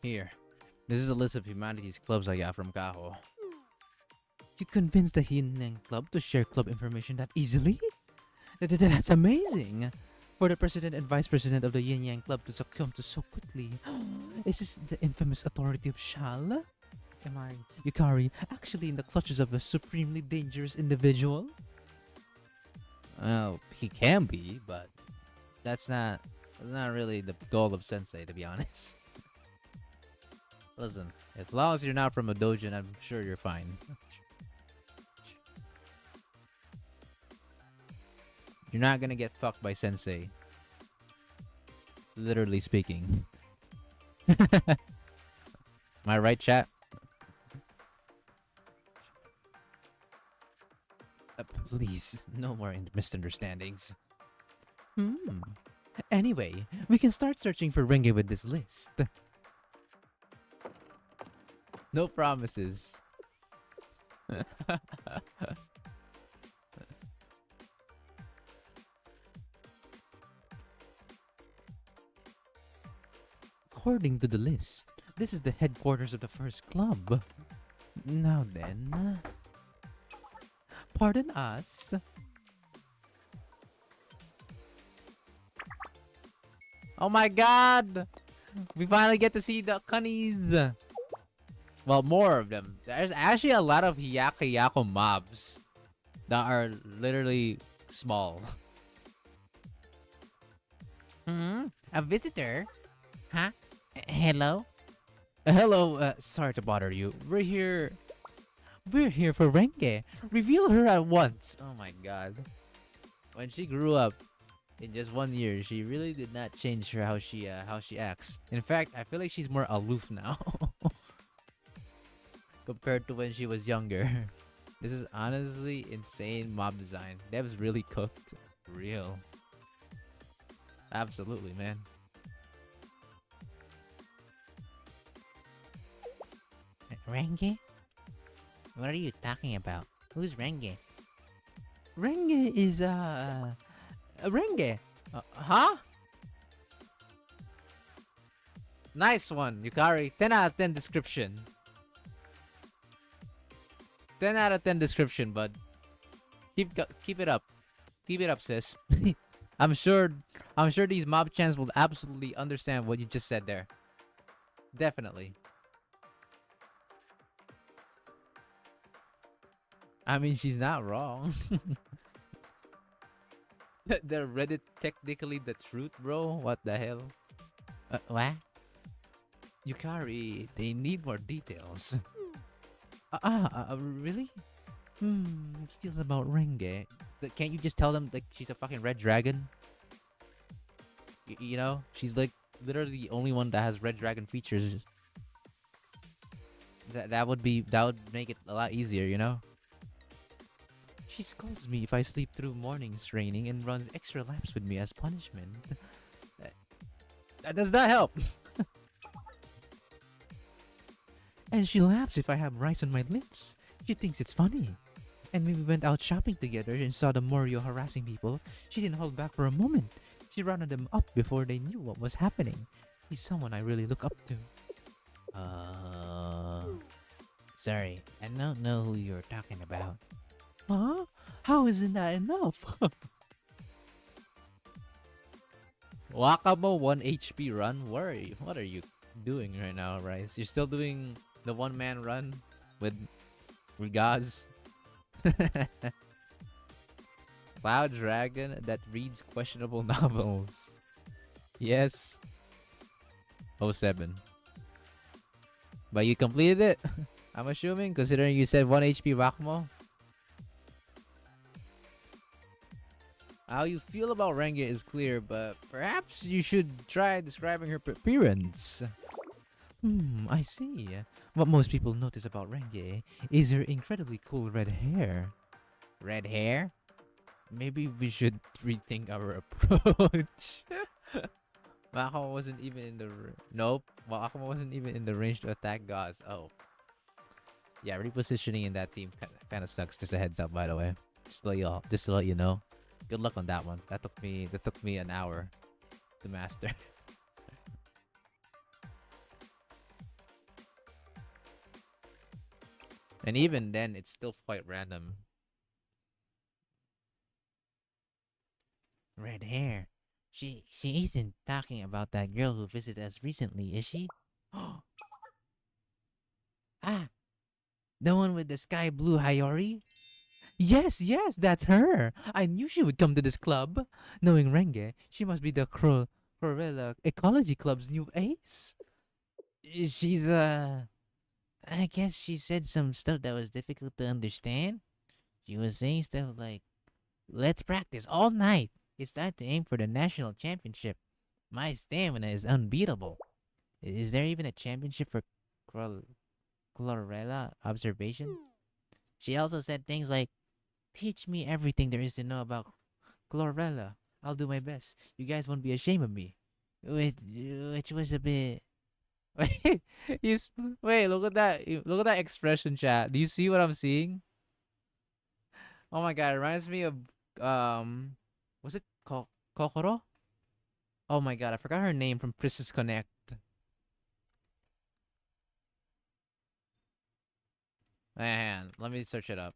Here. This is a list of humanities clubs I got from Kaho. You convinced the Yin Yang Club to share club information that easily? That's amazing! For the president and vice president of the Yin Yang Club to succumb to so quickly. Is this the infamous authority of Shal? Am I, Yukari, actually in the clutches of a supremely dangerous individual? Well, he can be, but that's not really the goal of Sensei, to be honest. Listen, as long as you're not from a dojo, I'm sure you're fine. You're not gonna get fucked by Sensei. Literally speaking. Am I right, chat? Please, no more misunderstandings. Anyway, we can start searching for Renge with this list. No promises. According to the list, this is the headquarters of the first club. Now then, pardon us. Oh my god! We finally get to see the cunnies. Well, more of them. There's actually a lot of Hyako mobs that are literally small. A visitor? Huh? Hello? Hello, sorry to bother you. We're here for Renge. Reveal her at once. Oh my god. When she grew up, in just 1 year, she really did not change how she acts. In fact, I feel like she's more aloof now. Compared to when she was younger. This is honestly insane mob design. Dev's really cooked. Real. Absolutely, man. Renge? What are you talking about? Who's Renge? Renge is, Renge! Huh? Nice one, Yukari. 10 out of 10 description. 10 out of 10 description, bud. Keep it up. Keep it up, sis. I'm sure these mob chants will absolutely understand what you just said there. Definitely. I mean, she's not wrong. The Reddit technically the truth, bro? What the hell? What? Yukari, they need more details. Really? Details about Renge. Can't you just tell them like she's a fucking red dragon? You know, she's like literally the only one that has red dragon features. That would make it a lot easier, you know. She scolds me if I sleep through morning's training and runs extra laps with me as punishment. That does not help. And she laughs if I have rice on my lips. She thinks it's funny. And when we went out shopping together and saw the Morio harassing people, she didn't hold back for a moment. She rounded them up before they knew what was happening. He's someone I really look up to. Sorry, I don't know who you're talking about. Huh? How isn't that enough? Wakamo 1 HP run? What are you doing right now, Rice? You're still doing the one-man run with Gaz? Cloud Dragon that reads questionable novels. Yes. 07. But you completed it? I'm assuming, considering you said 1 HP Wakamo. How you feel about Renge is clear, but perhaps you should try describing her appearance. I see. What most people notice about Renge is her incredibly cool red hair. Red hair? Maybe we should rethink our approach. Wakamo wasn't even in the... Nope. Wakamo wasn't even in the range to attack Gauss. Oh. Yeah, repositioning in that team kind of sucks. Just a heads up, by the way. Just to let you know. Good luck on that one. That took me an hour to master. And even then, it's still quite random. Red hair. She isn't talking about that girl who visited us recently, is she? Ah, the one with the sky blue Hayori? Yes, yes, that's her. I knew she would come to this club. Knowing Renge, she must be the Chlorella Ecology Club's new ace. She's I guess she said some stuff that was difficult to understand. She was saying stuff like, "Let's practice all night. It's time to aim for the national championship. My stamina is unbeatable." Is there even a championship for Chlor- Chlorella observation? She also said things like, "Teach me everything there is to know about Chlorella. I'll do my best. You guys won't be ashamed of me." Which was a bit. Wait, wait. Look at that. Look at that expression, chat. Do you see what I'm seeing? Oh my god, it reminds me of was it Kokoro? Oh my god, I forgot her name from Princess Connect. Man, let me search it up.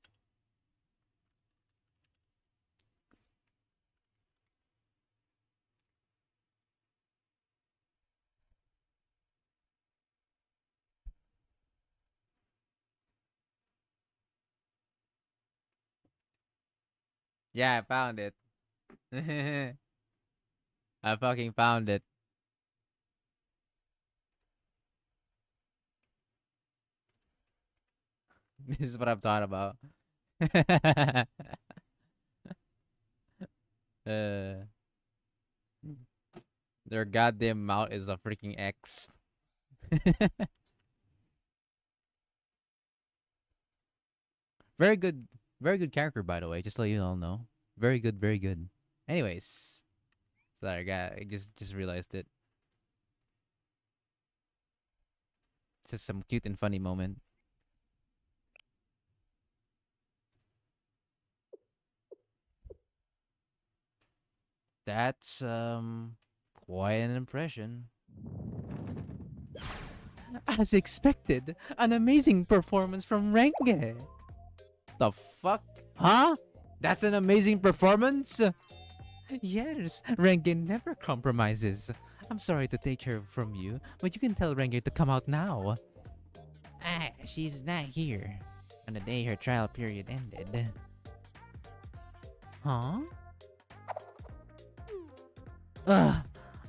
Yeah, I found it. I fucking found it. This is what I've thought about. uh, their goddamn mouth is a freaking X. Very good, very good character, by the way. Just so you all know, very good, very good. Anyways, sorry, I just realized it. Just some cute and funny moment. That's quite an impression. As expected, an amazing performance from Renge. The fuck? Huh? That's an amazing performance? Yes, Renge never compromises. I'm sorry to take her from you, but you can tell Renge to come out now. Ah, she's not here. On the day her trial period ended. Huh? Ugh,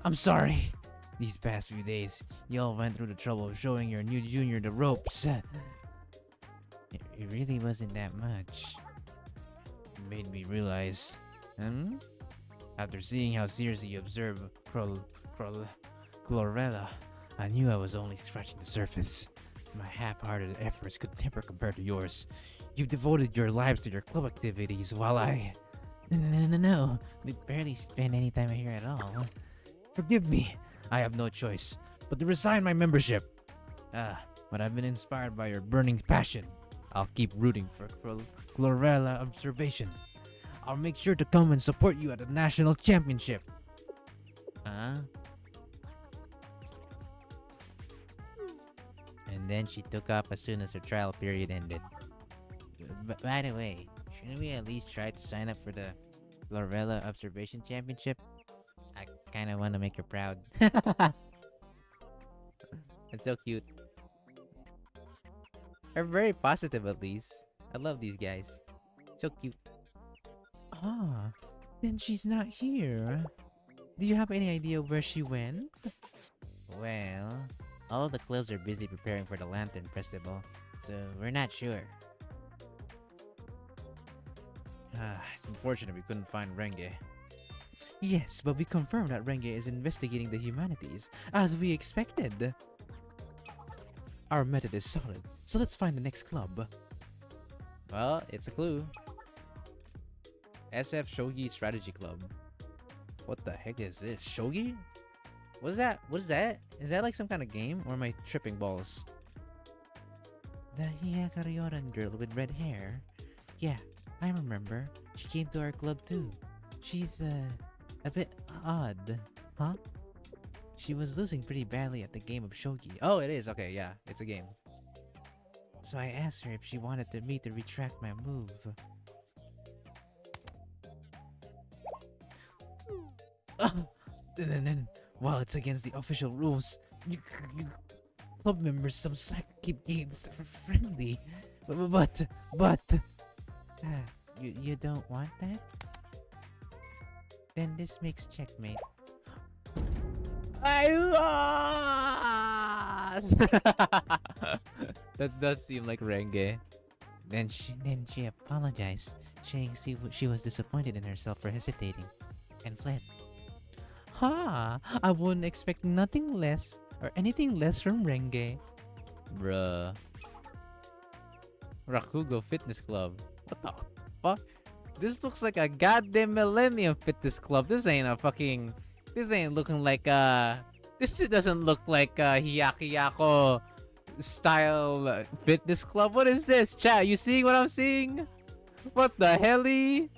I'm sorry. These past few days, y'all went through the trouble of showing your new junior the ropes. It really wasn't that much. It made me realize. After seeing how seriously you observe Chlorella, I knew I was only scratching the surface. My half-hearted efforts could never compare to yours. You've devoted your lives to your club activities while I... No. We barely spend any time here at all. Forgive me. I have no choice but to resign my membership. But I've been inspired by your burning passion. I'll keep rooting for Chlorella observation. I'll make sure to come and support you at the national championship. Huh? And then she took off as soon as her trial period ended. By the way, shouldn't we at least try to sign up for the Chlorella Observation Championship? I kind of want to make her proud. It's so cute. They're very positive at least. I love these guys. So cute. Ah, then she's not here. Do you have any idea where she went? Well, all of the clubs are busy preparing for the Lantern Festival, so we're not sure. It's unfortunate we couldn't find Renge. Yes, but we confirmed that Renge is investigating the humanities, as we expected. Our method is solid, so let's find the next club. Well, it's a clue. SF Shogi Strategy Club. What the heck is this? Shogi? What is that? What is that? Is that like some kind of game? Or am I tripping balls? The Hiyakaryoran girl with red hair? Yeah, I remember. She came to our club too. She's, a bit odd. Huh? She was losing pretty badly at the game of shogi. Oh, it is. Okay, yeah, it's a game. So I asked her if she wanted me to retract my move. Then, while it's against the official rules, you club members sometimes keep games friendly. But, you don't want that? Then this makes checkmate. I lost! That does seem like Renge. Then she apologized, saying she was disappointed in herself for hesitating, and fled. Ha! I wouldn't expect nothing less or anything less from Renge. Bruh. Rakugo Fitness Club. What the fuck? This looks like a goddamn Millennium Fitness Club. This ain't a fucking... This ain't looking like this doesn't look like a Hiyakiyako style fitness club. What is this? Chat, you seeing what I'm seeing? What the helly?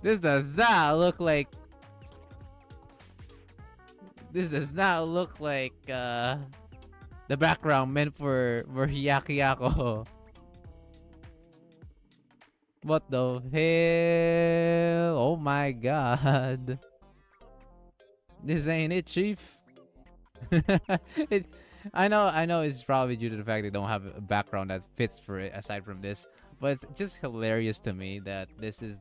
This does not look like... This does not look like the background meant for Hiyakiyako. What the hell? Oh my god. This ain't it, chief. I know it's probably due to the fact they don't have a background that fits for it aside from this. But it's just hilarious to me that this is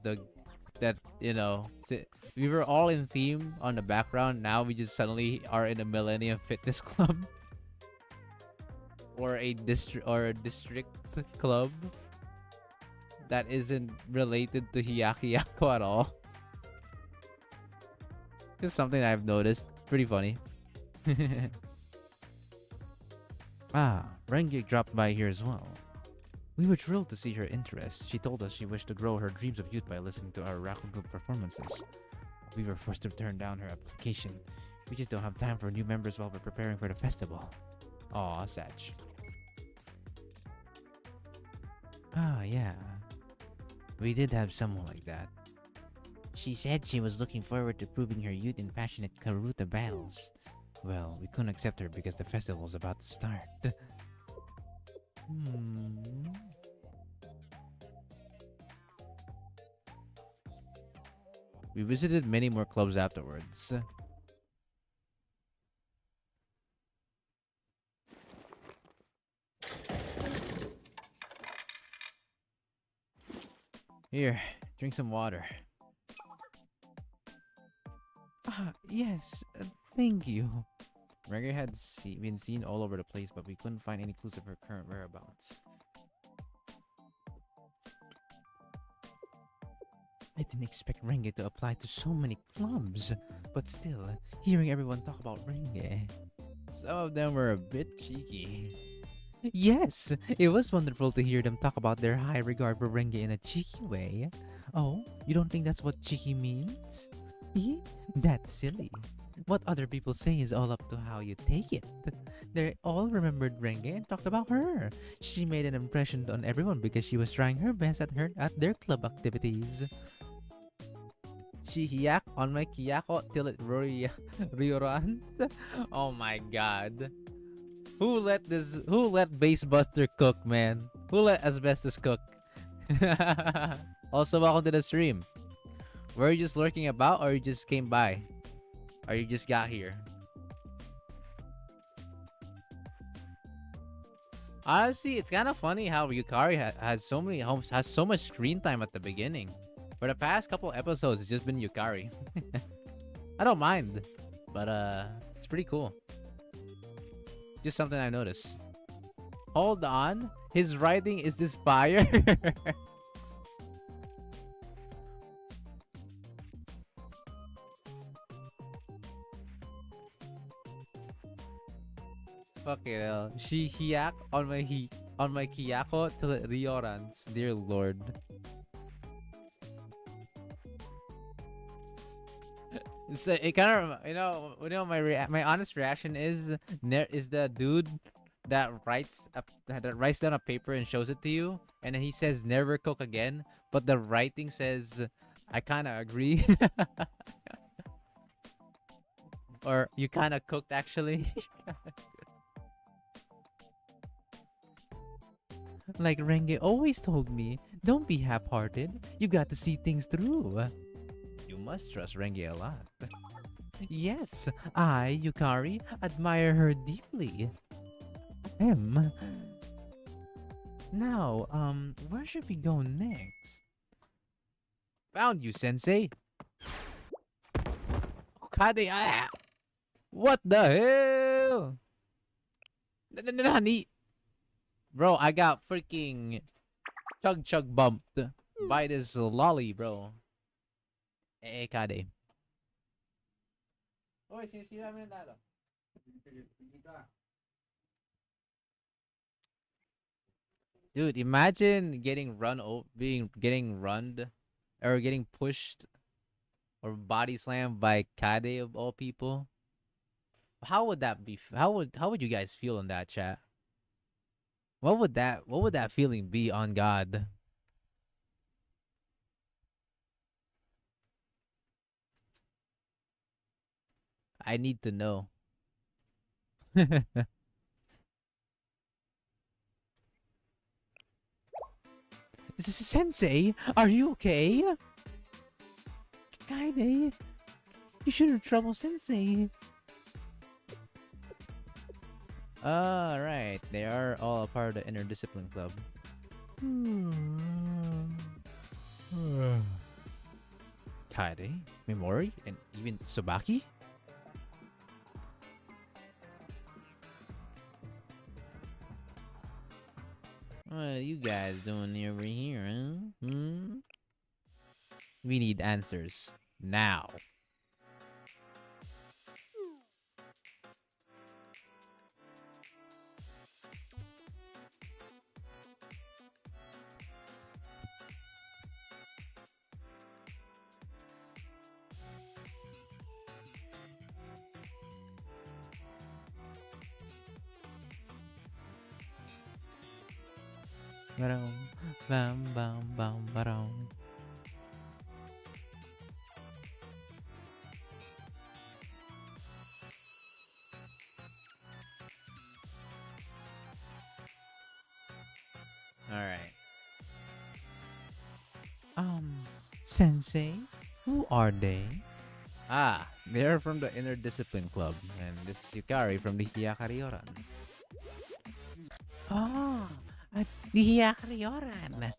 we were all in theme on the background. Now we just suddenly are in a Millennium Fitness Club. Or a district club that isn't related to Hiyakiyako at all. Just something I've noticed. Pretty funny. Renge dropped by here as well. We were thrilled to see her interest. She told us she wished to grow her dreams of youth by listening to our Rakugo performances. We were forced to turn down her application. We just don't have time for new members while we're preparing for the festival. Aw, Satch. Yeah. We did have someone like that. She said she was looking forward to proving her youth in passionate Karuta battles. Well, we couldn't accept her because the festival's about to start. We visited many more clubs afterwards. Here, drink some water. Yes, thank you. Renge had been seen all over the place, but we couldn't find any clues of her current whereabouts. I didn't expect Renge to apply to so many clubs, but still, hearing everyone talk about Renge, some of them were a bit cheeky. Yes, it was wonderful to hear them talk about their high regard for Renge in a cheeky way. Oh, you don't think that's what cheeky means? That's silly. What other people say is all up to how you take it. They all remembered Renge and talked about her. She made an impression on everyone because she was trying her best at their club activities. She hiyak on my kiyako till it reruns. Oh my god. Who let Basebuster cook, man? Who let Asbestos cook? Also, welcome to the stream. Were you just lurking about, or you just came by? Or you just got here? Honestly, it's kind of funny how Yukari has so much screen time at the beginning. For the past couple episodes, it's just been Yukari. I don't mind, but it's pretty cool. Just something I noticed. Hold on, his writing is this fire? Fucking hell. She hiyak on my kiyako till it reorans. Dear Lord. So it kind of, my honest reaction is, is the dude that writes down a paper and shows it to you, and then he says never cook again, but the writing says I kind of agree, or you kind of cooked actually. Like Renge always told me, don't be half-hearted. You got to see things through. You must trust Renge a lot. Yes, I, Yukari, admire her deeply. Now, where should we go next? Found you, Sensei. Kade, what the hell? Nani? Bro, I got freaking chug bumped by this lolly, bro. Kade. Oy, sinisira mo yung lalo. Dude, imagine getting runned or getting pushed or body slammed by Kade of all people. How would that be? How would you guys feel in that chat? What would that feeling be on God? I need to know. Sensei, are you okay? Kaide, you shouldn't trouble Sensei. Right. They are all a part of the interdiscipline club. Kaede, Mimori, and even Tsubaki? What are you guys doing over here, huh? We need answers. Now. Ba-dum, bam, bam, bam, ba-dum. Alright. Sensei, who are they? They're from the interdiscipline club, and this is Yukari from the Hyakarioran. Oh, the Hyakarioran.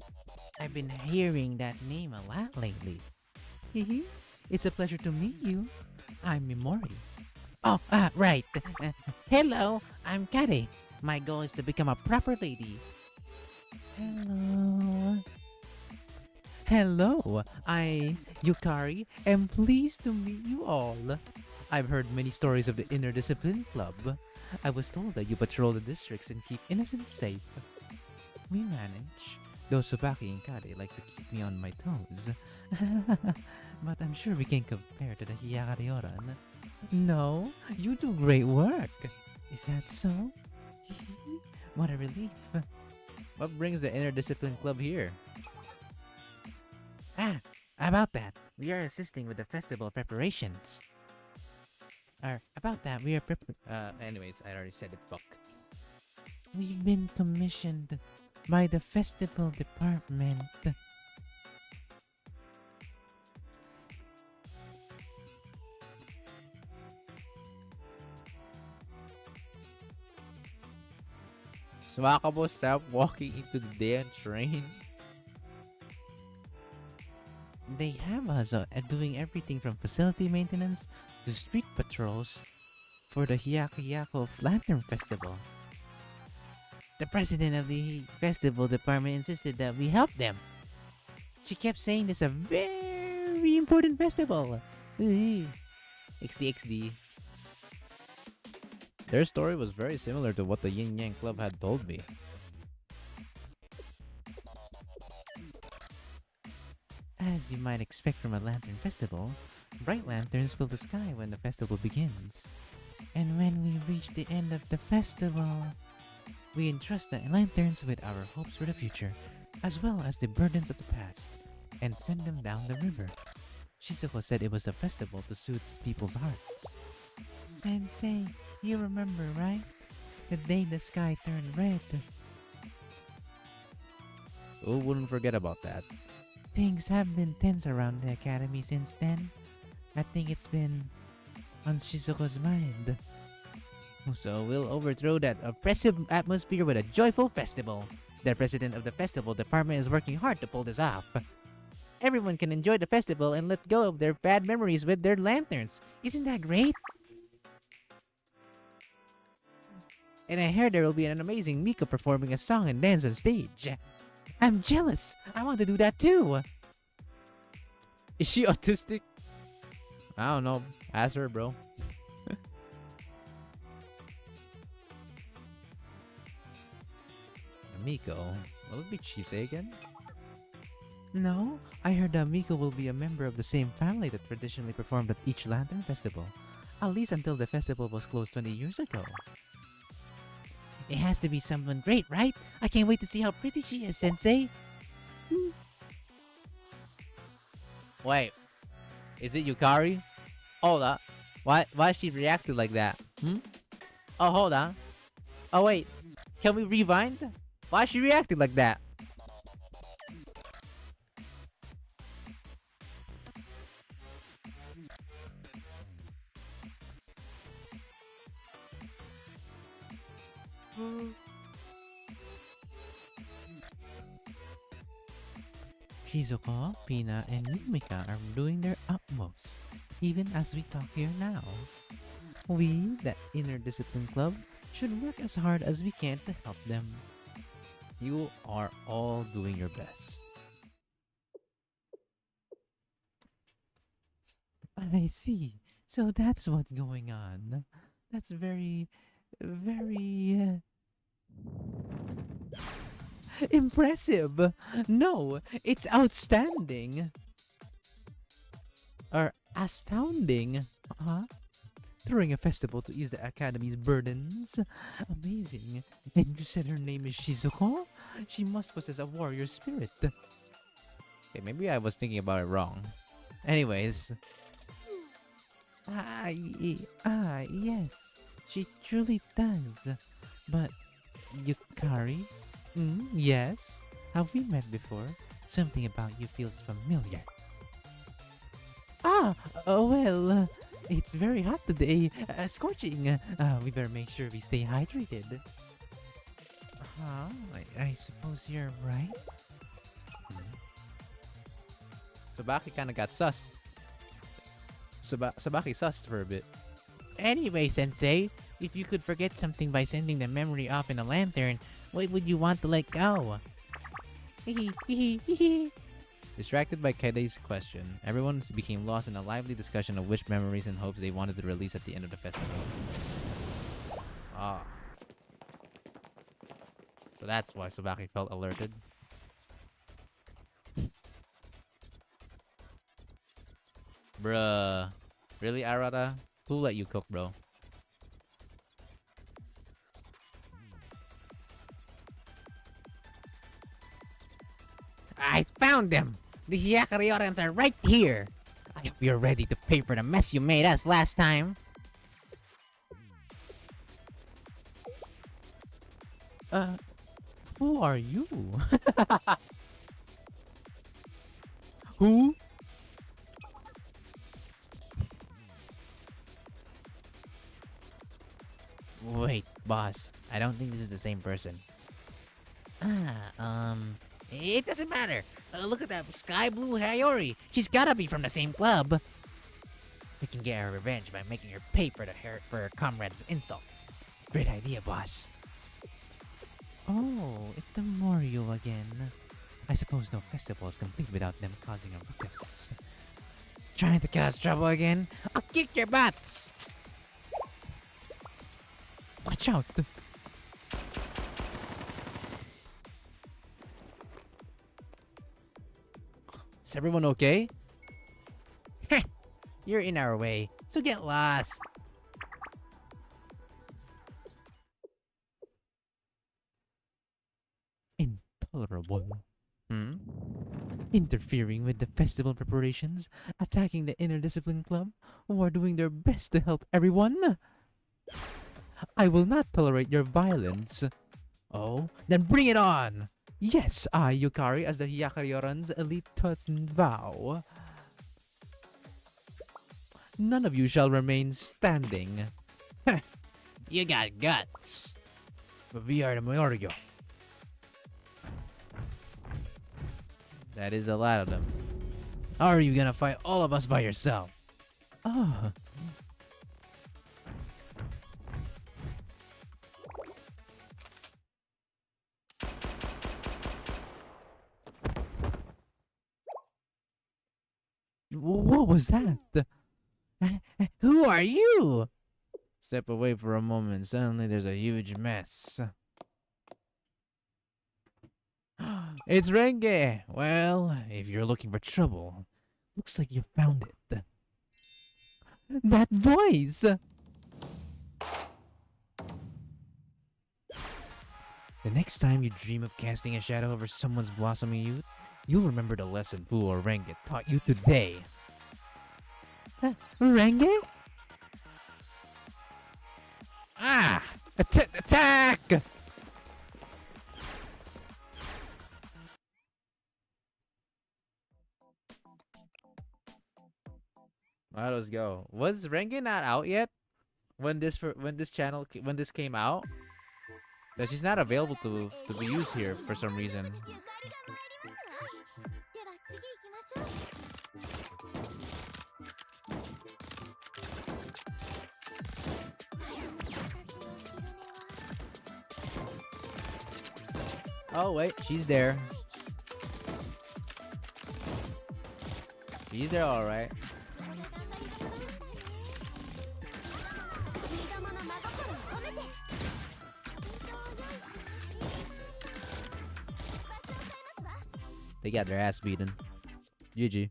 I've been hearing that name a lot lately. It's a pleasure to meet you. I'm Mimori. Oh, right. Hello, I'm Kade. My goal is to become a proper lady. Hello. Hello, I, Yukari, am pleased to meet you all. I've heard many stories of the interdiscipline club. I was told that you patrol the districts and keep innocents safe. We manage. Though Tsubaki and Kade like to keep me on my toes. But I'm sure we can't compare to the Hyakarioran. No, you do great work. Is that so? What a relief. What brings the interdiscipline club here? About that, we are assisting with the festival preparations. About that, we are anyways, I already said it, book. We've been commissioned by the festival department. Smakabo, stop walking into the damn train. They have us doing everything from facility maintenance to street patrols for the Hiyako Lantern Festival. The president of the festival department insisted that we help them. She kept saying this is a very important festival. XD. Their story was very similar to what the Yin Yang Club had told me. As you might expect from a lantern festival, bright lanterns fill the sky when the festival begins. And when we reach the end of the festival, we entrust the lanterns with our hopes for the future, as well as the burdens of the past, and send them down the river. Shizuko said it was a festival to soothe people's hearts. Sensei, you remember, right? The day the sky turned red. Who wouldn't forget about that? Things have been tense around the academy since then. I think it's been on Shizuko's mind. So we'll overthrow that oppressive atmosphere with a joyful festival. The president of the festival department is working hard to pull this off. Everyone can enjoy the festival and let go of their bad memories with their lanterns. Isn't that great? And I heard there will be an amazing Miko performing a song and dance on stage. I'm jealous. I want to do that too. Is she autistic? I don't know. Ask her, bro. Miko. Will it be Chise again? No, I heard that Miko will be a member of the same family that traditionally performed at each Lantern Festival. At least until the festival was closed 20 years ago. It has to be someone great, right? I can't wait to see how pretty she is, Sensei. Wait, is it Yukari? Hold up. Why she reacted like that? Oh, hold on. Oh, wait. Can we rewind? Why she reacted like that? Shizuko, Pina, and Yumika are doing their utmost, even as we talk here now. We, the Inner Discipline Club, should work as hard as we can to help them. You are all doing your best. I see. So that's what's going on. That's very, very impressive. No, it's outstanding. Or astounding. Huh? Throwing a festival to ease the academy's burdens. Amazing. And you said her name is Shizuko? She must possess a warrior spirit. Okay, maybe I was thinking about it wrong. Anyways. Yes. She truly does. But, Yukari? Yes? Have we met before? Something about you feels familiar. Well, it's very hot today. Scorching. We better make sure we stay hydrated. I suppose you're right. Sabaki kinda got sus. Sabaki sus for a bit. Anyway, Sensei, if you could forget something by sending the memory off in a lantern, what would you want to let go? Distracted by Kaide's question, everyone became lost in a lively discussion of which memories and hopes they wanted to release at the end of the festival. So that's why Sabaki felt alerted. Bruh. Really, Arata? Who'll let you cook, bro? I found them! The Hyakariorans are right here! I hope you're ready to pay for the mess you made us last time. Who are you? Who? Wait, boss. I don't think this is the same person. It doesn't matter. Look at that sky blue Hayori. She's gotta be from the same club. We can get her revenge by making her pay for her comrade's insult. Great idea, boss. Oh, it's the Morio again. I suppose no festival is complete without them causing a ruckus. Trying to cause trouble again? I'll kick your butts! Watch out! Is everyone okay? Heh, you're in our way, so get lost. Intolerable. Hmm? Interfering with the festival preparations, attacking the interdiscipline club, who are doing their best to help everyone. I will not tolerate your violence. Oh, then bring it on! Yes, I, Yukari, as the Hyakaryoran's elite cousin, vow. None of you shall remain standing. You got guts. But we are the Mayoryo. That is a lot of them. How are you gonna fight all of us by yourself? Oh. What was that? Who are you? Step away for a moment. Suddenly there's a huge mess. It's Renge. Well, if you're looking for trouble, looks like you found it. That voice! The next time you dream of casting a shadow over someone's blossoming youth, you'll remember the lesson Fu or Renge taught you today. Renge? Ah! Attack! Alright, let's go. Was Renge not out yet when this came out? That she's not available to be used here for some reason. Oh wait, she's there. She's there, all right. They got their ass beaten. GG.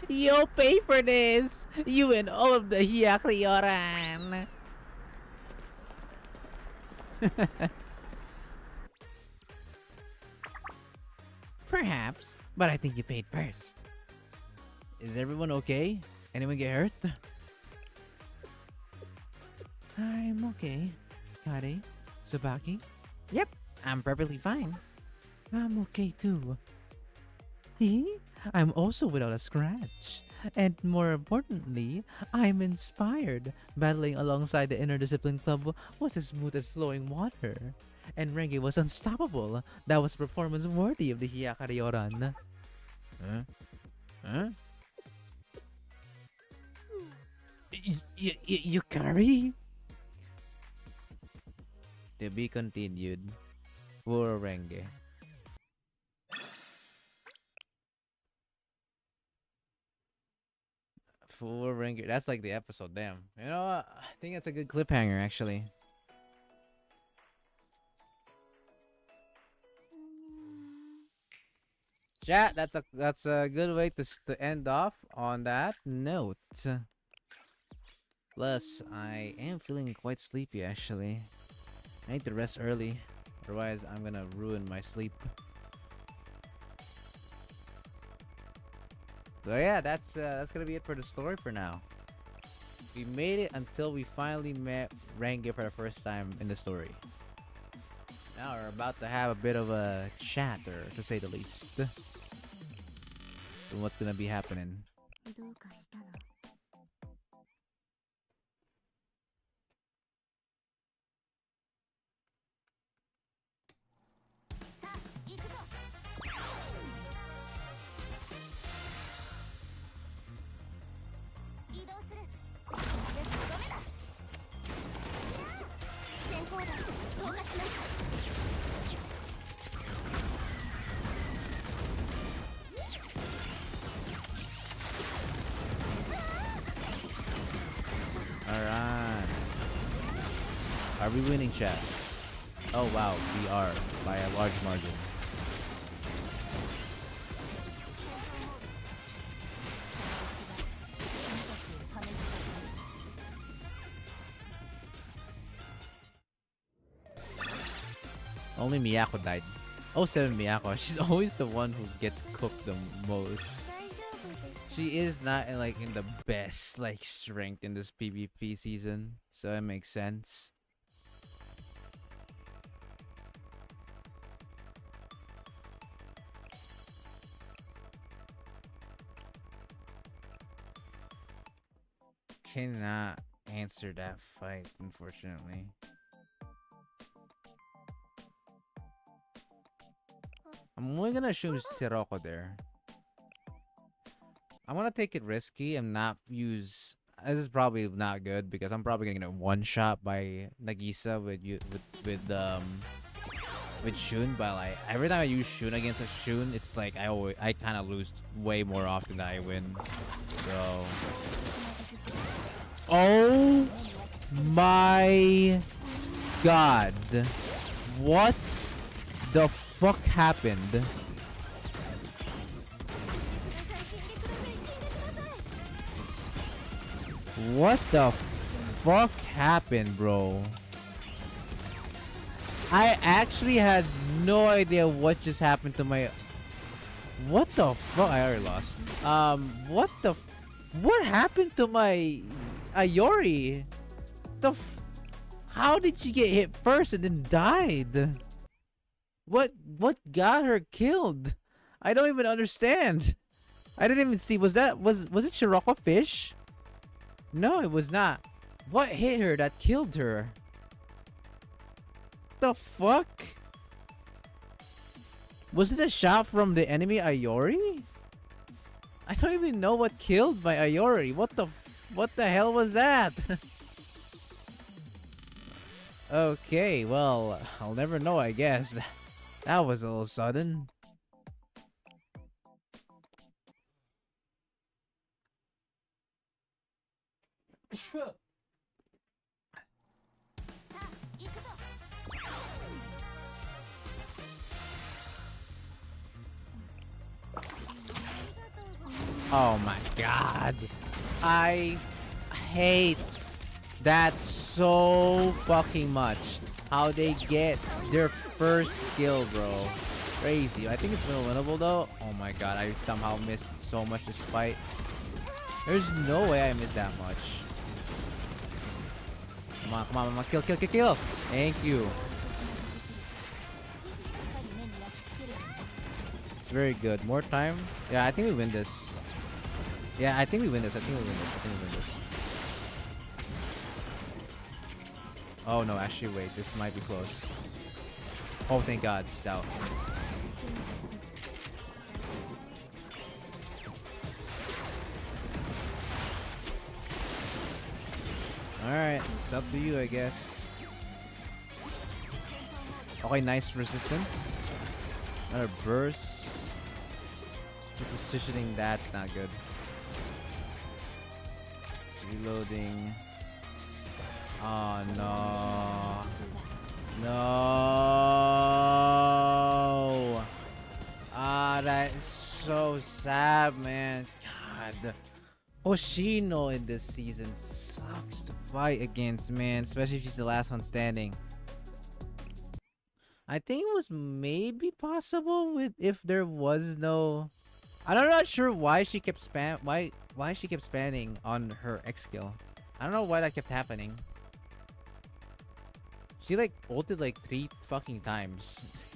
You'll pay for this. You and all of the Hyakaryoran. Perhaps, but I think you paid first. Is everyone okay? Anyone get hurt? I'm okay. Kare? Tsubaki? Yep, I'm perfectly fine. I'm okay too. I'm also without a scratch. And more importantly, I'm inspired. Battling alongside the interdiscipline club was as smooth as flowing water. And Renge was unstoppable. That was a performance worthy of the Hyakaryoran. Huh? Huh? Yukari? To be continued. For Renge. For Renge. That's like the episode, damn. You know what? I think that's a good cliffhanger, actually. Chat, that's a good way to end off on that note. Plus, I am feeling quite sleepy actually. I need to rest early, otherwise I'm gonna ruin my sleep. So yeah, that's gonna be it for the story for now. We made it until we finally met Renge for the first time in the story. Now we're about to have a bit of a chatter, to say the least. What's gonna be happening? Are we winning, chat? Oh wow, we are by a large margin. Only Miyako died. Oh, 7 Miyako. She's always the one who gets cooked the most. She is not like in the best like strength in this PvP season, so that makes sense. Cannot answer that fight, unfortunately. I'm only gonna assume it's Tiroko there. I want to take it risky and not use. This is probably not good because I'm probably gonna get one shot by Nagisa with Shun. But like every time I use Shun against a Shun, it's like I kind of lose way more often than I win. So, oh my god, what the fuck happened? What the fuck happened, bro? I actually had no idea what just happened to my... What the fuck? I already lost. What happened to my Ayori? How did she get hit first and then died? What got her killed? I don't even understand. I didn't even see. Was it Shiroko Fish? No, it was not. What hit her that killed her? The fuck? Was it a shot from the enemy Ayori? I don't even know what killed my Ayori. What the hell was that? Okay, well, I'll never know, I guess. That was a little sudden. Oh my god. I hate that so fucking much. How they get their first skill, bro. Crazy. I think it's winnable though. Oh my god, I somehow missed so much this fight. There's no way I missed that much. Come on, come on, come on. Kill, kill, kill, kill. Thank you. It's very good. More time. Yeah, I think we win this. Yeah, I think we win this. I think we win this. I think we win this. Oh no, actually wait. This might be close. Oh, thank god. She's out. Alright, it's up to you, I guess. Okay, nice resistance. Another burst. Positioning, that's not good. Reloading. Oh no. No. Ah, that is so sad, man. God. Hoshino in this season sucks to fight against, man. Especially if she's the last one standing. I think it was maybe possible with if there was no... I'm not sure why she kept why she kept spamming on her X skill. I don't know why that kept happening. She like ulted like 3 fucking times.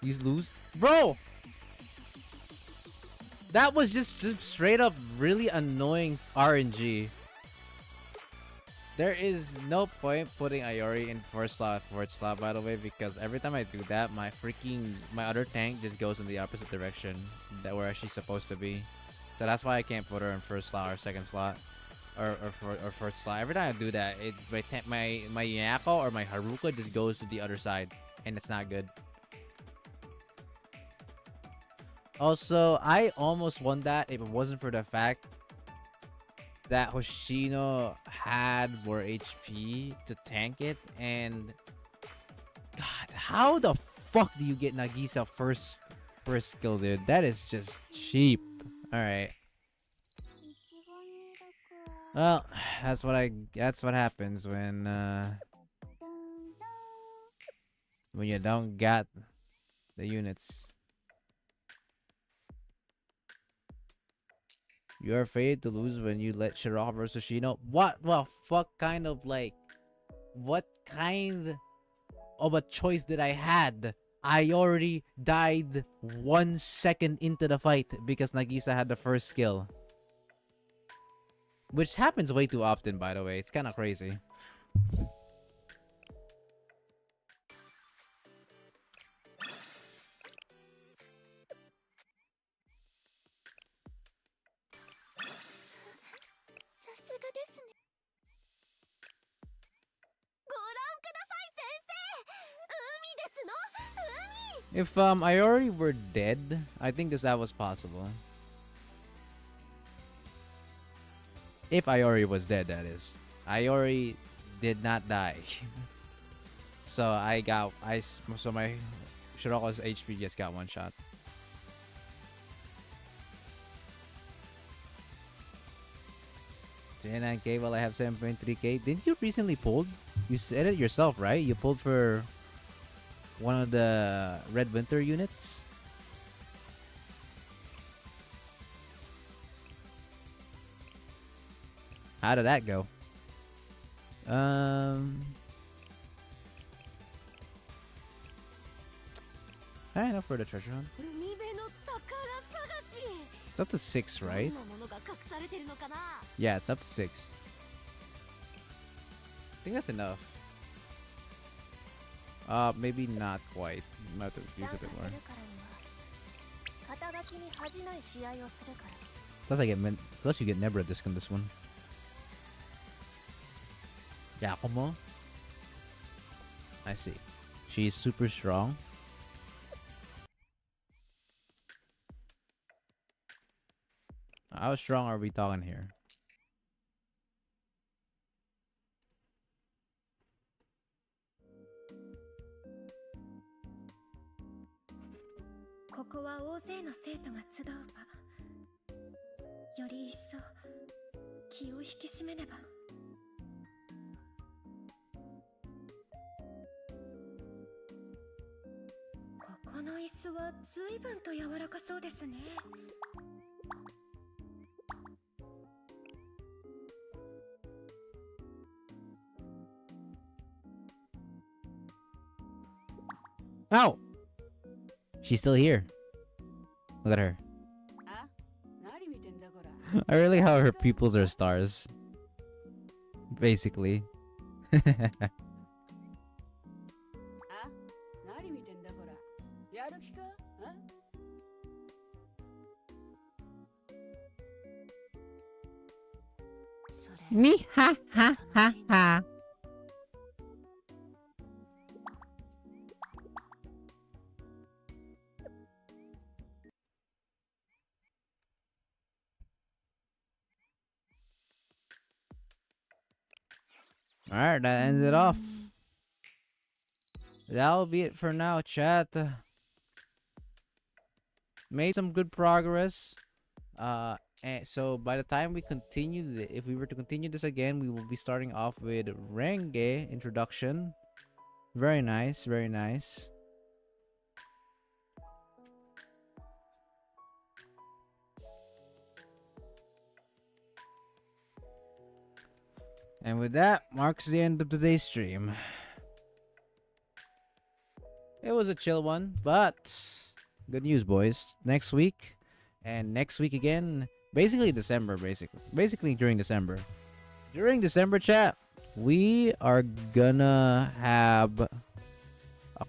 You lose, bro. That was just straight up really annoying RNG. There is no point putting Ayori in first slot, fourth slot, by the way, because every time I do that, my other tank just goes in the opposite direction that where she's supposed to be. So that's why I can't put her in first slot or second slot, or first slot. Every time I do that, my Yako or my Haruka just goes to the other side, and it's not good. Also, I almost won that if it wasn't for the fact that Hoshino had more HP to tank it, and God, how the fuck do you get Nagisa first skill, dude? That is just cheap. All right. Well, that's what happens when you don't got the units. You're afraid to lose when you let Shiraka versus Shino. What? Well, what kind of a choice did I had? I already died 1 second into the fight because Nagisa had the first skill. Which happens way too often, by the way. It's kind of crazy. If Iori were dead, I think that was possible. If Iori was dead, that is. Iori did not die. So so my Shiraka's HP just got one shot. $29K while I have 7.3K. Didn't you recently pulled? You said it yourself, right? You pulled for one of the Red Winter units. How did that go? High enough for the treasure hunt. It's up to 6, right? Yeah, it's up to 6. I think that's enough. Maybe not quite. Might have to use a bit more. Plus you get Nebra disc on this one. Yakumo. I see. She's super strong. How strong are we talking here? Oh! She's still here. Look at her. I really how her pupils are stars. Basically. Me ha ha ha ha. Alright, that ends it off. That'll be it for now, chat. Made some good progress. And so by the time we continue, if we were to continue this again, we will be starting off with Renge introduction. Very nice, very nice. And with that, marks the end of today's stream. It was a chill one, but good news, boys. Next week, and next week again, basically December, basically during December. During December, chat, we are gonna have a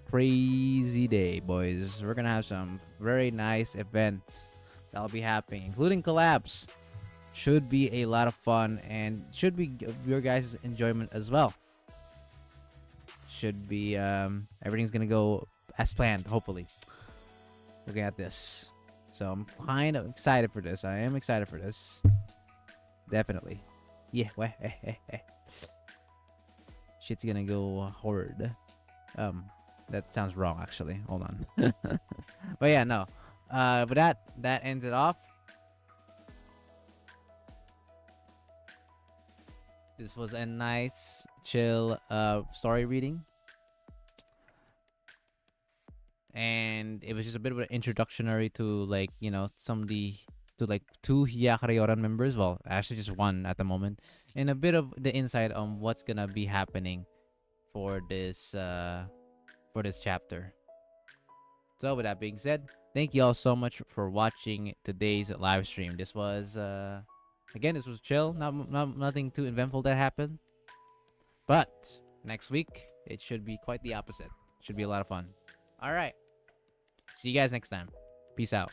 crazy day, boys. We're gonna have some very nice events that'll be happening, including collabs. Should be a lot of fun and should be your guys' enjoyment as well. Should be everything's gonna go as planned, hopefully. Looking at this, so I'm kind of excited for this. I am excited for this, definitely. Yeah, well, shit's gonna go hard. Um, that sounds wrong actually. Hold on. But yeah, no. But that ends it off. This was a nice, chill story reading, and it was just a bit of an introductory to like some of the to like two Hiyakarayoran members. Well, actually just one at the moment, and a bit of the insight on what's gonna be happening for this chapter. So with that being said, thank you all so much for watching today's live stream. This was again, this was chill. Not nothing too eventful that happened. But next week it should be quite the opposite. Should be a lot of fun. All right. See you guys next time. Peace out.